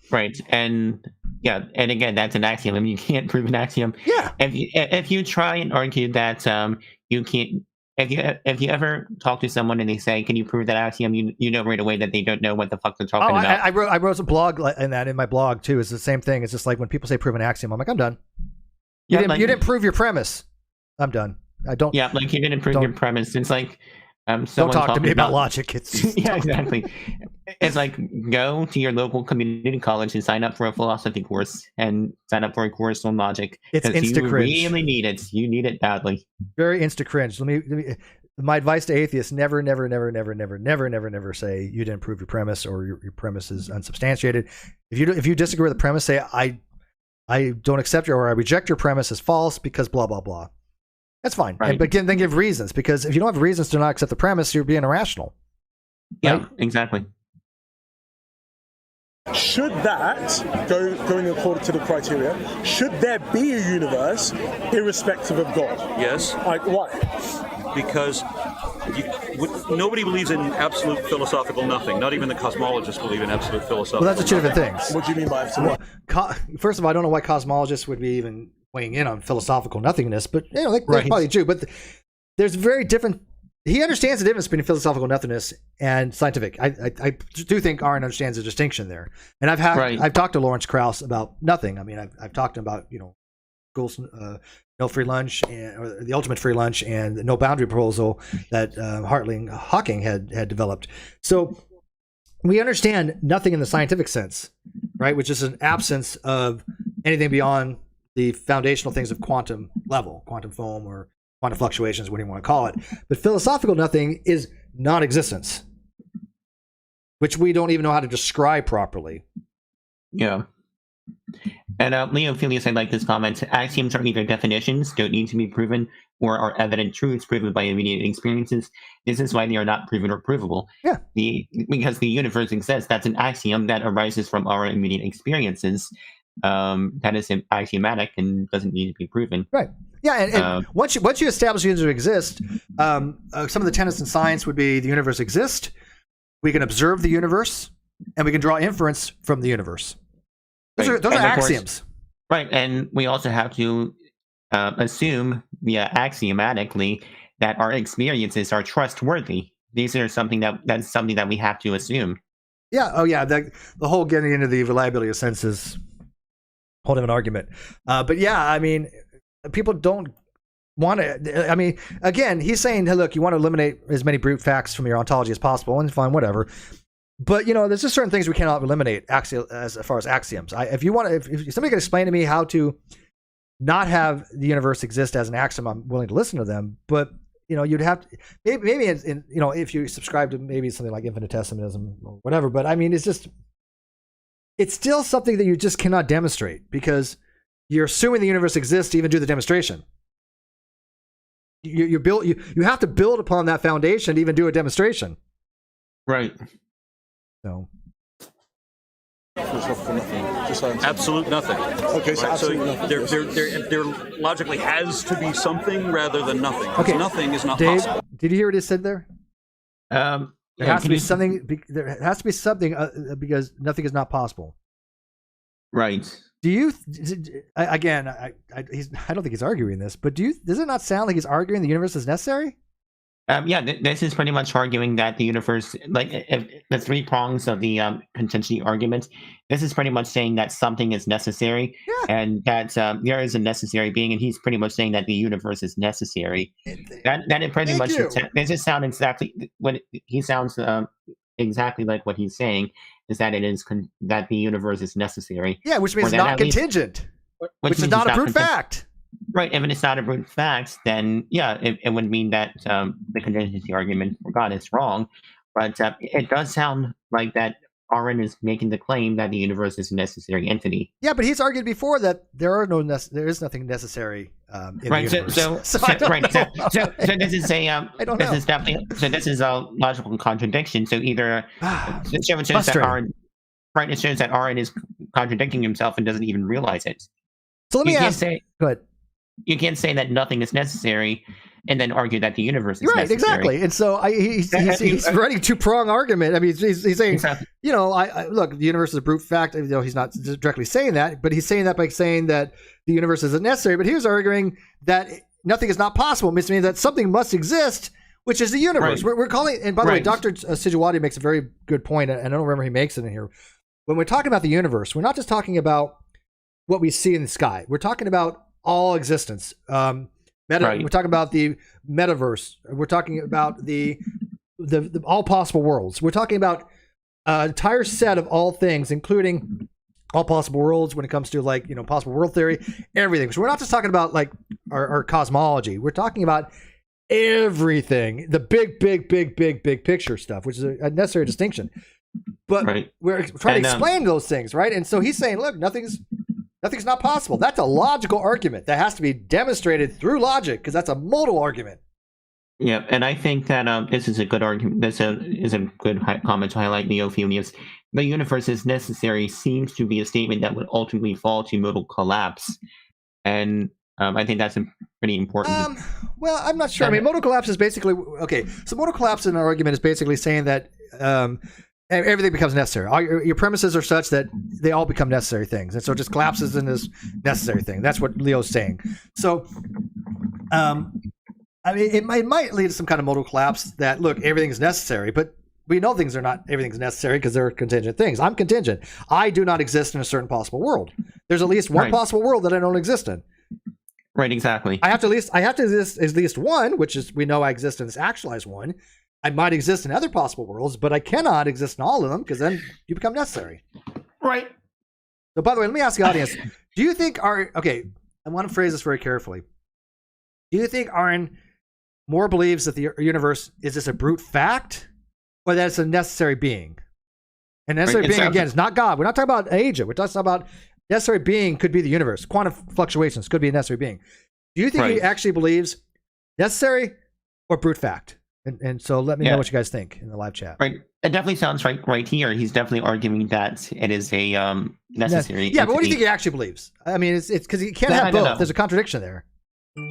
and again, that's an axiom. I mean, you can't prove an axiom. Yeah. If you try and argue that you can't, if you ever talk to someone and they say, "Can you prove that axiom?" You know right away that they don't know what the fuck they're talking about. I wrote a blog in my blog too. It's the same thing. It's just like when people say prove an axiom, I'm like, I'm done. You didn't prove your premise. I'm done. I don't. Yeah, like you didn't prove your premise. It's like don't talk to me about logic. It's yeah, exactly. It's like go to your local community college and sign up for a philosophy course and sign up for a course on logic. It's insta cringe. You really need it. You need it badly. Very insta cringe. Let me. My advice to atheists: never say you didn't prove your premise or your premise is unsubstantiated. If you disagree with the premise, say I don't accept your or I reject your premise as false because blah blah blah. That's fine. Right. But then give reasons, because if you don't have reasons to not accept the premise, you're being irrational. Yeah, right? Exactly. Should that, going according to the criteria, should there be a universe irrespective of God? Yes. Why? Because nobody believes in absolute philosophical nothing. Not even the cosmologists believe in absolute philosophical. Well, that's two different things. What do you mean by absolute? Well, first of all, I don't know why cosmologists would be even weighing in on philosophical nothingness, but they probably do. But there's very different. He understands the difference between philosophical nothingness and scientific. I do think Aron understands the distinction there. And I've talked to Lawrence Krauss about nothing. I mean, I've talked to him about schools, no free lunch, or the ultimate free lunch, and the no boundary proposal that Hawking had developed. So we understand nothing in the scientific sense, right? Which is an absence of anything beyond the foundational things of quantum level, quantum foam, or quantum fluctuations, what do you want to call it. But philosophical nothing is non-existence, which we don't even know how to describe properly. Yeah. And Leo Filius, I like this comment. Axioms are either definitions, don't need to be proven, or are evident truths proven by immediate experiences. This is why they are not proven or provable. Yeah. Because the universe exists, that's an axiom that arises from our immediate experiences. That is axiomatic and doesn't need to be proven. Right. Yeah, and once you establish the universe exists, some of the tenets in science would be the universe exists, we can observe the universe, and we can draw inference from the universe. Those are axioms. Right, and we also have to assume axiomatically that our experiences are trustworthy. These are something that's something that we have to assume. Yeah. Oh, yeah. The whole getting into the reliability of senses. Hold of an argument. But yeah, I mean, people don't want to. I mean, again, he's saying, hey, look, you want to eliminate as many brute facts from your ontology as possible, and fine, whatever. But there's just certain things we cannot eliminate as far as axioms. If somebody can explain to me how to not have the universe exist as an axiom, I'm willing to listen to them. But you'd have to, maybe if you subscribe to maybe something like infinitesimalism or whatever. But I mean, it's just it's still something that you just cannot demonstrate because you're assuming the universe exists to even do the demonstration. You have to build upon that foundation to even do a demonstration. Right. So. Absolute nothing. Okay, so absolutely nothing. There logically has to be something rather than nothing. Okay, Nothing is not Dave, possible. did you hear what he said there? There has to be something. There has to be something because nothing is not possible. Right. Do you? Again, I don't think he's arguing this, but does it not sound like he's arguing the universe is necessary? This is pretty much arguing that the universe, like if the three prongs of the contingency argument, this is pretty much saying that something is necessary, and that there is a necessary being, and he's pretty much saying that the universe is necessary. That it pretty much does it sound exactly what he sounds exactly like what he's saying is that it is that the universe is necessary. Yeah, which means not contingent, which is not a brute fact. Right, and if it's not a brute fact, then it would mean that the contingency argument for God is wrong. But it does sound like that Aron is making the claim that the universe is a necessary entity. Yeah, but he's argued before that there is nothing necessary in the universe. So this is a I don't know. This is definitely this is a logical contradiction. So either it shows that Aron is contradicting himself and doesn't even realize it. So let me ask. Go ahead. You can't say that nothing is necessary and then argue that the universe is necessary. Right, exactly. And so he's running two-prong argument. I mean, he's saying, exactly. Look, the universe is a brute fact. He's not directly saying that, but he's saying that by saying that the universe isn't necessary. But he was arguing that nothing is not possible. It means that something must exist, which is the universe. Right. We're calling, and by the way, Dr. Sijuwade makes a very good point, and I don't remember he makes it in here. When we're talking about the universe, we're not just talking about what we see in the sky. We're talking about all existence. We're talking about the metaverse. We're talking about the all possible worlds. We're talking about an entire set of all things, including all possible worlds when it comes to possible world theory, everything. So we're not just talking about like our cosmology. We're talking about everything, the big picture stuff, which is a necessary distinction. But we're trying to explain those things, right? And so he's saying, look, nothing's not possible. That's a logical argument that has to be demonstrated through logic because that's a modal argument. Yeah, and I think that this is a good argument. This is a good comment to highlight Neo-Theonius. The universe is necessary seems to be a statement that would ultimately fall to modal collapse. And I think that's pretty important. Well, I'm not sure. I mean, modal collapse is basically, okay, so modal collapse in an argument is basically saying that everything becomes necessary. Your premises are such that they all become necessary things. And so it just collapses in this necessary thing. That's what Leo's saying. So, I mean, it might lead to some kind of modal collapse that, look, everything's necessary, but we know everything's necessary because they're contingent things. I'm contingent. I do not exist in a certain possible world. There's at least one possible world that I don't exist in. Right, exactly. I have to exist at least one, which is we know I exist in this actualized one. I might exist in other possible worlds, but I cannot exist in all of them because then you become necessary. Right. So, by the way, let me ask the audience: do you think I want to phrase this very carefully. Do you think Aron more believes that the universe is just a brute fact, or that it's a necessary being? And necessary being, again, is not God. We're not talking about an agent. We're talking about necessary being could be the universe. Quantum fluctuations could be a necessary being. Do you think he actually believes necessary or brute fact? And so let me know what you guys think in the live chat. Right. It definitely sounds right here. He's definitely arguing that it is a necessary but what do you think he actually believes? I mean, it's because he can't have both. There's a contradiction there.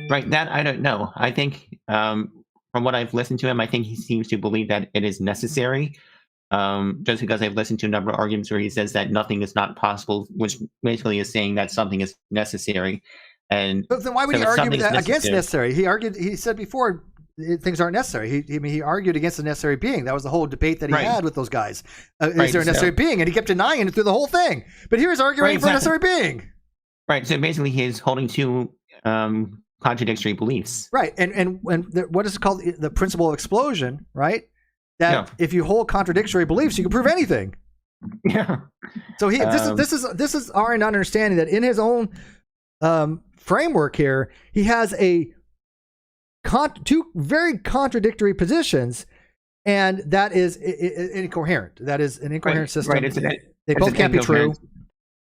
Right. That I don't know. I think from what I've listened to him, I think he seems to believe that it is necessary. Just because I've listened to a number of arguments where he says that nothing is not possible, which basically is saying that something is necessary. But then why would he argue against necessary? He said before things aren't necessary. He argued against the necessary being. That was the whole debate that he had with those guys. Is there a necessary being? And he kept denying it through the whole thing. But he was arguing for a necessary being. Right. So basically, he's holding two contradictory beliefs. Right. And what is it called? The principle of explosion. Right. That if you hold contradictory beliefs, you can prove anything. Yeah. So this is Aron understanding that in his own framework here, he has two very contradictory positions, and that is incoherent. That is an incoherent system. Right. They both can't be true.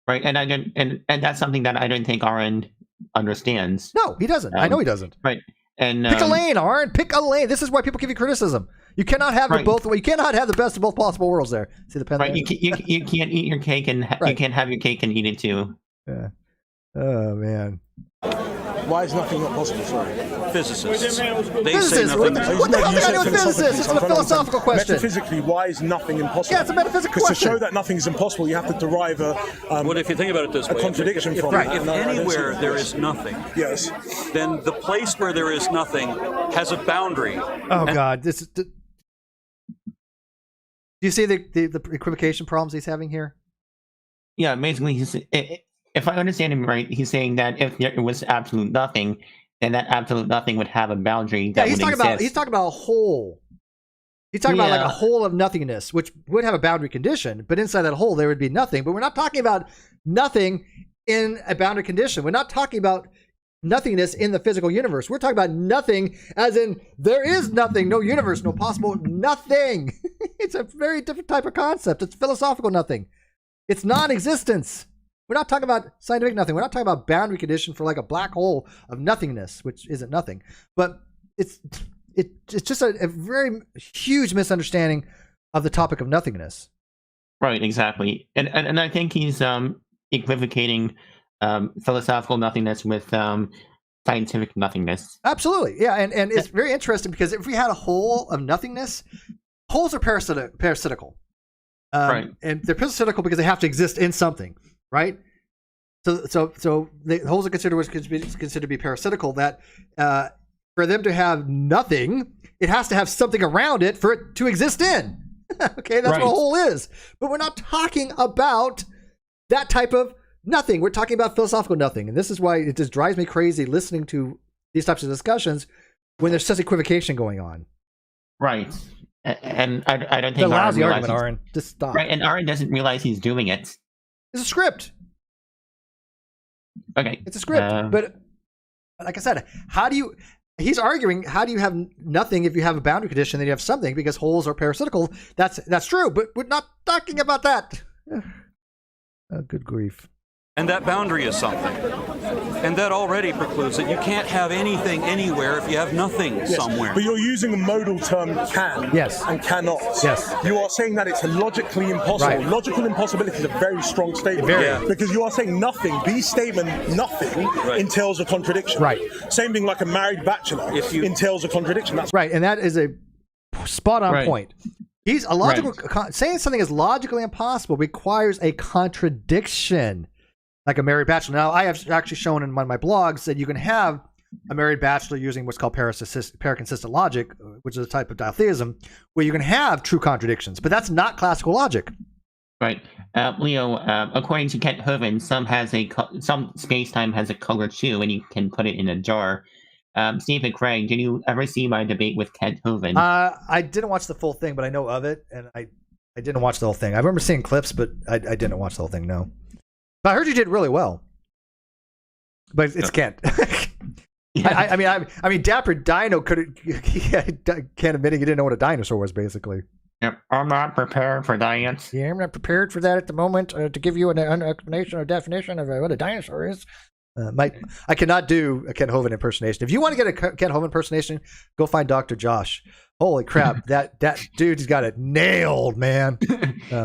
Right, and I don't, and that's something that I don't think Aron understands. No, he doesn't. I know he doesn't. Right, and pick a lane, Aron. Pick a lane. This is why people give you criticism. You cannot have it both. You cannot have the best of both possible worlds. There. See the pen? Right, you can't eat your cake and you can't have your cake and eat it too. Yeah. Oh man. Why is nothing not possible? Sorry. Physicists. They Physicists. say nothing. What the hell do I do with physicists? It's a philosophical question. Metaphysically, why is nothing impossible? Yeah, it's a metaphysical Because question. to show that nothing is impossible, you have to derive a Well, if you think about it this way, contradiction from if it. anywhere there is nothing, Yes. then the place where there is nothing has a boundary. Oh God, this is. Do you see the equivocation problems he's having here? Yeah, basically, if I understand him right, he's saying that if there was absolute nothing, then that absolute nothing would have a boundary that he's would talking exist. about. He's talking about a whole. He's talking about like a whole of nothingness, which would have a boundary condition, but inside that whole there would be nothing. But we're not talking about nothing in a boundary condition. We're not talking about nothingness in the physical universe. We're talking about nothing as in there is nothing, no universe, no possible nothing. It's a very different type of concept. It's philosophical nothing. It's non-existence. We're not talking about scientific nothing. We're not talking about boundary condition for like a black hole of nothingness, which isn't nothing. But it's just a very huge misunderstanding of the topic of nothingness. Right, exactly. And I think he's equivocating philosophical nothingness with scientific nothingness. Absolutely. Yeah, and it's very interesting because if we had a whole of nothingness, holes are parasitical. Right. And they're parasitical because they have to exist in something, right? So the holes are considered to be parasitical, that for them to have nothing, it has to have something around it for it to exist in. Okay, that's what a hole is. But we're not talking about that type of nothing. We're talking about philosophical nothing. And this is why it just drives me crazy listening to these types of discussions when there's such equivocation going on. Right. And I don't think it's a lousy Aron argument, Aron. Just stop. Right, and Aron doesn't realize he's doing it. It's a script. Okay. It's a script. But like I said, he's arguing, how do you have nothing if you have a boundary condition, then you have something, because holes are parasitical. That's true, but we're not talking about that. Oh, good grief. And that boundary is something. And that already precludes that you can't have anything anywhere if you have nothing somewhere. But you're using a modal term can and cannot. Yes. You are saying that it's logically impossible. Right. Logical impossibility is a very strong statement. Because you are saying nothing. The statement nothing entails a contradiction. Right. Same thing like a married bachelor entails a contradiction. That's right, and that is a spot on point. He's a logical saying something is logically impossible requires a contradiction. Like a married bachelor. Now, I have actually shown in one of my blogs that you can have a married bachelor using what's called paraconsistent logic, which is a type of ditheism, where you can have true contradictions, but that's not classical logic. Right. Leo, according to Kent Hovind, some space-time has a colored shoe, and you can put it in a jar. Stephen Craig, did you ever see my debate with Kent Hovind? I didn't watch the full thing, but I know of it, and I didn't watch the whole thing. I remember seeing clips, but I didn't watch the whole thing, no. But I heard you did really well. But it's Kent. I mean, Dapper Dino can't admit he didn't know what a dinosaur was, basically. Yep. I'm not prepared for that. Yeah, I'm not prepared for that at the moment to give you an explanation or definition of what a dinosaur is. I cannot do a Kent Hovind impersonation. If you want to get a Kent Hovind impersonation, go find Dr. Josh. Holy crap, that dude's got it nailed, man.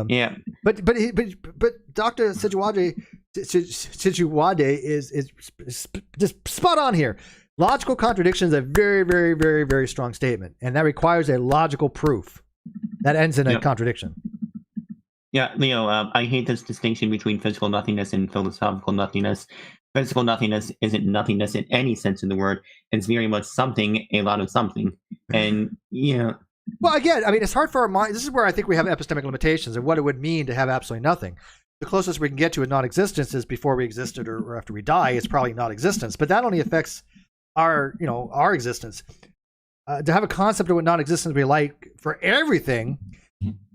Yeah. But Dr. Sijuwade is just spot on here. Logical contradiction is a very, very, very, very strong statement, and that requires a logical proof that ends in a contradiction. Yeah, Leo, I hate this distinction between physical nothingness and philosophical nothingness. Physical nothingness isn't nothingness in any sense of the word. It's very much something, a lot of something. And, Well, again, I mean, it's hard for our mind. This is where I think we have epistemic limitations of what it would mean to have absolutely nothing. The closest we can get to a non-existence is before we existed or after we die. It's probably non-existence, but that only affects our existence. To have a concept of what non-existence would be like for everything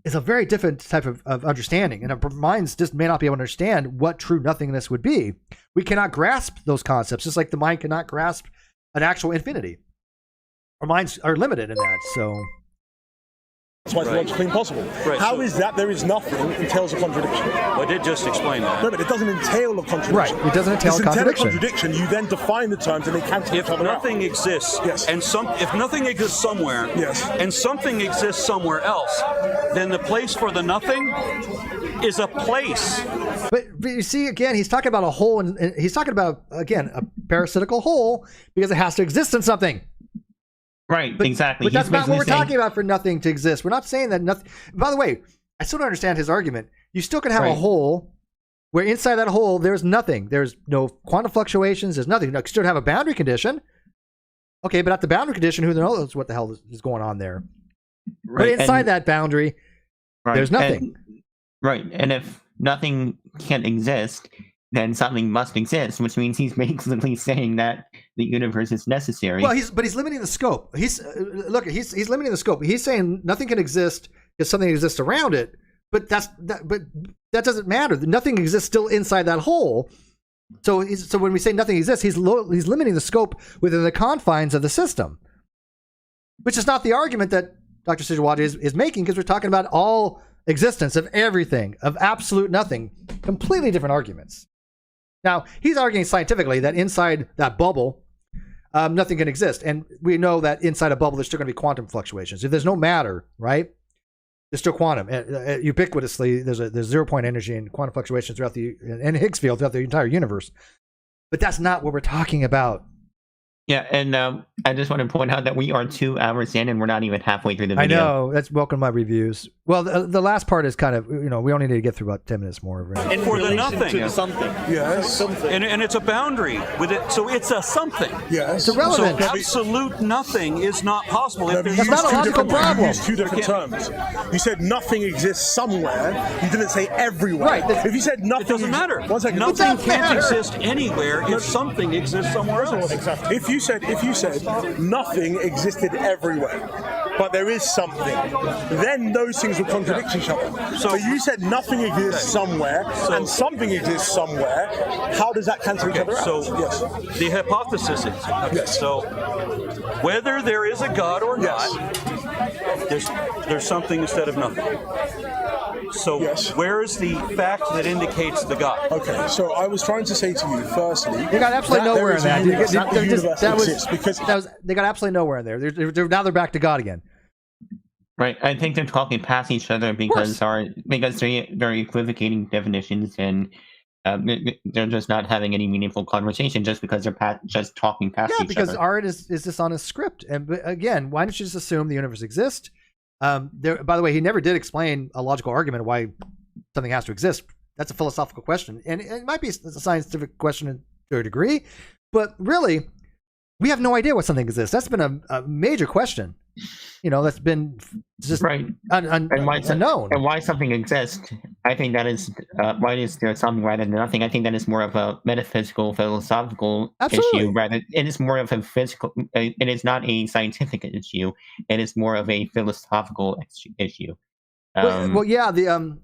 is a very different type of understanding, and our minds just may not be able to understand what true nothingness would be. We cannot grasp those concepts, just like the mind cannot grasp an actual infinity. Our minds are limited in that, so That's why it's Right. logically impossible. Right, How so- is that there is nothing entails a contradiction? Well, I did just explain that. No, but it doesn't entail a contradiction. Right, it doesn't entail a It's entail contradiction. You then define the terms and they cancel If each other out. nothing exists, Yes. and if nothing exists somewhere, Yes. and something exists somewhere else, then the place for the nothing is a place. But you see, again, he's talking about a whole, and he's talking about, again, a parasitical whole because it has to exist in something. Right, exactly. But that's He's not what we're basically saying- talking about for nothing to exist. We're not saying that nothing. By the way, I still don't understand his argument. You still can have a Right. whole where inside that hole there's nothing. There's no quantum fluctuations. There's nothing. You still have a boundary condition. Okay, but at the boundary condition, who knows what the hell is going on there? Right, But inside and- that boundary, right, there's nothing. Right, and if nothing can't exist, then something must exist, which means he's basically saying that the universe is necessary. Well, he's limiting the scope. He's limiting the scope. He's saying nothing can exist if something exists around it. But that doesn't matter. Nothing exists still inside that hole. So when we say nothing exists, he's limiting the scope within the confines of the system, which is not the argument that Dr. Sijuwade is making, because we're talking about all existence of everything, of absolute nothing. Completely different arguments. Now, he's arguing scientifically that inside that bubble, nothing can exist. And we know that inside a bubble, there's still going to be quantum fluctuations. If there's no matter, right, there's still quantum. Ubiquitously, there's 0 point energy and quantum fluctuations and Higgs field throughout the entire universe. But that's not what we're talking about. Yeah, and I just want to point out that we are 2 hours in and we're not even halfway through the I video. know. That's welcome to my reviews. Well, the last part is kind of, we only need to get through about 10 minutes more of it. In For the relation nothing. to the something. Yes. Something. And it's a boundary with it, so it's a something. Yes. It's irrelevant. So absolute nothing is not possible. If there's That's not a logical problem. You used two different terms. You said nothing exists somewhere. You didn't say everywhere. Right. If you said nothing, It doesn't matter. 1 second. Nothing does can't matter. exist anywhere if something exists somewhere else. Exactly. If you said nothing existed everywhere, but there is something, then those things will contradict each other. So you said nothing exists somewhere and something exists somewhere. How does that cancel each other out? So Yes. the hypothesis is Yes. so whether there is a God or Yes. not, there's something instead of nothing. So Yes. where is the fact that indicates the God? Okay, so I was trying to say to you, firstly, They got absolutely that nowhere there in is a that. universe, that the universe That was- exists, because they got absolutely nowhere in there. Now they're back to God again. Right, I think they're talking past each other because they're equivocating definitions and they're just not having any meaningful conversation just because they're just talking past Yeah, each because other. art is just on a script. And but again, why don't you just assume the universe exists? By the way, he never did explain a logical argument why something has to exist. That's a philosophical question, and it might be a scientific question to a degree, but really, we have no idea what something exists. That's been a major question. That's been just Right. And why unknown. And why something exists, I think that is why is there something rather than nothing. I think that is more of a metaphysical, philosophical Absolutely. issue. Rather, it is more of a physical. It is not a scientific issue. It is more of a philosophical issue. Well, yeah, the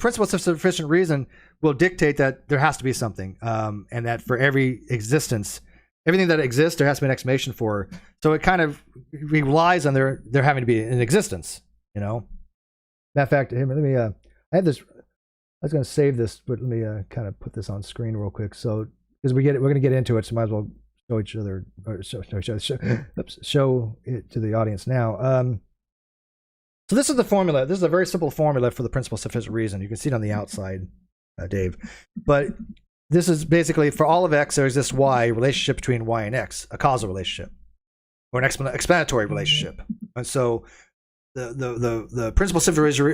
principle of sufficient reason will dictate that there has to be something, and that for every existence, everything that exists, there has to be an explanation for. So it kind of relies on there having to be an existence. Matter of fact, let me. I had this. I was going to save this, but let me kind of put this on screen real quick. So because we're going to get into it, so might as well show each other or show it to the audience now. So this is the formula. This is a very simple formula for the principle of sufficient reason. You can see it on the outside, Dave. But this is basically for all of x, there exists y, relationship between y and x, a causal relationship, or an explanatory relationship. And so the principle of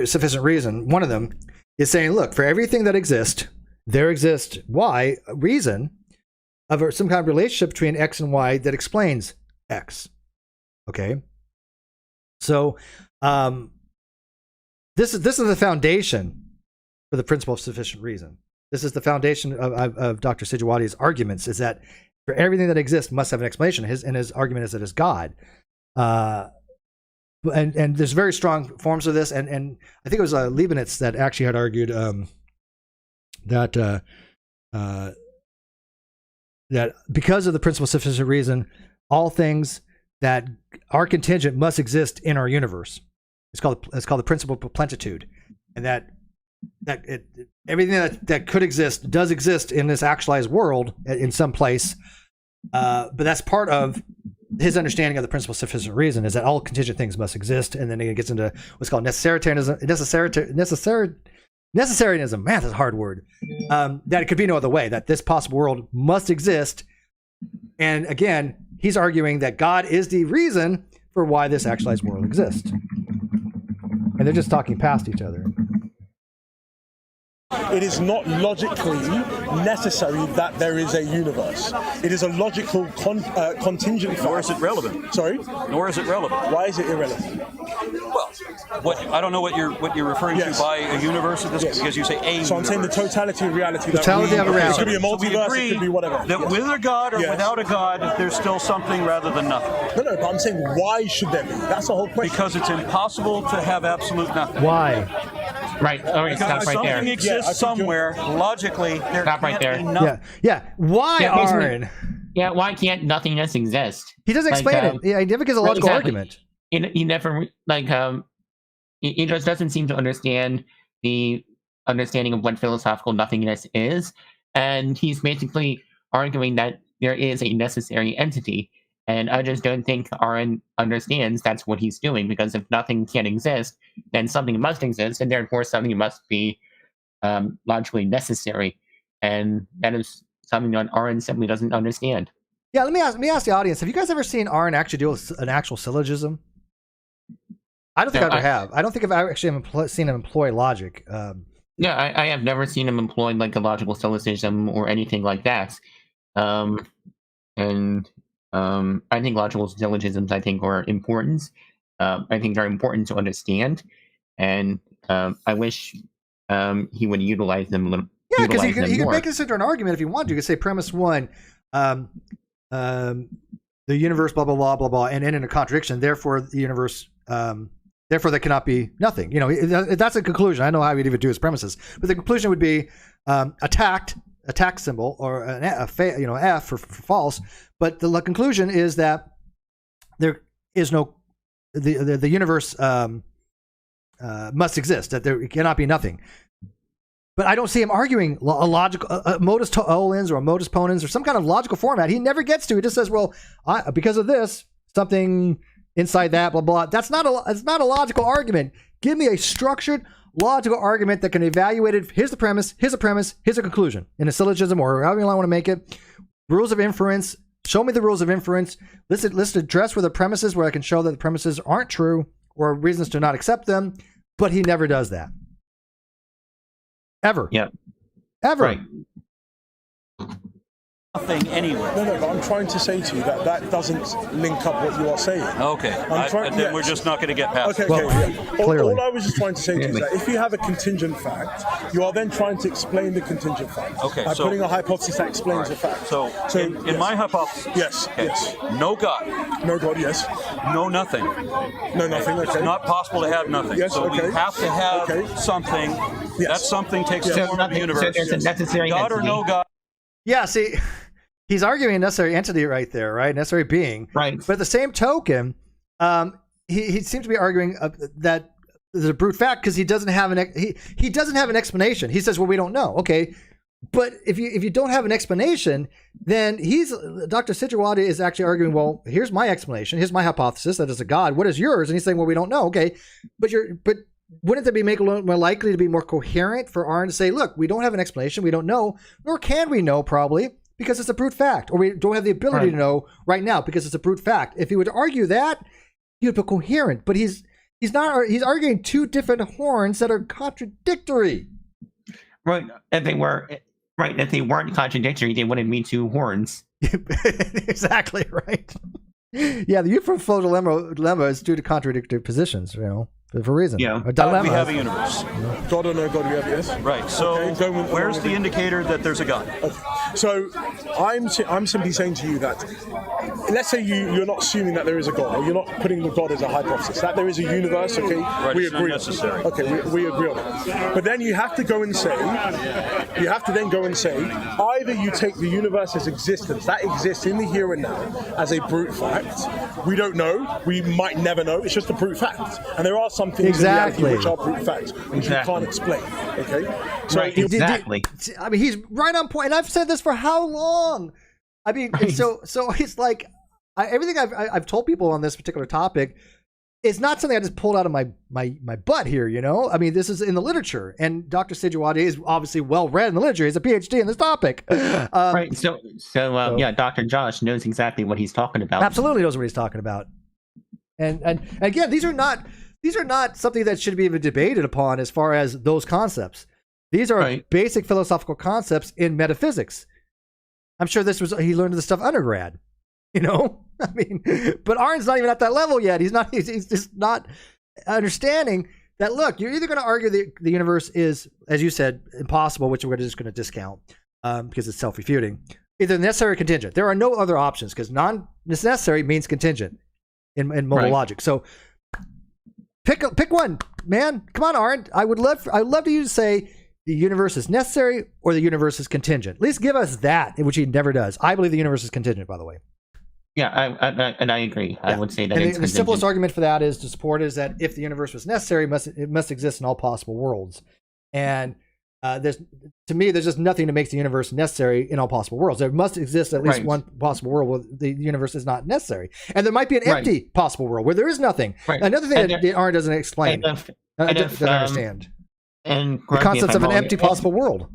sufficient reason, one of them, is saying, look, for everything that exists, there exists y, a reason of some kind of relationship between x and y that explains x. Okay? So this is the foundation for the principle of sufficient reason. This is the foundation of Dr. Sijuwade's arguments, is that for everything that exists must have an explanation. His argument is that it's God. And there's very strong forms of this. And I think it was Leibniz that actually had argued that because of the principle of sufficient reason, all things that are contingent must exist in our universe. It's called the principle of plenitude, and everything that could exist does exist in this actualized world in some place, but that's part of his understanding of the principle of sufficient reason, is that all contingent things must exist, and then it gets into what's called Necessitarianism. Necessitarianism, man, that's a hard word. That it could be no other way, that this possible world must exist. And again, he's arguing that God is the reason for why this actualized world exists. And they're just talking past each other. It is not logically necessary that there is a universe. It is a logical contingent fact. Nor is it relevant. Sorry? Nor is it relevant. Why is it irrelevant? Well, I don't know what you're referring to by a universe of this, because you say a universe. So I'm saying the totality of reality. Totality of reality. It could be a multiverse, it could be whatever. That with a God or without a God, there's still something rather than nothing. No, but I'm saying why should there be? That's the whole question. Because it's impossible to have absolute nothing. Why? Right. All right. Stop Because right there. something exists somewhere, logically, there Stop right can't there. be nothing. Yeah. Why, Yeah, basically- Aaron? Yeah. Why can't nothingness exist? He doesn't explain it. Yeah, he never gives a logical exactly. argument. He never he just doesn't seem to understand the understanding of what philosophical nothingness is, and he's basically arguing that there is a necessary entity. And I just don't think Aron understands that's what he's doing, because if nothing can exist, then something must exist, and therefore something must be logically necessary. And that is something that Aron simply doesn't understand. Yeah, let me ask the audience: have you guys ever seen Aron actually do an actual syllogism? I don't think I ever have. I don't think I've actually seen him employ logic. Yeah, I have never seen him employ like a logical syllogism or anything like that. I think logical syllogisms, I think, are important. I think they're important to understand, and I wish he would utilize them a little. Yeah, because you can make this into an argument if you want to. You could say premise one, the universe, blah blah blah blah blah, and end in a contradiction. Therefore, the universe, therefore, there cannot be nothing. You know, that's a conclusion. I don't know how he'd even do his premises, but the conclusion would be a tact symbol, or an F for false. But the conclusion is that there is no the universe must exist, that there cannot be nothing. But I don't see him arguing a logical modus tollens or a modus ponens or some kind of logical format. He never gets to. He just says, "Well, because of this, something inside that, blah blah." It's not a logical argument. Give me a structured logical argument that can evaluate it. Here's the premise. Here's a premise. Here's a conclusion in a syllogism or however you want to make it. Rules of inference. Show me the rules of inference. Let's address where the premises, where I can show that the premises aren't true or reasons to not accept them. But he never does that. Ever. Yeah. Ever. Right. Nothing anywhere. No, but I'm trying to say to you that doesn't link up what you are saying. Okay, then we're just not going to get past it. Okay. Clearly. All I was just trying to say to you is that if you have a contingent fact, you are then trying to explain the contingent fact. Okay, by putting a hypothesis that explains the fact. So in my hypothesis, yes, no God. No God, yes. No nothing. No nothing, okay. It's not possible to have nothing. Yes, so okay. we have to have something. Yes. That something takes the So form of the universe. So there's a necessary God entity. or no God. Yeah, see, he's arguing a necessary entity right there, right? Necessary being. Right. But at the same token, he seems to be arguing that there's a brute fact because he doesn't have he doesn't have an explanation. He says, "Well, we don't know." Okay, but if you don't have an explanation, then Dr. Sijuwade is actually arguing, "Well, here's my explanation. Here's my hypothesis that is a God. What is yours?" And he's saying, "Well, we don't know." Okay, but wouldn't that make it more likely to be more coherent for Aron to say, "Look, we don't have an explanation. We don't know, nor can we know, probably." Because it's a brute fact, or we don't have the ability to know right now because it's a brute fact. If he would argue that, he would be coherent. But he's not. He's arguing two different horns that are contradictory. Right. If they weren't contradictory, they wouldn't be two horns. Exactly right. Yeah, the youthful dilemma is due to contradictory positions. For a reason. Yeah. A dilemma. We have a universe. God or no God, we have, yes. Right. So Okay, where's the indicator that there's a God? Okay. So I'm simply saying to you that, let's say you're not assuming that there is a God, or you're not putting the God as a hypothesis, that there is a universe, okay, Right, we it's agree not on necessary. it. Okay, we agree on it. But then you have to then go and say, either you take the universe as existence, that exists in the here and now, as a brute fact. We don't know, we might never know, it's just a brute fact. And there are some things in reality which are brute facts, which you can't explain, okay? So Right, exactly. I mean, he's right on point, and I've said this for how long? I mean, so it's like everything I've told people on this particular topic is not something I just pulled out of my butt here. You know, I mean, this is in the literature, and Dr. Sijuwade is obviously well read in the literature. He's a PhD in this topic. Right. So yeah, Dr. Josh knows exactly what he's talking about. Absolutely knows what he's talking about. And again, these are not something that should be even debated upon as far as those concepts. These are basic philosophical concepts in metaphysics. I'm sure he learned this stuff undergrad, you know? I mean, but Aron's not even at that level yet. He's just not understanding that, look, you're either going to argue the universe is, as you said, impossible, which we're just going to discount because it's self-refuting, either necessary or contingent. There are no other options because non-necessary means contingent in modal logic. So pick one, man. Come on, Aron. I'd love to you to say the universe is necessary or the universe is contingent. At least give us that, which he never does. I believe the universe is contingent, by the way. Yeah, I agree. Yeah. I would say that the simplest argument for that is to support is that if the universe was necessary, it must exist in all possible worlds. And there's just nothing that makes the universe necessary in all possible worlds. There must exist at least one possible world where the universe is not necessary. And there might be an empty possible world where there is nothing. Right. Another thing that Aron doesn't explain, doesn't understand. And the concept of an empty possible world.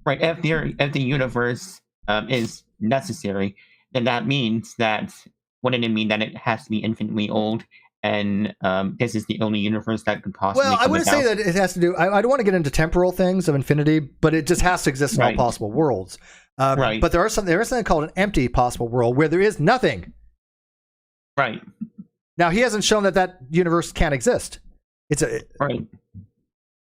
Right. If the universe is necessary, then that means that, wouldn't it mean that it has to be infinitely old? And this is the only universe that could possibly. Well, I wouldn't say that it has to do. I don't want to get into temporal things of infinity, but it just has to exist in all possible worlds. But there is something called an empty possible world where there is nothing. Right. Now he hasn't shown that universe can't exist. It's right.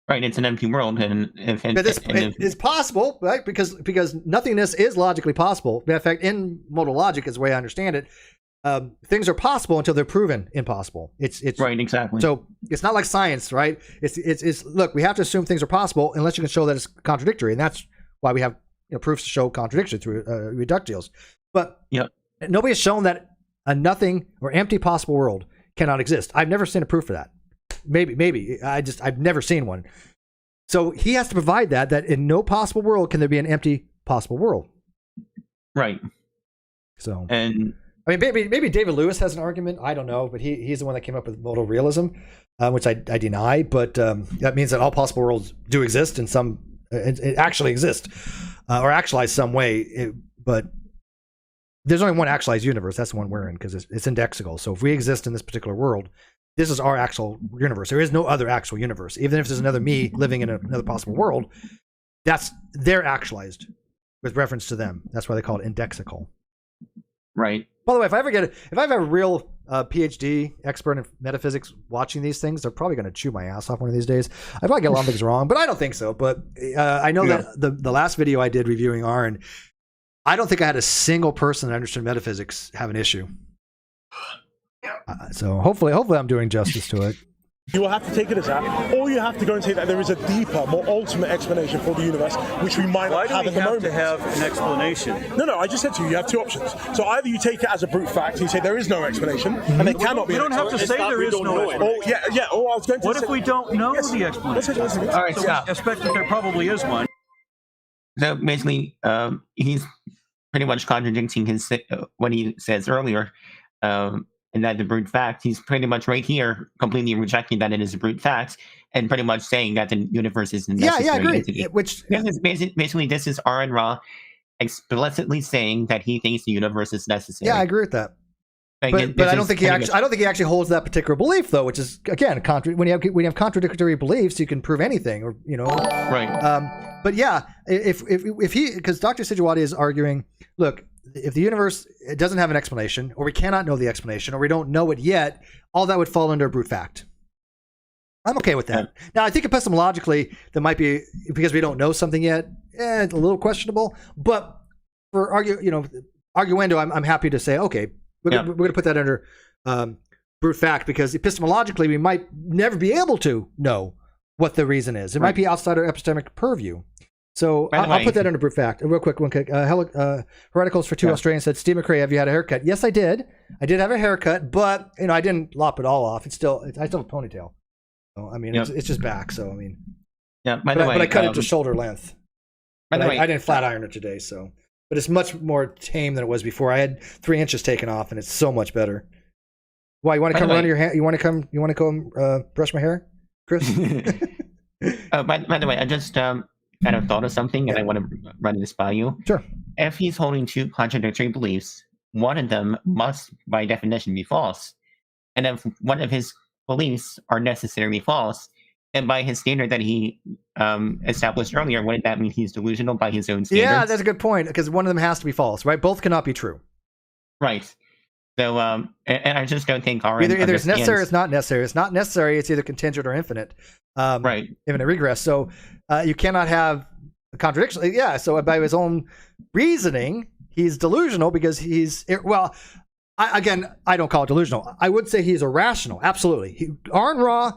It's an empty world, it's possible, right? Because nothingness is logically possible. In fact, in modal logic, is the way I understand it. Things are possible until they're proven impossible. It's right, exactly. So it's not like science, right? It's look, we have to assume things are possible unless you can show that it's contradictory, and that's why we have proofs to show contradiction through reductials. But nobody has shown that a nothing or empty possible world cannot exist. I've never seen a proof for that. Maybe I've never seen one. So he has to provide that in no possible world can there be an empty possible world. Right. So and. I mean, maybe David Lewis has an argument. I don't know, but he's the one that came up with modal realism, which I deny. But that means that all possible worlds do exist in some, it actually exist, or actualize some way. But there's only one actualized universe. That's the one we're in because it's indexical. So if we exist in this particular world, this is our actual universe. There is no other actual universe. Even if there's another me living in another possible world, they're actualized with reference to them. That's why they call it indexical. Right. By the way, if I have a real PhD expert in metaphysics watching these things, they're probably going to chew my ass off one of these days. I probably get a lot of things wrong, but I don't think so. But I know that the last video I did reviewing Aron, I don't think I had a single person that understood metaphysics have an issue. So hopefully I'm doing justice to it. You will have to take it as that, or you have to go and say that there is a deeper, more ultimate explanation for the universe, which we might not have at the moment. Why do we have to have an explanation? No, I just said to you, you have two options. So either you take it as a brute fact, you say there is no explanation, and there cannot be. You don't have to say there is no explanation. I was going to. What if we don't know the explanation? All right, stop. Expect that there probably is one. So basically, he's pretty much contradicting what he says earlier. And that the brute fact, he's pretty much right here completely rejecting that it is a brute fact and pretty much saying that the universe is a necessary I agree. entity. Which basically this is Aron Ra explicitly saying that he thinks the universe is necessary. Yeah, I agree with that. But I don't think he actually holds that particular belief though, which is again when you have contradictory beliefs, you can prove anything, or right. But yeah, if he, because Dr. Sijuwade is arguing, look, if the universe doesn't have an explanation, or we cannot know the explanation, or we don't know it yet, all that would fall under a brute fact. I'm okay with that. Now, I think epistemologically, that might be, because we don't know something yet, it's a little questionable, but for arguendo, I'm happy to say, okay, we're going to put that under brute fact, because epistemologically we might never be able to know what the reason is. It might be outside our epistemic purview. So I'll put that under brute fact. Real quick, Hereticals for 2 Australians said, Steve McRae, have you had a haircut? Yes, I did. I did have a haircut, but I didn't lop it all off. I still have a ponytail. So I mean, it's just back. So I mean, By the way, but I cut it to shoulder length. By the way, I didn't flat iron it today. So, but it's much more tame than it was before. I had 3 inches taken off, and it's so much better. Why, you want to come run your hair? You want to come brush my hair, Chris? By the way, I just kind of thought of something, and I want to run this by you. Sure. If he's holding 2 contradictory beliefs, one of them must, by definition, be false. And if one of his beliefs are necessarily false, and by his standard that he established earlier, wouldn't that mean he's delusional by his own standards? Yeah, that's a good point, because one of them has to be false, right? Both cannot be true. Right. So, and I just don't think Aron either it's necessary or it's not necessary. It's not necessary, it's either contingent or infinite. Right. Infinite regress. So you cannot have a contradiction. Yeah, so by his own reasoning, he's delusional because I don't call it delusional. I would say he's irrational. Absolutely. Aron Ra,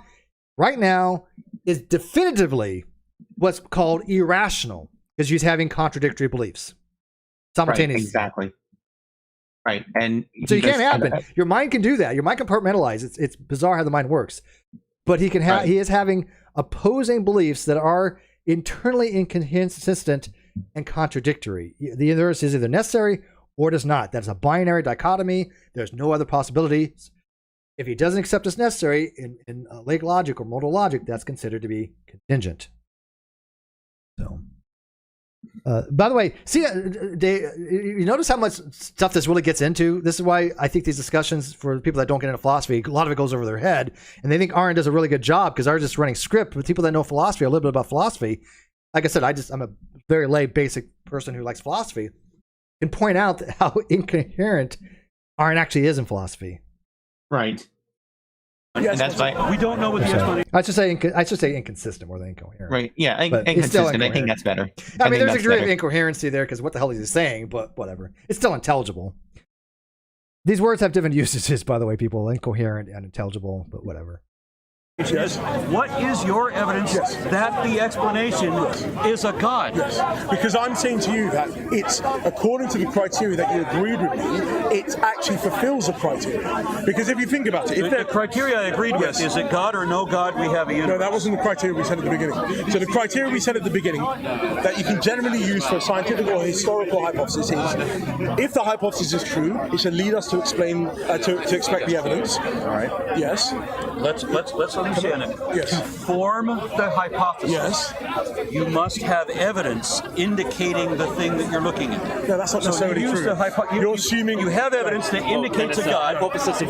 right now, is definitively what's called irrational because he's having contradictory beliefs simultaneously. Right, exactly. Right, and so you can't happen. Your mind can do that. Your mind can compartmentalize. It's bizarre how the mind works, but he can have. He is having opposing beliefs that are internally inconsistent and contradictory. The universe is either necessary or does not. That's a binary dichotomy. There's no other possibility. If he doesn't accept as necessary in lake logic or modal logic, that's considered to be contingent. So. By the way, see, you notice how much stuff this really gets into? This is why I think these discussions, for people that don't get into philosophy, a lot of it goes over their head, and they think Aron does a really good job because Aron's just running script. But people that know philosophy, a little bit about philosophy, like I said, I'm a very lay, basic person who likes philosophy, can point out how incoherent Aron actually is in philosophy. Right. Yes, that's why we don't know what the explanation. I should say inconsistent more than incoherent. Right. Yeah. Inconsistent. I think that's better. I mean, there's a degree of incoherency there because what the hell is he saying? But whatever. It's still intelligible. These words have different usages, by the way, people. Incoherent and intelligible, but whatever. Yes. What is your evidence that the explanation is a God? Yes, because I'm saying to you that it's, according to the criteria that you agreed with me, it actually fulfills the criteria. Because if you think about it, if the criteria I agreed with, is it God or no God, we have a universe? No, that wasn't the criteria we said at the beginning. So the criteria we said at the beginning that you can generally use for a scientific or historical hypothesis is, if the hypothesis is true, it should lead us to explain to expect the evidence. All right. Yes. Let's understand it. Yes. To form the hypothesis, you must have evidence indicating the thing that you're looking at. No, that's not necessarily true. You're assuming you have evidence that indicates a God.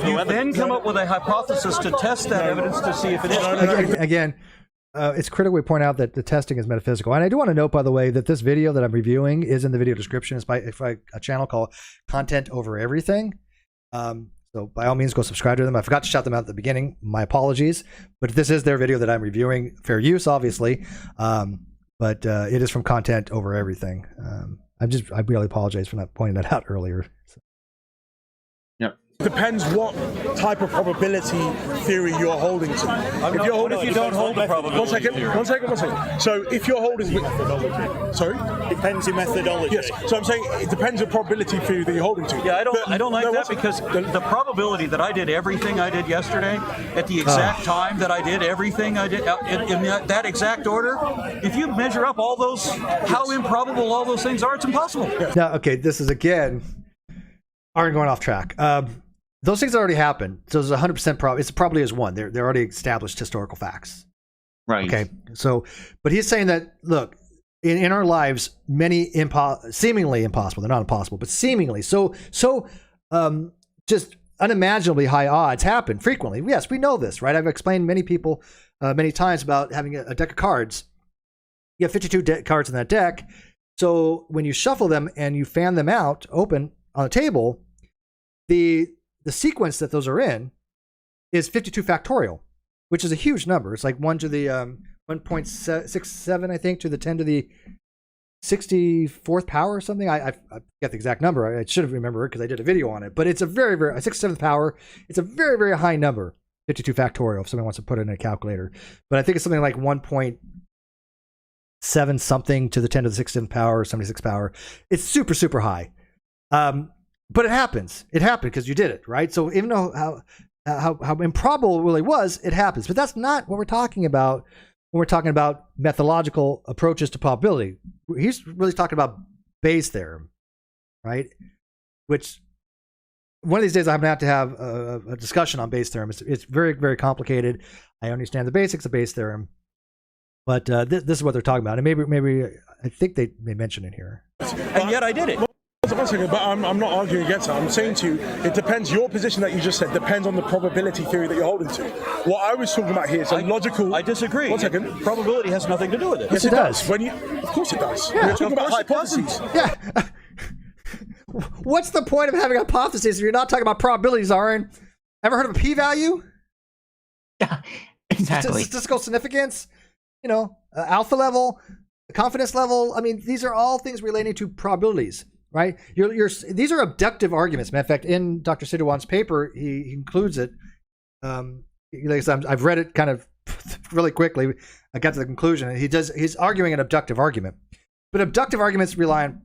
You then come up with a hypothesis to test that evidence to see if it is. Again, it's critical we point out that the testing is metaphysical. And I do want to note, by the way, that this video that I'm reviewing is in the video description. It's by a channel called Content Over Everything. So by all means, go subscribe to them. I forgot to shout them out at the beginning. My apologies. But this is their video that I'm reviewing. Fair use, obviously. But it is from Content Over Everything. I really apologize for not pointing that out earlier. So. Depends what type of probability theory you're holding to. If you don't hold the probability One second. So if you're holding... Sorry? Depends your methodology. Yes. So I'm saying it depends on probability theory that you're holding to. Yeah, I don't like that because the probability that I did everything I did yesterday at the exact time that I did everything I did in that exact order, if you measure up all those, how improbable all those things are, it's impossible. Yeah. Now, okay, this is again, Aron going off track. Those things already happened. So there's 100% probably. It's probably is one. They're already established historical facts. Right. Okay. So, but he's saying that, look, in our lives, many seemingly impossible. They're not impossible, but seemingly just unimaginably high odds happen frequently. Yes, we know this, right? I've explained many people many times about having a deck of cards. You have 52 cards in that deck. So when you shuffle them and you fan them out open on the table, the sequence that those are in is 52 factorial, which is a huge number. It's like 1 to the 1.67, I think, to the 10 to the 64th power or something. I forget the exact number. I should have remembered because I did a video on it. But it's a very, very, 67th power. It's a very, very high number. 52 factorial if somebody wants to put it in a calculator. But I think it's something like 1.7 something to the 10 to the 16th power, 76th power. It's super, super high. But it happens. It happened because you did it, right? So even though how improbable it really was, it happens. But that's not what we're talking about when we're talking about methodological approaches to probability. He's really talking about Bayes' theorem, right? Which one of these days I'm going to have a discussion on Bayes' theorem. It's very, very complicated. I understand the basics of Bayes' theorem, but this is what they're talking about. And maybe I think they mention it here. And yet I did it. One second, but I'm not arguing against it. I'm saying to you, it depends. Your position that you just said depends on the probability theory that you're holding to. What I was talking about here is a logical. I disagree. 1 second. Probability has nothing to do with it. Yes, it does. Of course it does. Yeah, We're talking about hypotheses. Yeah. What's the point of having hypotheses if you're not talking about probabilities, Aron? Ever heard of a p-value? Yeah, exactly. Statistical significance, alpha level, confidence level. I mean, these are all things relating to probabilities, right? These are abductive arguments. Matter of fact, in Dr. Sijuwade's paper, he includes it. I've read it kind of really quickly. I got to the conclusion, and he's arguing an abductive argument. But abductive arguments rely on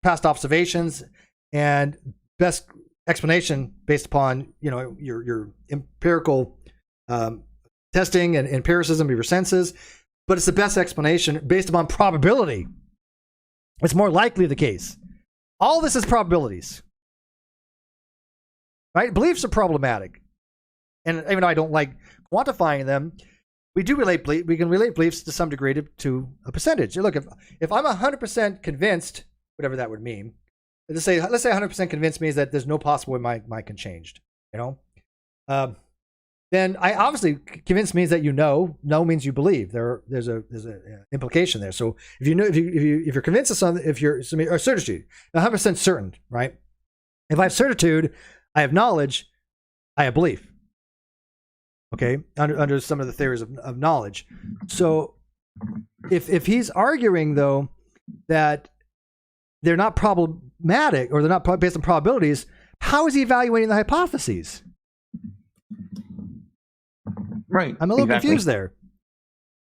past observations and best explanation based upon your empirical testing and empiricism of your senses, but it's the best explanation based upon probability. It's more likely the case. All this is probabilities, right? Beliefs are problematic, and even though I don't like quantifying them, we can relate beliefs to some degree to a percentage. Look, if I'm 100% convinced, whatever that would mean, let's say 100% convinced means that there's no possible way my mind can change, then I obviously convinced means that know means you believe. There's a implication there. So if you're convinced of something, or certitude, 100% certain, right? If I have certitude, I have knowledge, I have belief. Okay, under some of the theories of knowledge. So if he's arguing though that they're not problematic or they're not based on probabilities, how is he evaluating the hypotheses? Right. I'm a little confused there.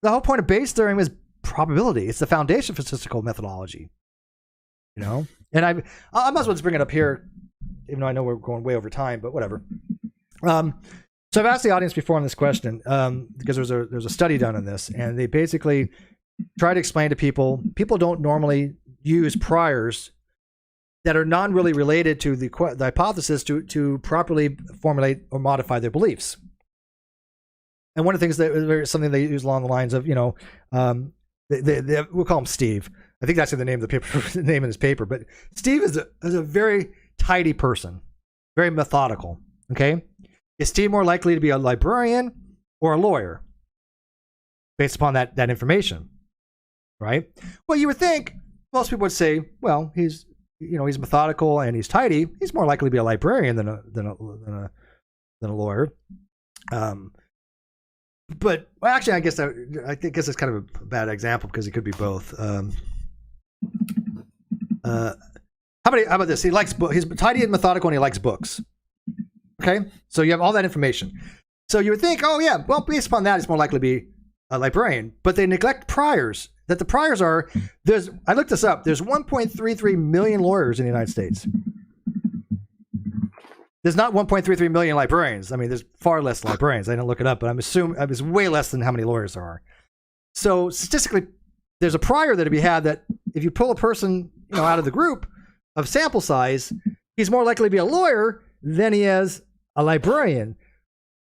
The whole point of Bayes' theorem is probability. It's the foundation for statistical methodology. And I might as well just bring it up here, even though I know we're going way over time, but whatever. So I've asked the audience before on this question because there's a study done on this, and they basically try to explain to people don't normally use priors that are not really related to the hypothesis to properly formulate or modify their beliefs. And one of the things that something they use along the lines of, we'll call him Steve. I think that's the name of the paper, the name of his paper. But Steve is a very tidy person, very methodical. Okay, is Steve more likely to be a librarian or a lawyer, based upon that information, right? Well, you would think most people would say, well, he's methodical and he's tidy. He's more likely to be a librarian than a lawyer. But actually, I guess it's kind of a bad example because he could be both. How about this? He's tidy and methodical, and he likes books. Okay, so you have all that information. So you would think, oh yeah, well, based upon that, he's more likely to be a librarian. But they neglect priors. That the priors are I looked this up. There's 1.33 million lawyers in the United States. There's not 1.33 million librarians. I mean, there's far less librarians. I didn't look it up, but I'm assuming it's way less than how many lawyers there are. So statistically, there's a prior that to be had that if you pull a person, out of the group of sample size, he's more likely to be a lawyer than he is a librarian.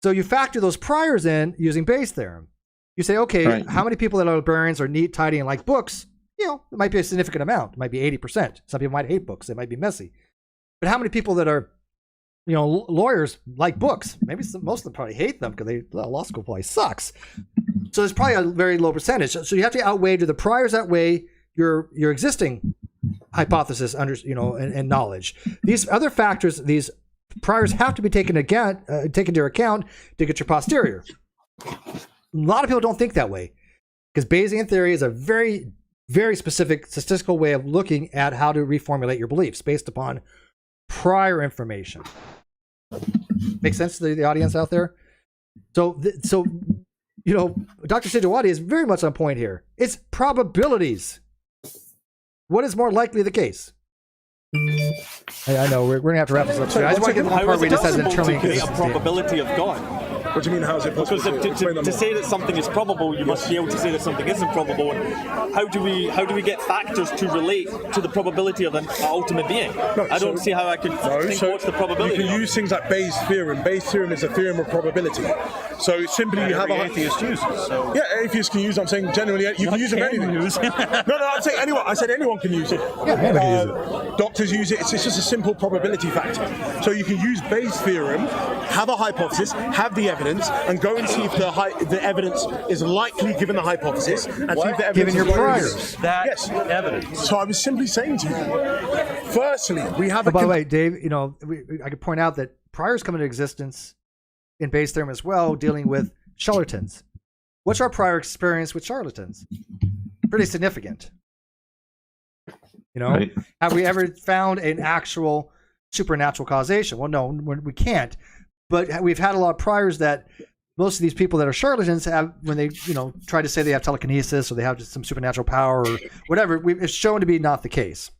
So you factor those priors in using Bayes' theorem. You say, okay, right. How many people that are librarians are neat, tidy, and like books? It might be a significant amount. It might be 80%. Some people might hate books. They might be messy. But how many people that are lawyers like books? Maybe most of them probably hate them because law school probably sucks. So there's probably a very low percentage. So you have to outweigh, do the priors outweigh your existing hypothesis and knowledge? These other factors, these priors have to be taken into account to get your posterior. A lot of people don't think that way because Bayesian theory is a very, very specific statistical way of looking at how to reformulate your beliefs based upon prior information. Make sense to the audience out there? So Dr. Sijuwade is very much on point here. It's probabilities. What is more likely the case? I know we're gonna have to wrap this up soon. I just want to get to one part where he just has internally to create a probability of God. What do you mean? How is it possible? Because to say that something is probable, you must be able to say that something isn't probable. And how do we get factors to relate to the probability of an ultimate being? I don't see how I could think what's the probability. You can use things like Bayes' theorem. Bayes' theorem is a theorem of probability. So simply you have a atheist uses. So. Yeah, atheists can use. I'm saying generally you can use it for anything. No, I'm saying anyone. I said anyone can use it. Yeah, anyone can use it. Doctors use it. It's just a simple probability factor. So you can use Bayes' theorem, have a hypothesis, have the evidence, and go and see if the evidence is likely given the hypothesis, and see if the evidence given your is priors. Yes, Evidence. So I was simply saying to you, firstly, we have by the way, Dave, I could point out that priors come into existence in Bayes' theorem as well, dealing with charlatans. What's our prior experience with charlatans? Pretty significant. Right. Have we ever found an actual supernatural causation? Well, no, we can't. But we've had a lot of priors that most of these people that are charlatans have, when they try to say they have telekinesis or they have just some supernatural power or whatever, it's shown to be not the case.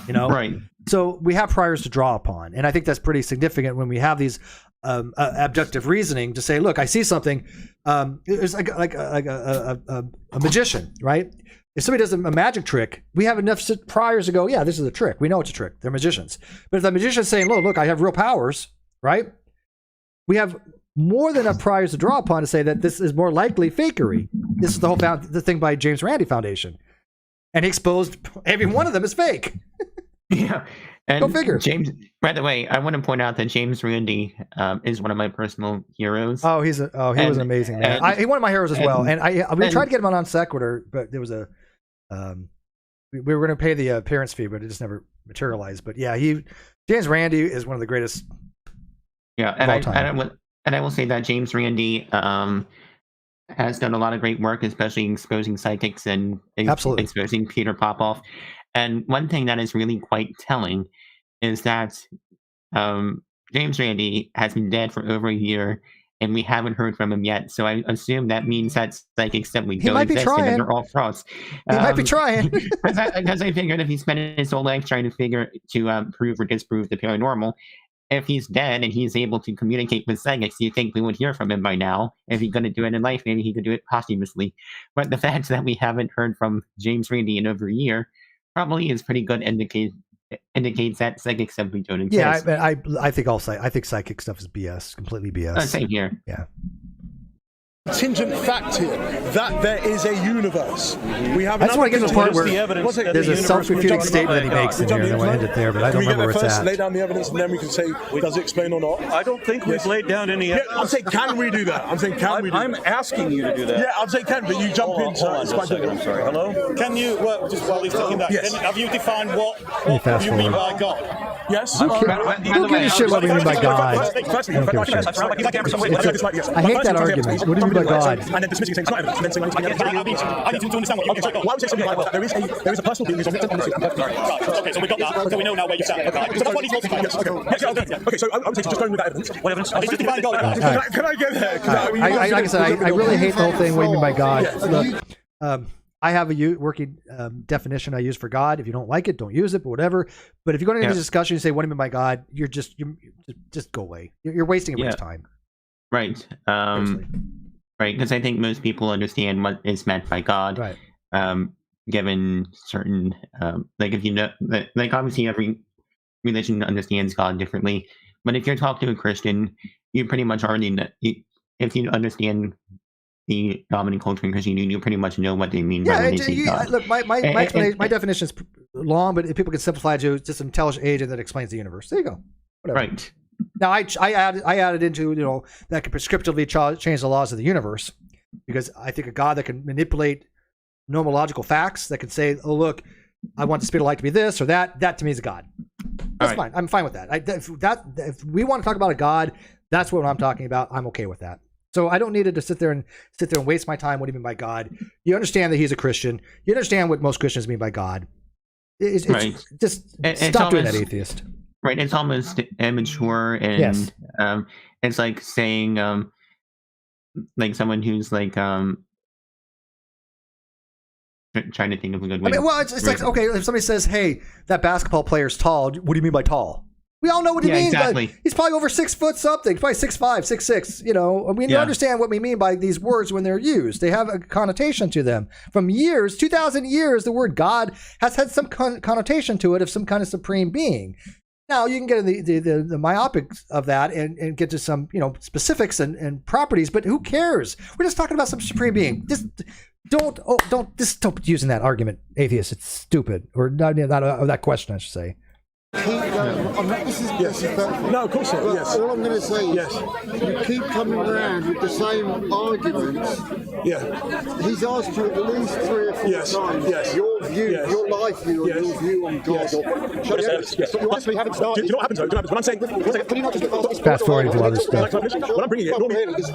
Right. So we have priors to draw upon, and I think that's pretty significant when we have these abductive reasoning to say, look, I see something. It's like a magician, right? If somebody does a magic trick, we have enough priors to go, yeah, this is a trick. We know it's a trick. They're magicians. But if the magician's saying, look, I have real powers, right? We have more than enough priors to draw upon to say that this is more likely fakery. This is the thing by James Randi Foundation. And he exposed every one of them as fake. Yeah. And Go figure. James, by the way, I want to point out that James Randi is one of my personal heroes. Oh, he was an amazing man. He's one of my heroes as well. And we tried to get him on Non Sequitur, but there was we were going to pay the appearance fee, but it just never materialized. But yeah, James Randi is one of the greatest. Yeah, and I will say that James Randi has done a lot of great work, especially exposing psychics and exposing Peter Popoff. And one thing that is really quite telling is that James Randi has been dead for over a year, and we haven't heard from him yet. So I assume that means that psychics simply don't exist and they're all frauds. He might be trying. Because I figured if he spent his whole life trying to prove or disprove the paranormal, if he's dead and he's able to communicate with psychics, you think we would hear from him by now. If he's going to do it in life, maybe he could do it posthumously. But the fact that we haven't heard from James Randi in over a year probably is pretty good indicates that psychics simply don't exist. Yeah, I think psychic stuff is BS, completely BS. Same here. Yeah. Contingent fact here that there is a universe. We have. I just want to get to the part where there's a self-refuting statement that he makes in here, and I want to end it there, but I don't remember where it's at. Lay down the evidence, and then we can say, does it explain or not? I don't think we've laid down any evidence. Yeah, I'm saying, can we do that? I'm saying, can we do that? I'm asking you to do that. Yeah, I'm saying, can, but you jump in. Hold on just a second, I'm sorry. Hello? Can you, just while he's talking that, have you defined what you mean by God? Yes. Who gives a shit what we mean by God? I hate that argument. What do you mean by God? Dismissing saying it's not evidence, and then saying I need to understand what. Okay, why would you say something like, well, there is a personal being who's on Okay, so we got that. So we know now where you stand. So that's what he's talking about. Okay, so I would say just going with that evidence. What evidence? Can I get there? Like I said, I really hate the whole thing. What do you mean by God? Look, I have a working definition I use for God. If you don't like it, don't use it, but whatever. But if you go into this discussion and say, what do you mean by God? You just go away. You're wasting everybody's time. Right. Right, because I think most people understand what is meant by God. Right. Given certain, obviously every religion understands God differently. But if you're talking to a Christian, you pretty much already know. If you understand the dominant culture in Christianity, you pretty much know what they mean by when they say God. Look, my definition is long, but if people can simplify it to just an intelligent agent that explains the universe. There you go. Whatever. Right. Now, I added into, that can prescriptively change the laws of the universe, because I think a God that can manipulate nomological facts, that can say, oh, look, I want the speed of light to be this or that to me is a God. That's fine. I'm fine with that. If we want to talk about a God, that's what I'm talking about. I'm okay with that. So I don't need to sit there and waste my time. What do you mean by God? You understand that he's a Christian. You understand what most Christians mean by God. It's Right. just It's stop doing that, almost- atheist. Right, it's almost immature, and Yes. it's like saying, like someone who's like, trying to think of a good way. I mean, well, it's like, okay, if somebody says, "Hey, that basketball player's tall," what do you mean by tall? We all know what he Yeah, means. exactly. He's probably over 6 foot something. He's probably 6'5", 6'6". You know, we Yeah. understand what we mean by these words when they're used. They have a connotation to them. From years, 2,000 years, the word God has had some connotation to it of some kind of supreme being. Now you can get the myopics of that and get to some specifics and properties, but who cares? We're just talking about some supreme being. Just don't using that argument, atheist. It's stupid, or not that question, I should say. Keep going. This is No, of course not. But Yes. all I'm going to say is, Yes. you keep coming around with the same arguments. Yeah. He's asked you at least 3 or 4 Yes. times Yes. your view, Yes. your life view, Yes. your view on God. Yes. Show the evidence. Yes. You actually haven't Do started. you know what happens though? Do you know what happens? When I'm saying, Can you not just get past Fast forwarding to other stuff. When I'm bringing it, normally, So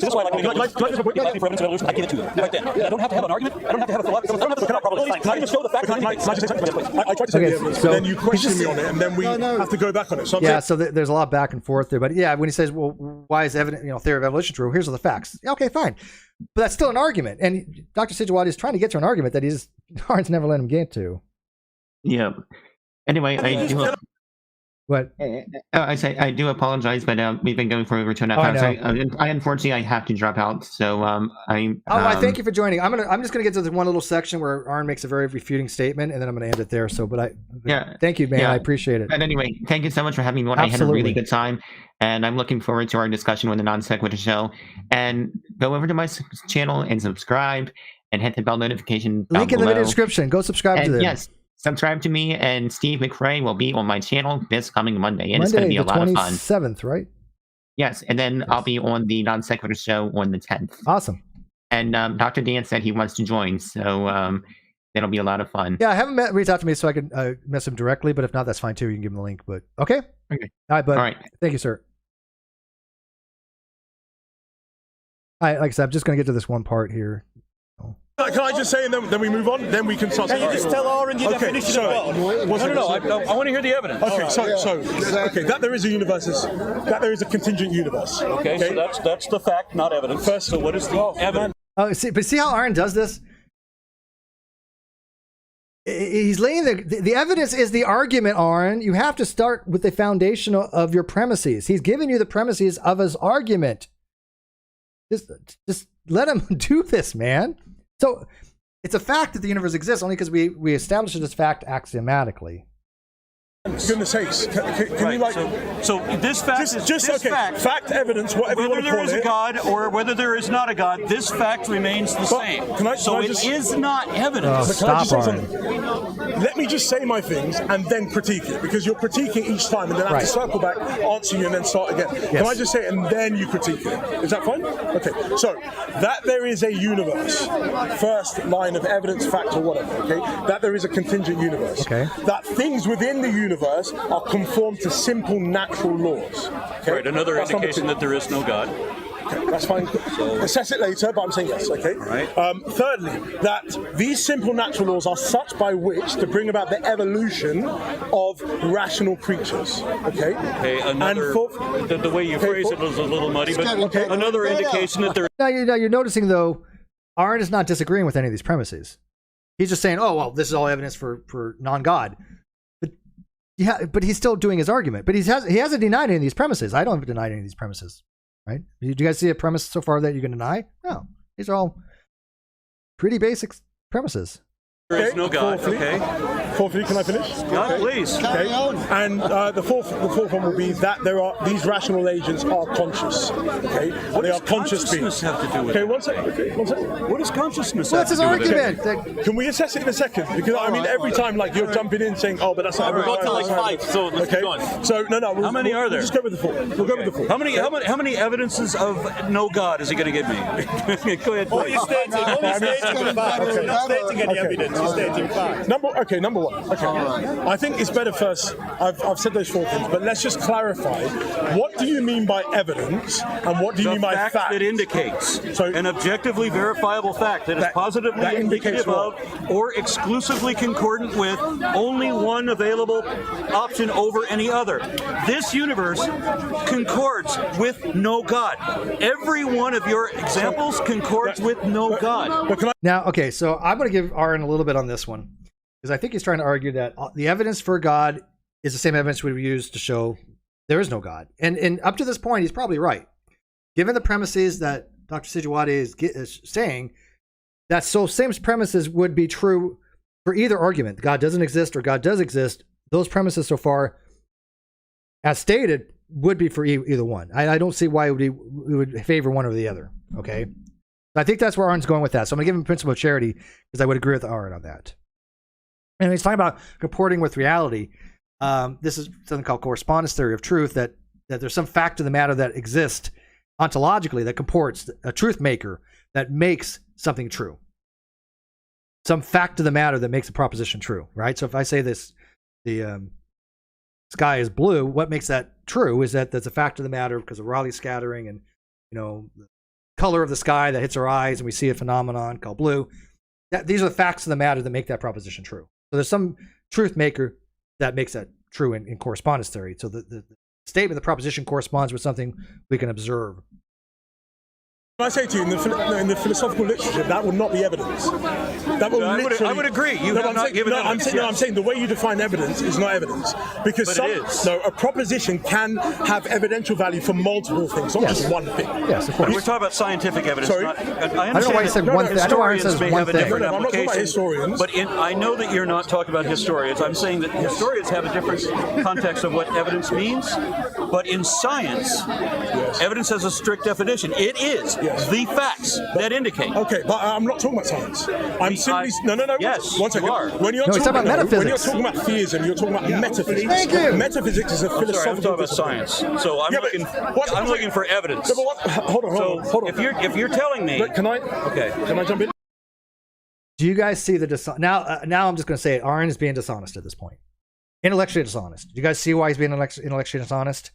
this is why I like making arguments. If you're asking for evidence of evolution, I give it to you right then. I don't have to have an argument. I don't have to have a philosophy. I don't have to have probability science. Can I just show the facts? I tried to say Okay, the evidence, so but then you question he's me just- on it, and then we have to go back on it. So I'm Yeah, saying, so there's a lot back and forth there, but yeah, when he says, "Well, why is evident, theory of evolution true?" Here's all the facts. Yeah, okay, fine, but that's still an argument, and Dr. Sijuwade is trying to get to an argument that Aron's never let him get to. Yeah. Anyway, I do. What? I do apologize, but we've been going for over 2.5 Oh, I hours. I unfortunately I have to drop out, so I thank you for joining. I'm just gonna get to the one little section where Aron makes a very refuting statement, and then I'm gonna end it there. So, thank you, man. Yeah. I appreciate it. But anyway, thank you so much for having me on. I had a Absolutely. really good time, and I'm looking forward to our discussion with the Non Sequitur Show. And go over to my channel and subscribe, and hit the bell notification down Link in the below. video description. Go subscribe to And them. yes, subscribe to me, and Steve McRae will be on my channel this coming Monday, and it's going to Monday, be a the lot of fun. 27th, right? Yes, and then I'll be on the Non Sequitur Show on the 10th. Awesome. And Dr. Dan said he wants to join, so it'll be a lot of fun. Yeah, I haven't reached out to me so I can mess him directly, but if not, that's fine too. You can give him the link. But okay. Okay. All right, bud. All right. Thank you, sir. All right, like I said, I'm just gonna get to this one part here. can I just say, and then we move on? Then we can start. Can you just tell Aron your definition so, of God? No. I want to hear the evidence. Okay, okay, that there is a universe, that there is a contingent universe. Okay, so that's the fact, not evidence. First, so what is the evidence? Oh, see how Aron does this? He's laying the evidence is the argument, Aron. You have to start with the foundation of your premises. He's giving you the premises of his argument. Just let him do this, man. So it's a fact that the universe exists only because we established it as fact axiomatically. Goodness sakes, can you like... So this fact is just this okay, fact, evidence, whatever you whether want to there call is a it. God or whether there is not a God, this fact remains the same. Can I so just- it is not evidence. Can I Stop, just say something? Let me just say my things and then critique it, because you're critiquing each time and then I have to circle back, answer you, and then start again. Can I just say it and then you critique it? Is that fine? Okay, so that there is a universe, first line of evidence, fact, or whatever, okay? That there is a contingent universe. Okay. That things within the universe are conform to simple natural laws. Okay? Right, another That's number indication two. that there is no God. Okay, that's fine. Assess it later, but I'm saying yes, okay? Right. Thirdly, that these simple natural laws are such by which to bring about the evolution of rational creatures, okay? Okay, another, and fourth, the way you phrase it is a little muddy, but Okay. another indication that there Now you're noticing though, Aron is not disagreeing with any of these premises. He's just saying, "Oh well, this is all evidence for non-God." But he's still doing his argument. But he hasn't denied any of these premises. I don't have denied any of these premises, right? Do you guys see a premise so far that you can deny? No, these are all pretty basic premises. there is no God. Fourthly, Okay, fourthly, can I finish? God, please. Carry on. And the fourth one will be that there are these rational agents are conscious. Okay, What they does are conscious consciousness beings. have to do with Okay, it? one second. Okay, one second. What does consciousness Well, have that's to his do with it? argument. That- Can we assess it in a second? Because I mean, every time like you're jumping in saying, "Oh, but that's not." We've got to like 5, so let's Okay. keep going. So no. How many are there? We'll just go with the 4. We'll go with the 4. How many evidences of no God is he going to give me? Go ahead, All please. you're stating, all you're stating, Okay. you're not stating any Okay. evidence. stating facts. Number one. Okay. I think it's better first. I've said those 4 things, but let's just clarify. What do you mean by evidence, and what do you mean by fact fact? that indicates So, an objectively verifiable fact that is positively that indicates indicative of or exclusively concordant with only one available option over any other. This universe concords with no God. Every one of your examples concords with no God. But can I Now, okay, so I'm going to give Aron a little bit on this one because I think he's trying to argue that the evidence for God is the same evidence we use to show there is no God. And up to this point, he's probably right. Given the premises that Dr. Sijuwade is saying, that same premises would be true for either argument. God doesn't exist or God does exist. Those premises so far, as stated, would be for either one. I don't see why we would favor one or the other. Okay, I think that's where Aron's going with that. So I'm going to give him principle of charity because I would agree with Aron on that. And he's talking about comporting with reality. This is something called correspondence theory of truth, that there's some fact of the matter that exists ontologically that comports, a truth maker that makes something true. Some fact of the matter that makes a proposition true, right? So if I say the sky is blue, what makes that true is that there's a fact of the matter because of Rayleigh scattering and, the color of the sky that hits our eyes and we see a phenomenon called blue. These are the facts of the matter that make that proposition true. So there's some truth maker that makes that true in correspondence theory. So the statement, the proposition corresponds with something we can observe. I say to you, in the philosophical literature, that will not be evidence. That will I would agree. You have not given evidence. I'm saying the way you define evidence is not evidence. Because a proposition can have evidential value for multiple things, not just one thing. Yes, of course. We're talking about scientific evidence. Sorry? I don't know why you said one thing. I don't know why you said one thing. I'm not talking about historians. But I know that you're not talking about historians. I'm saying that historians have a different context of what evidence means. But in science, evidence has a strict definition. It is the facts that indicate. Okay, but I'm not talking about science. I'm simply no. Yes, one second. you are. When you're talking about metaphysics. When you're talking about theism, you're talking about metaphysics. Thank you. Metaphysics is a I'm philosophical. talking about science. So I'm looking for evidence. No, but hold on. If you're telling me, Can I jump in? Do you guys see the now I'm just going to say it. Aron is being dishonest at this point. Intellectually dishonest. Do you guys see why he's being intellectually dishonest?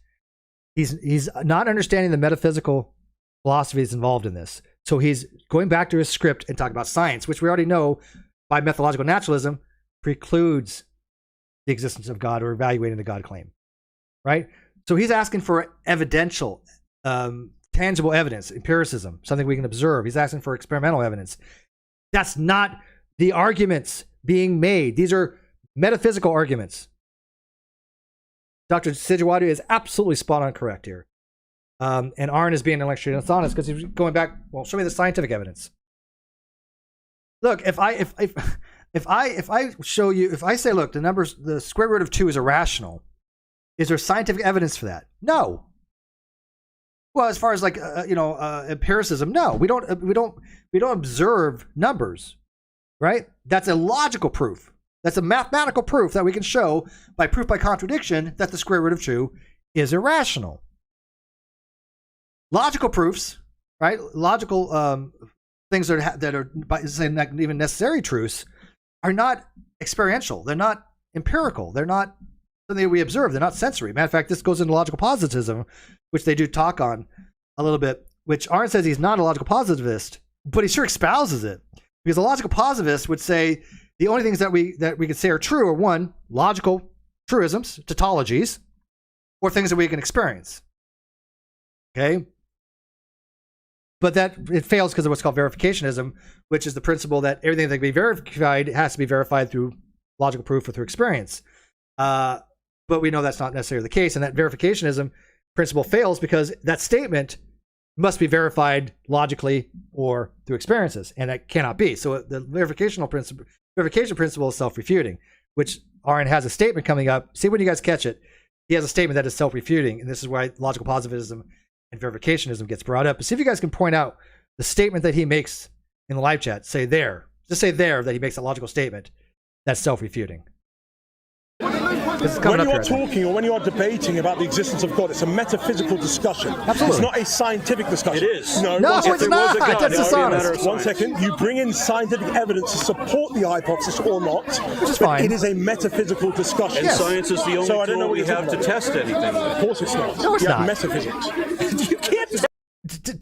He's not understanding the metaphysical philosophies involved in this. So he's going back to his script and talking about science, which we already know by methodological naturalism precludes the existence of God or evaluating the God claim, right? So he's asking for evidential, tangible evidence, empiricism, something we can observe. He's asking for experimental evidence. That's not the arguments being made. These are metaphysical arguments. Dr. Sijuwade is absolutely spot on correct here. And Aron is being intellectually dishonest because he's going back, well, show me the scientific evidence. Look, if I show you, if I say, look, the square root of 2 is irrational, is there scientific evidence for that? No. Well, as far as like empiricism, no. We don't observe numbers, right? That's a logical proof. That's a mathematical proof that we can show by proof by contradiction that the square root of 2 is irrational. Logical proofs, right? Logical things that are by saying that even necessary truths are not experiential. They're not empirical. They're not something that we observe. They're not sensory. Matter of fact, this goes into logical positivism, which they do talk on a little bit, which Aron says he's not a logical positivist, but he sure espouses it. Because a logical positivist would say the only things that we can say are true are, one, logical truisms, tautologies, or things that we can experience. Okay? But that it fails because of what's called verificationism, which is the principle that everything that can be verified has to be verified through logical proof or through experience. But we know that's not necessarily the case, and that verificationism principle fails because that statement must be verified logically or through experiences, and that cannot be. So the verification principle is self-refuting, which Aron has a statement coming up. See when you guys catch it. He has a statement that is self-refuting, and this is why logical positivism and verificationism gets brought up. But see if you guys can point out the statement that he makes in the live chat. Say there. Just say there that he makes a logical statement that's self-refuting. Well, the 'cause it's coming When up you are here, I think. talking or when you are debating about the existence of God, it's a metaphysical discussion. Absolutely. It's not a scientific discussion. It is. No, one it's second. not. God, That's it would be a matter dishonest. of One second. You bring in scientific evidence to support the hypothesis or not, Which is but fine. it is a metaphysical discussion. And Yes. science is the only So I don't know tool what we you're have to talking test anything. Of course it's not. No, it's You have not. metaphysics. You can't.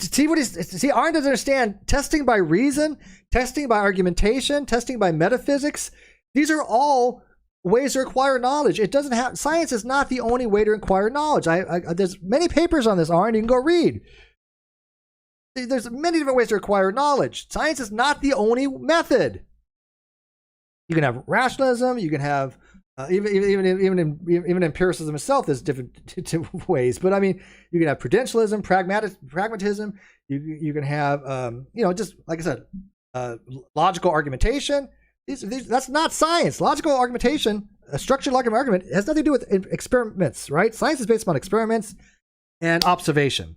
See, Aron doesn't understand testing by reason, testing by argumentation, testing by metaphysics. These are all ways to acquire knowledge. It doesn't have science is not the only way to acquire knowledge. There's many papers on this, Aron. You can go read. There's many different ways to acquire knowledge. Science is not the only method. You can have rationalism. You can have even empiricism itself. There's different ways. But I mean, you can have prudentialism, pragmatism. You can have just like I said, logical argumentation. That's not science. Logical argumentation, a structured logical argument, has nothing to do with experiments, right? Science is based upon experiments and observation.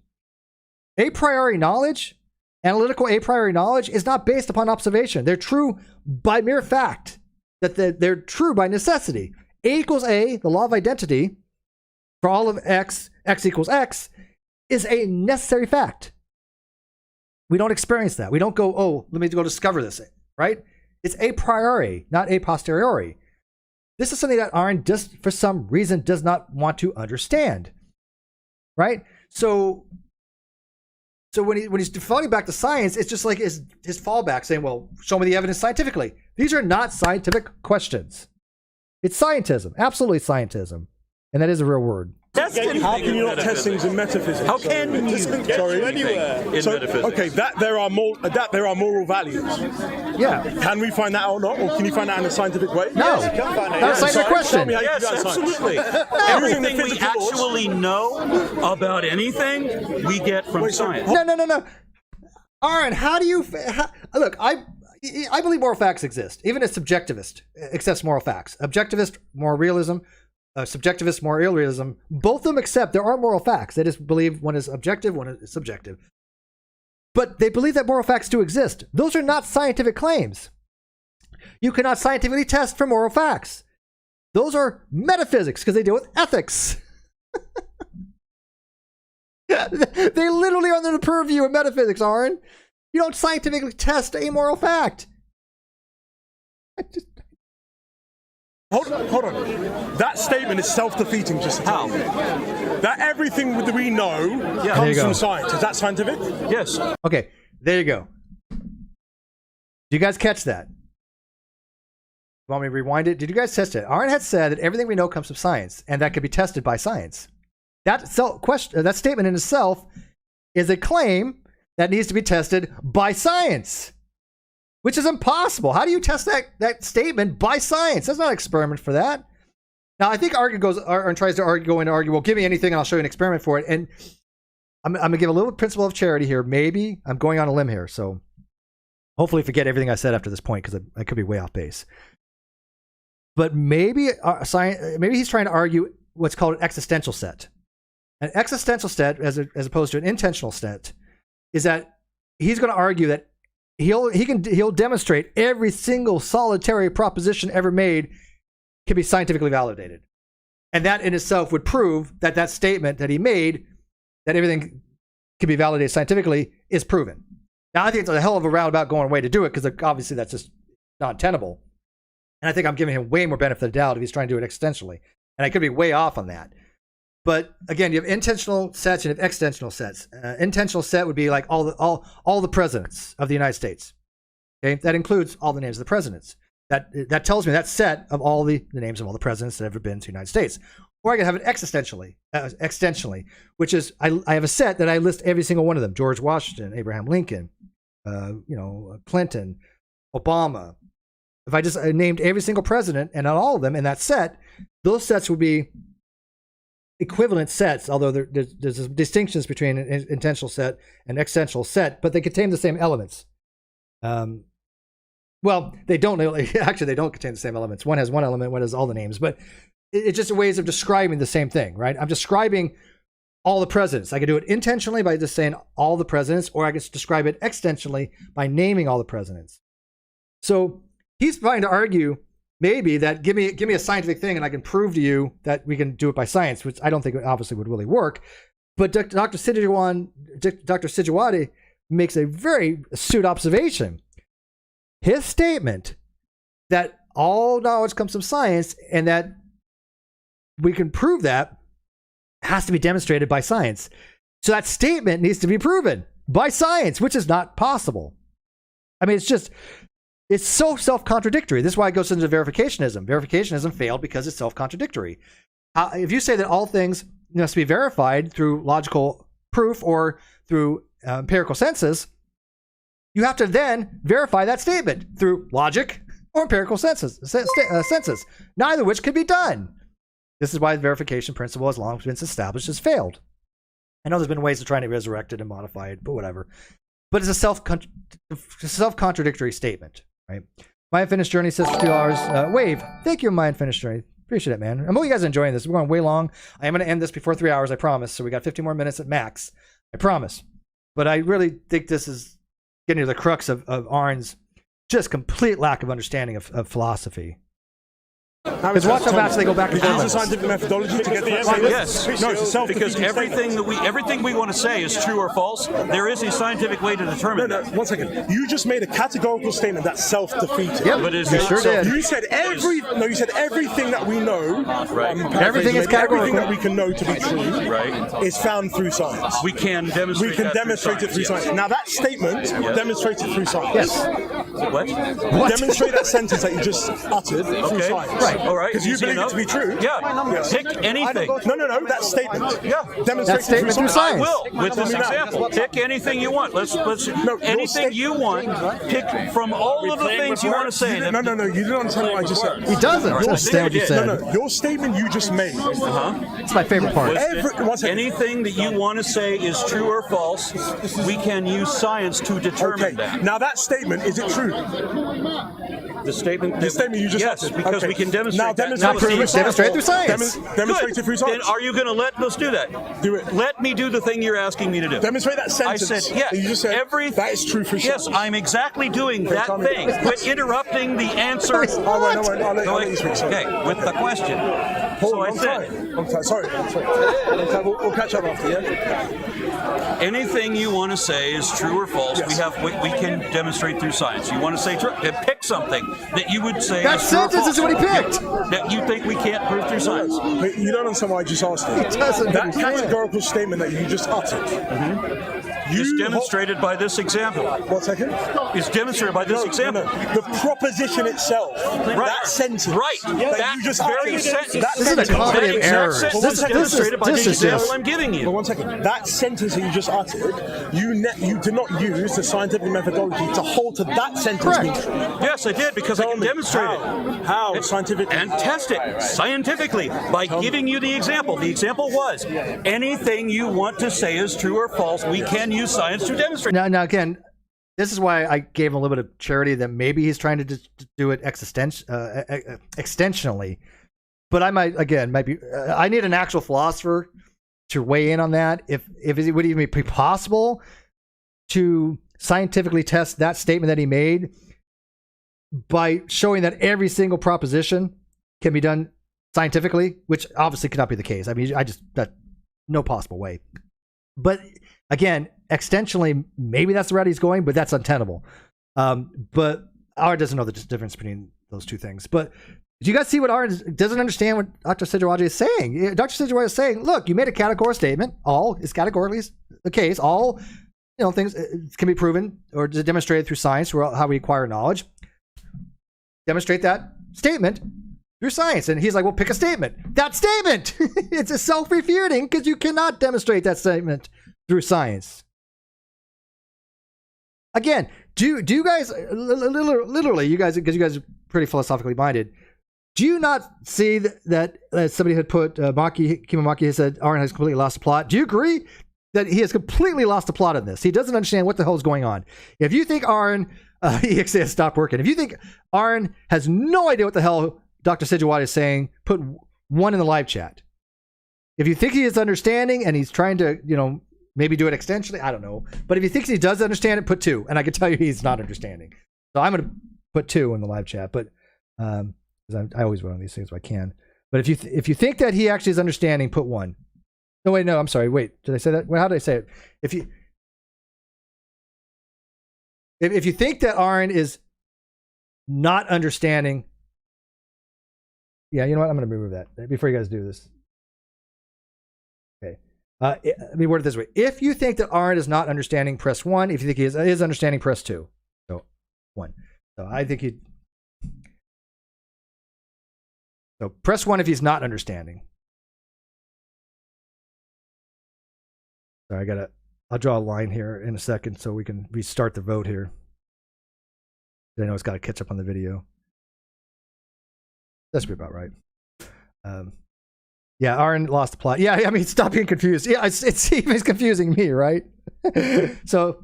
A priori knowledge, analytical a priori knowledge, is not based upon observation. They're true by mere fact, that they're true by necessity. A equals A, the law of identity, for all of X, X equals X, is a necessary fact. We don't experience that. We don't go, oh, let me go discover this, right? It's a priori, not a posteriori. This is something that Aron just, for some reason, does not want to understand, right? So when he's defaulting back to science, it's just like his fallback, saying, well, show me the evidence scientifically. These are not scientific questions. It's scientism, absolutely scientism. And that is a real word. How can you not test things in metaphysics? How can you Sorry, in so, metaphysics? okay, that there are moral values. Yeah. Can we find that out or not, or can you find that in a scientific way? No. Yes, you can find that. That's a scientific question. Tell me how you Yes, do that in science. absolutely. Everything we actually know about anything, we get from science. No. Aron, how do you... look, I believe moral facts exist. Even a subjectivist accepts moral facts. Objectivist, moral realism, subjectivist, moral realism, both of them accept there are moral facts. They just believe one is objective, one is subjective. But they believe that moral facts do exist. Those are not scientific claims. You cannot scientifically test for moral facts. Those are metaphysics because they deal with ethics. They literally are under the purview of metaphysics, Aron. You don't scientifically test a moral fact. Hold on. That statement is self-defeating, just to tell you. That everything that we know There you comes go. from science. Is that scientific? Yes. Okay, there you go. Do you guys catch that? Want me to rewind it? Did you guys test it? Aron had said that everything we know comes from science, and that could be tested by science. That statement in itself is a claim that needs to be tested by science, which is impossible. How do you test that statement by science? There's not an experiment for that. Now, I think Aron tries to argue, well, give me anything and I'll show you an experiment for it. And I'm going to give a little principle of charity here. Maybe I'm going on a limb here, so hopefully forget everything I said after this point because I could be way off base. But maybe he's trying to argue what's called an existential set. An existential set, as opposed to an intentional set, is that he's going to argue that he'll demonstrate every single solitary proposition ever made can be scientifically validated, and that in itself would prove that that statement that he made, that everything can be validated scientifically, is proven. Now, I think it's a hell of a roundabout going way to do it because obviously that's just not tenable. And I think I'm giving him way more benefit of the doubt if he's trying to do it existentially, and I could be way off on that. But again, you have intentional sets and you have extensional sets. Intentional set would be like all the presidents of the United States. Okay, that includes all the names of the presidents. That tells me that set of all the names of all the presidents that have ever been to the United States. Or I can have it extensionally, which is I have a set that I list every single one of them: George Washington, Abraham Lincoln, Clinton, Obama. If I just named every single president and not all of them in that set, those sets would be equivalent sets, although there's distinctions between an intentional set and existential set, but they contain the same elements. Well, they don't actually. They don't contain the same elements. One has one element, one has all the names, but it's just ways of describing the same thing, right? I'm describing all the presidents. I could do it intentionally by just saying all the presidents, or I could describe it extensionally by naming all the presidents. So he's trying to argue maybe that give me a scientific thing and I can prove to you that we can do it by science, which I don't think obviously would really work. But Dr. Sijuwade makes a very astute observation. His statement that all knowledge comes from science and that we can prove that has to be demonstrated by science. So that statement needs to be proven by science, which is not possible. I mean, it's so self-contradictory. This is why it goes into verificationism. Verificationism failed because it's self-contradictory. If you say that all things must be verified through logical proof or through empirical senses, you have to then verify that statement through logic or empirical senses, neither of which can be done. This is why the verification principle, as long as it's established, has failed. I know there's been ways of trying to resurrect it and modify it, but whatever. But it's a self-contradictory statement, right? My Unfinished Journey says for $2. Wave, thank you, My Unfinished Journey. Appreciate it, man. I hope you guys are enjoying this. We're going way long. I am going to end this before 3 hours, I promise. So we got 15 more minutes at max. I promise. But I really think this is getting to the crux of Aron's just complete lack of understanding of philosophy. Because watch how fast they go back and forth. Use a scientific methodology to get the Yes, no, it's a self-defeating because everything we want to say is true or false. There is a scientific way to determine No, that. 1 second. You just made a categorical statement that's self-defeating. Yep, But is you it sure did. You said you said everything that we know. Right. Everything is categorical. Everything that we can know to be true Right. is found through science. We can demonstrate. We can that demonstrate it through yes. science. Now that statement demonstrates it through science. Yes. What? Demonstrate that sentence that you just uttered through Okay. science. Right. All right. Because you Easy believe enough. it to be true. Yeah. Yes. Pick anything. No, that statement. Yeah. Demonstrate That statement through it science. I will with this Tell me now. example. Pick anything you want. Let's your anything you want. Pick from all of the things you want to say. No, you didn't understand what I just said. He doesn't understand what you said. No, your statement you just made. It's my favorite part. Anything that you want to say is true or false, we can use science to determine that. Now that statement, is it true? The statement you just yes, uttered. because Okay. we can demonstrate Now that. Demonstrate through science. Demonstrate it through science. Then are you going to let us do that? Do it. Let me do the thing you're asking me to do. Demonstrate that sentence. I said, yes. You just said that is true for Yes, science. I'm exactly doing that tell me. thing. Quit interrupting the answer. I won't. I'll let you speak. Sorry. Okay, with the question. So I said, Sorry. We'll catch up after, yeah? anything you want to say is true or false. Yes. We can demonstrate through science. You want to say true? Pick something that you would say That is true or sentence false. is what he picked. That you think we can't prove through science. But you don't understand why I just asked you. doesn't That understand. categorical statement that you just uttered. Is demonstrated by this example. 1 second. Is demonstrated by this example. No. The proposition itself. That sentence. Right. That you just very uttered. sentence. That This is a sentence. comedy of That exact errors. sentence This is is demonstrated by the just example I'm giving But you. 1 second. That sentence that you just uttered, you did not use the scientific methodology to hold to that sentence being true. Yes, I did because I can demonstrate it. How scientifically? And test it scientifically by giving you the example. The example was anything you want to say is true or false, we can use science to demonstrate. Now again, this is why I gave him a little bit of charity that maybe he's trying to do it extensionally. But I might be. I need an actual philosopher to weigh in on that. If it would even be possible to scientifically test that statement that he made by showing that every single proposition can be done scientifically, which obviously cannot be the case. I mean, that no possible way. But again, extensionally, maybe that's the route he's going, but that's untenable. But Aron doesn't know the difference between those two things. But do you guys see what Aron doesn't understand what Dr. Sijuwade is saying? Dr. Sijuwade is saying, look, you made a categorical statement. All is categorically the case. All things can be proven or demonstrated through science, or how we acquire knowledge. Demonstrate that statement through science. And he's like, well, pick a statement. That statement! It's a self-refuting because you cannot demonstrate that statement through science. Again, do you guys, literally, you guys, because you guys are pretty philosophically minded, do you not see that somebody had put, Kimamaki has said, Aron has completely lost the plot? Do you agree that he has completely lost the plot in this? He doesn't understand what the hell is going on. If you think Aron, EXA has stopped working. If you think Aron has no idea what the hell Dr. Sijuwade is saying, put 1 in the live chat. If you think he is understanding and he's trying to, maybe do it extensionally, I don't know. But if he thinks he does understand it, put 2. And I can tell you he's not understanding. So I'm going to put 2 in the live chat. But because I always vote on these things if I can. But if you think that he actually is understanding, put 1. No, wait, no, I'm sorry. Wait, did I say that? Well, how did I say it? If you think that Aron is not understanding, yeah, you know what? I'm going to remove that before you guys do this. Okay. Let me word it this way. If you think that Aron is not understanding, press 1. If you think he is understanding, press 2. So 1. So I think he. So press 1 if he's not understanding. So I'll draw a line here in a second so we can restart the vote here. I know it's got to catch up on the video. That's about right. Yeah, Aron lost the plot. Yeah, I mean, stop being confused. Yeah, it's even confusing me, right? So,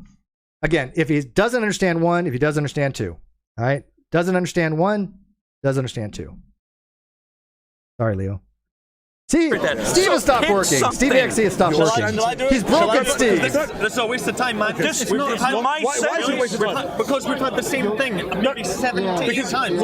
again, if he doesn't understand 1, if he doesn't understand 2, all right? Doesn't understand 1, doesn't understand 2. Sorry, Leo. See, Steve has stopped working. Steve actually has stopped working. He's broken Steve. This is a waste of time, man. Because we've had the same thing maybe 17 times.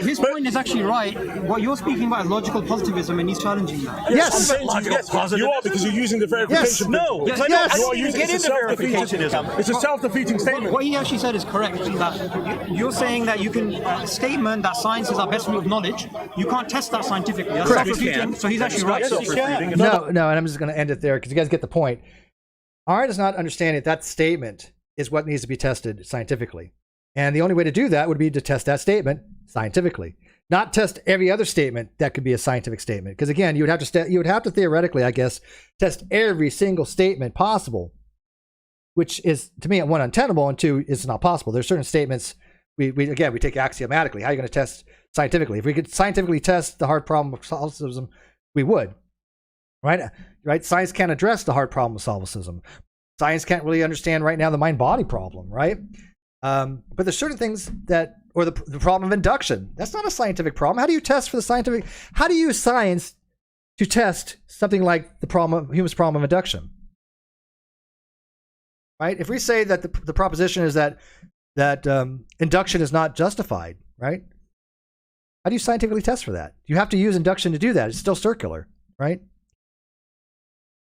His point is actually right. What you're speaking about is logical positivism, and he's challenging that. Yes. You are, because you're using the verification. No. You are using it as a Verificationism. It's a self-defeating statement. What he actually said is correct. That you're saying that you can statement that science is our best root of knowledge. You can't test that scientifically. That's self-defeating. So he's actually right. No, and I'm just going to end it there because you guys get the point. Aron does not understand that statement is what needs to be tested scientifically. And the only way to do that would be to test that statement scientifically, not test every other statement that could be a scientific statement. Because again, you would have to theoretically, I guess, test every single statement possible, which is, to me, 1, untenable, and 2, it's not possible. There's certain statements we take axiomatically. How are you going to test scientifically? If we could scientifically test the hard problem of solipsism, we would, right? Science can't address the hard problem of solipsism. Science can't really understand right now the mind-body problem, right? But there's certain things or the problem of induction. That's not a scientific problem. How do you test for the scientific? How do you use science to test something like human's problem of induction? Right? If we say that the proposition is that induction is not justified, right? How do you scientifically test for that? You have to use induction to do that. It's still circular, right?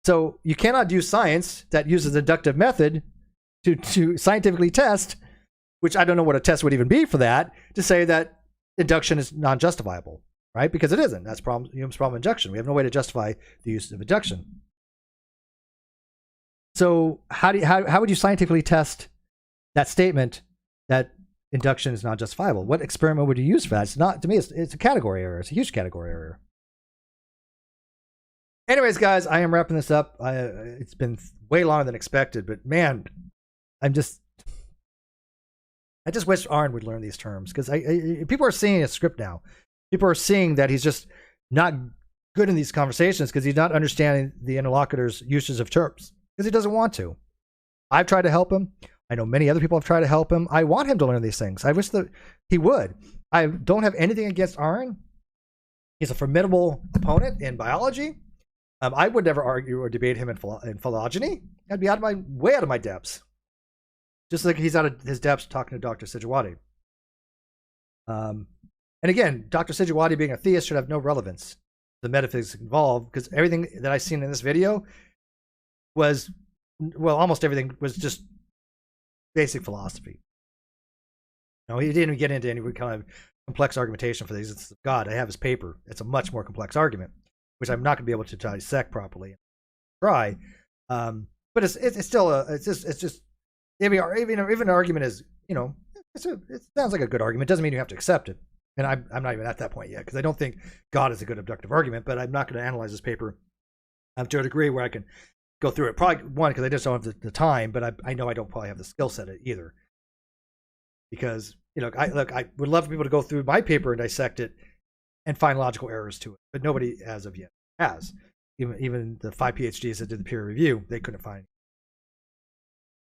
So you cannot use science that uses the inductive method to scientifically test, which I don't know what a test would even be for that, to say that induction is non-justifiable, right? Because it isn't. That's Hume's problem of induction. We have no way to justify the use of induction. So how would you scientifically test that statement that induction is not justifiable? What experiment would you use for that? It's not, to me, it's a category error. It's a huge category error. Anyways, guys, I am wrapping this up. It's been way longer than expected, but man, I just wish Aron would learn these terms, because people are seeing a script now. People are seeing that he's just not good in these conversations because he's not understanding the interlocutor's uses of terms, because he doesn't want to. I've tried to help him. I know many other people have tried to help him. I want him to learn these things. I wish that he would. I don't have anything against Aron. He's a formidable opponent in biology. I would never argue or debate him in phylogeny. I'd be way out of my depths. Just like he's out of his depths talking to Dr. Sijuwade. And again, Dr. Sijuwade being a theist should have no relevance to the metaphysics involved, because everything that I've seen in this video was, well, almost everything was just basic philosophy. No, he didn't even get into any kind of complex argumentation for these. It's God. I have his paper. It's a much more complex argument, which I'm not going to be able to dissect properly. Try, but it's still it's just even an argument is, it sounds like a good argument. Doesn't mean you have to accept it. And I'm not even at that point yet, because I don't think God is a good abductive argument. But I'm not going to analyze this paper to a degree where I can go through it. Probably one, because I just don't have the time, but I know I don't probably have the skill set either. Because I would love for people to go through my paper and dissect it and find logical errors to it, but nobody as of yet has. Even the 5 PhDs that did the peer review, they couldn't find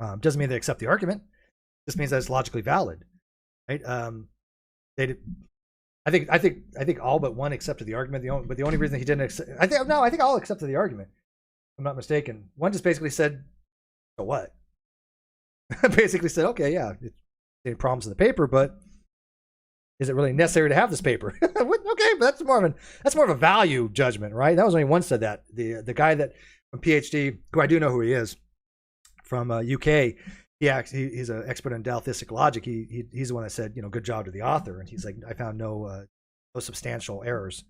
it. Doesn't mean they accept the argument. This means that it's logically valid, right? I think all but one accepted the argument. But the only reason he didn't accept, I think all accepted the argument. If I'm not mistaken. One just basically said, "So what?" Basically said, "Okay, yeah, it's any problems in the paper, but is it really necessary to have this paper? Okay, but that's more of a value judgment, right? That was only one said that. The guy that from PhD, who I do know who he is, from UK. He's an expert in diatheistic logic. He's the one that said, good job to the author, and he's like, I found no substantial errors.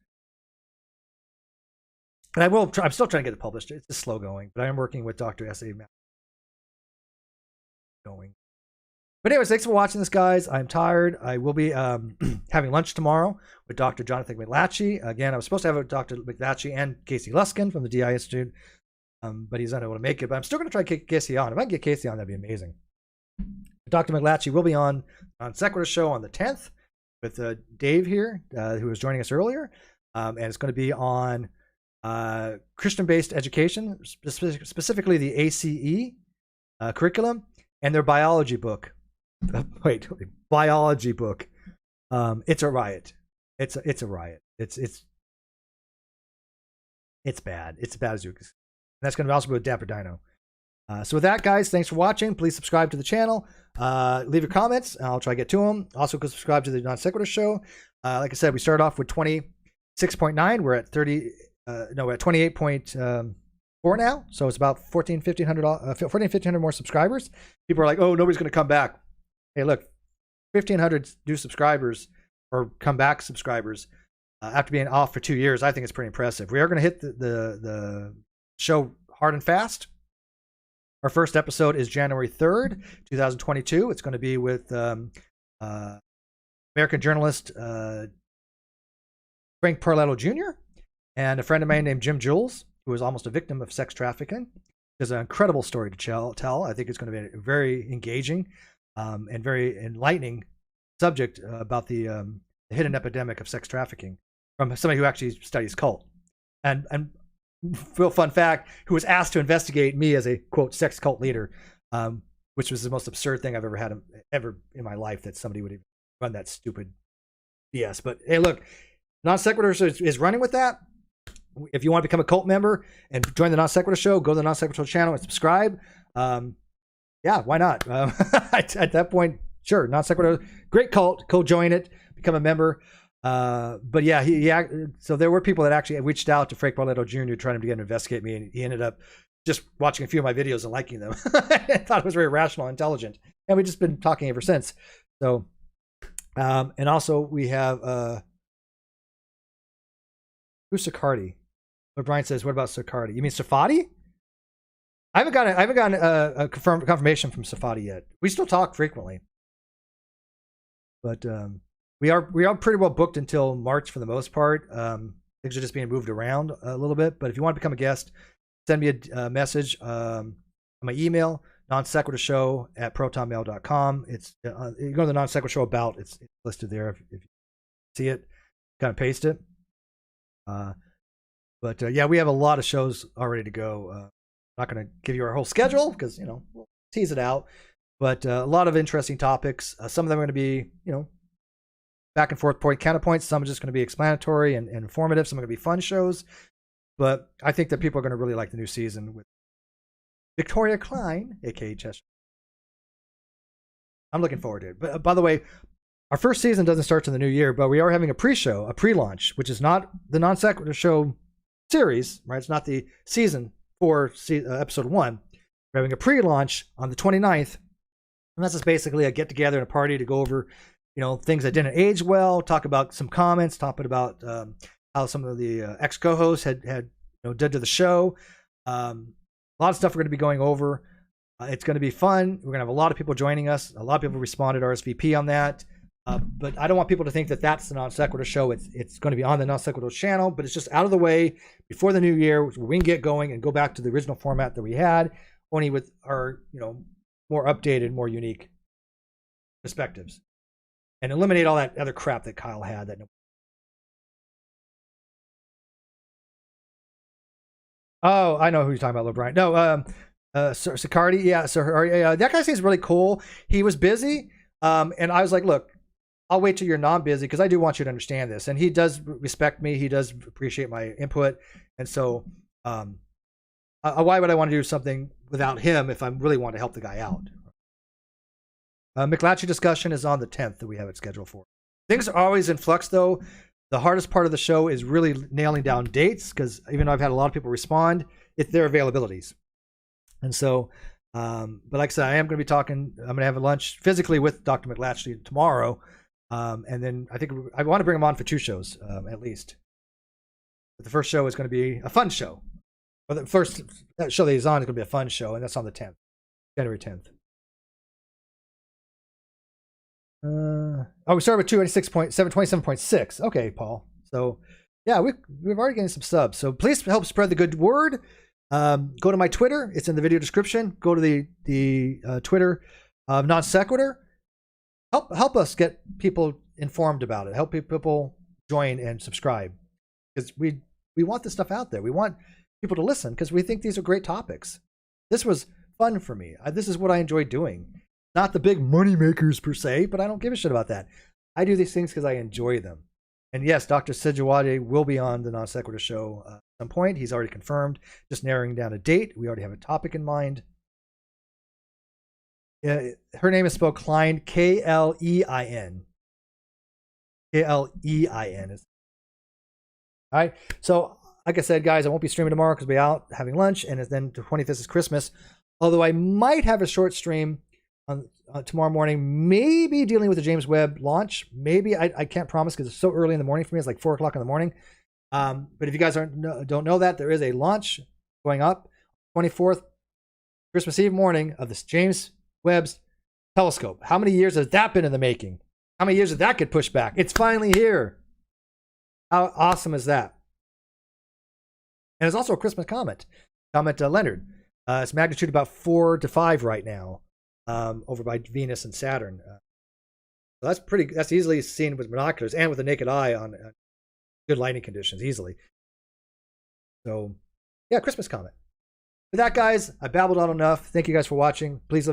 And I'm still trying to get it published. It's just slow going, but I am working with Dr. S.A. going. But anyways, thanks for watching this, guys. I'm tired. I will be having lunch tomorrow with Dr. Jonathan McLatchie. Again, I was supposed to have Dr. McLatchie and Casey Luskin from the DI Institute, but he's unable to make it. But I'm still going to try to get Casey on. If I can get Casey on, that'd be amazing. Dr. McLatchie will be on Sequitur Show on the 10th with Dave here, who was joining us earlier. And it's going to be on Christian-based education, specifically the ACE curriculum and their biology book. Biology book. It's a riot. It's a riot. It's bad. It's bad as you can. That's going to also be with Dapper Dino. So with that, guys, thanks for watching. Please subscribe to the channel. Leave your comments. I'll try to get to them. Also, go subscribe to the Non Sequitur Show. Like I said, we started off with 26.9. We're at 28.4 now. So it's about 1,500 more subscribers. People are like, oh, nobody's going to come back. Hey, look, 1,500 new subscribers or come back subscribers after being off for 2 years. I think it's pretty impressive. We are going to hit the show hard and fast. Our first episode is January 3rd, 2022. It's going to be with American journalist Frank Parletto Jr. and a friend of mine named Jim Jules, who was almost a victim of sex trafficking. There's an incredible story to tell. I think it's going to be a very engaging and very enlightening subject about the hidden epidemic of sex trafficking from somebody who actually studies cult. And real fun fact, who was asked to investigate me as a, quote, sex cult leader, which was the most absurd thing I've ever had in my life, that somebody would even run that stupid BS. But hey, look, Non Sequitur is running with that. If you want to become a cult member and join the Non Sequitur Show, go to the Non Sequitur channel and subscribe. Yeah, why not? At that point, sure, Non Sequitur, great cult, go join it, become a member. But yeah, so there were people that actually reached out to Frank Parletto Jr. trying to get him to investigate me, and he ended up just watching a few of my videos and liking them. I thought it was very rational, intelligent, and we've just been talking ever since. So, and also we have who's Sicardi? What Brian says, what about Sicardi? You mean Safadi? I haven't gotten a confirmation from Safadi yet. We still talk frequently, but we are pretty well booked until March for the most part. Things are just being moved around a little bit. But if you want to become a guest, send me a message on my email, nonsequitur@protonmail.com. It's you go to the Non Sequitur Show about. It's listed there if you see it. Kind of paste it. But yeah, we have a lot of shows already to go. I'm not going to give you our whole schedule because we'll tease it out. But a lot of interesting topics. Some of them are going to be back and forth point counterpoints. Some are just going to be explanatory and informative. Some are going to be fun shows. But I think that people are going to really like the new season with Victoria Klein, aka Chester. I'm looking forward to it. But by the way, our first season doesn't start till the new year, but we are having a pre-show, a pre-launch, which is not the Non Sequitur Show series, right? It's not the season 4, episode 1. We're having a pre-launch on the 29th, and that's just basically a get-together and a party to go over things that didn't age well, talk about some comments, talking about how some of the ex-co-hosts had did to the show. A lot of stuff we're going to be going over. It's going to be fun. We're going to have a lot of people joining us. A lot of people responded RSVP on that. But I don't want people to think that that's the Non Sequitur Show. It's going to be on the Non Sequitur channel, but it's just out of the way before the new year, where we can get going and go back to the original format that we had, only with our more updated, more unique perspectives, and eliminate all that other crap that Kyle had. Oh, I know who you're talking about, LeBron. No, Sicardi. Yeah, that guy seems really cool. He was busy, and I was like, look, I'll wait till you're non-busy because I do want you to understand this. And he does respect me. He does appreciate my input. And so why would I want to do something without him if I really want to help the guy out? McLatchie discussion is on the 10th that we have it scheduled for. Things are always in flux, though. The hardest part of the show is really nailing down dates, because even though I've had a lot of people respond, it's their availabilities. And so, but like I said, I am going to be talking. I'm going to have a lunch physically with Dr. McLatchley tomorrow, and then I think I want to bring him on for 2 shows at least. But the first show is going to be a fun show. Well, the first show that he's on is going to be a fun show, and that's on the 10th, January 10th. We started with 27.6. Okay, Paul. So, yeah, we've already getting some subs. So please help spread the good word. Go to my Twitter. It's in the video description. Go to the Twitter of Non Sequitur. Help us get people informed about it. Help people join and subscribe, because we want this stuff out there. We want people to listen because we think these are great topics. This was fun for me. This is what I enjoy doing. Not the big money makers per se, but I don't give a shit about that. I do these things because I enjoy them. And yes, Dr. Sijuwade will be on the Non Sequitur show at some point. He's already confirmed. Just narrowing down a date. We already have a topic in mind. Her name is spelled Klein, Klein. Klein. All right. So, like I said, guys, I won't be streaming tomorrow because I'll be out having lunch, and then the 25th is Christmas. Although I might have a short stream on tomorrow morning, maybe dealing with the James Webb launch. Maybe I can't promise because it's so early in the morning for me. It's like 4 o'clock in the morning. But if you guys don't know that, there is a launch going up 24th, Christmas Eve morning, of this James Webb's telescope. How many years has that been in the making? How many years did that get pushed back? It's finally here. How awesome is that? And it's also a Christmas comet. Comet Leonard. It's magnitude about 4 to 5 right now. Over by Venus and Saturn. So that's easily seen with binoculars and with the naked eye on good lighting conditions easily. So, yeah, Christmas comet. With that, guys, I babbled on enough. Thank you guys for watching. Please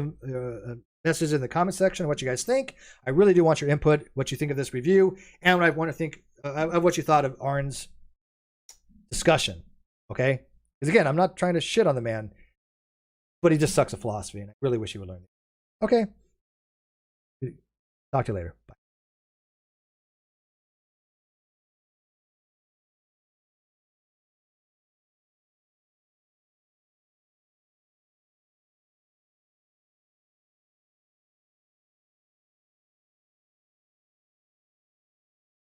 message in the comment section what you guys think. I really do want your input, what you think of this review, and what I want to think of what you thought of Aron's discussion. Okay? Because again, I'm not trying to shit on the man, but he just sucks at philosophy, and I really wish he would learn it. Okay. Talk to you later. Bye.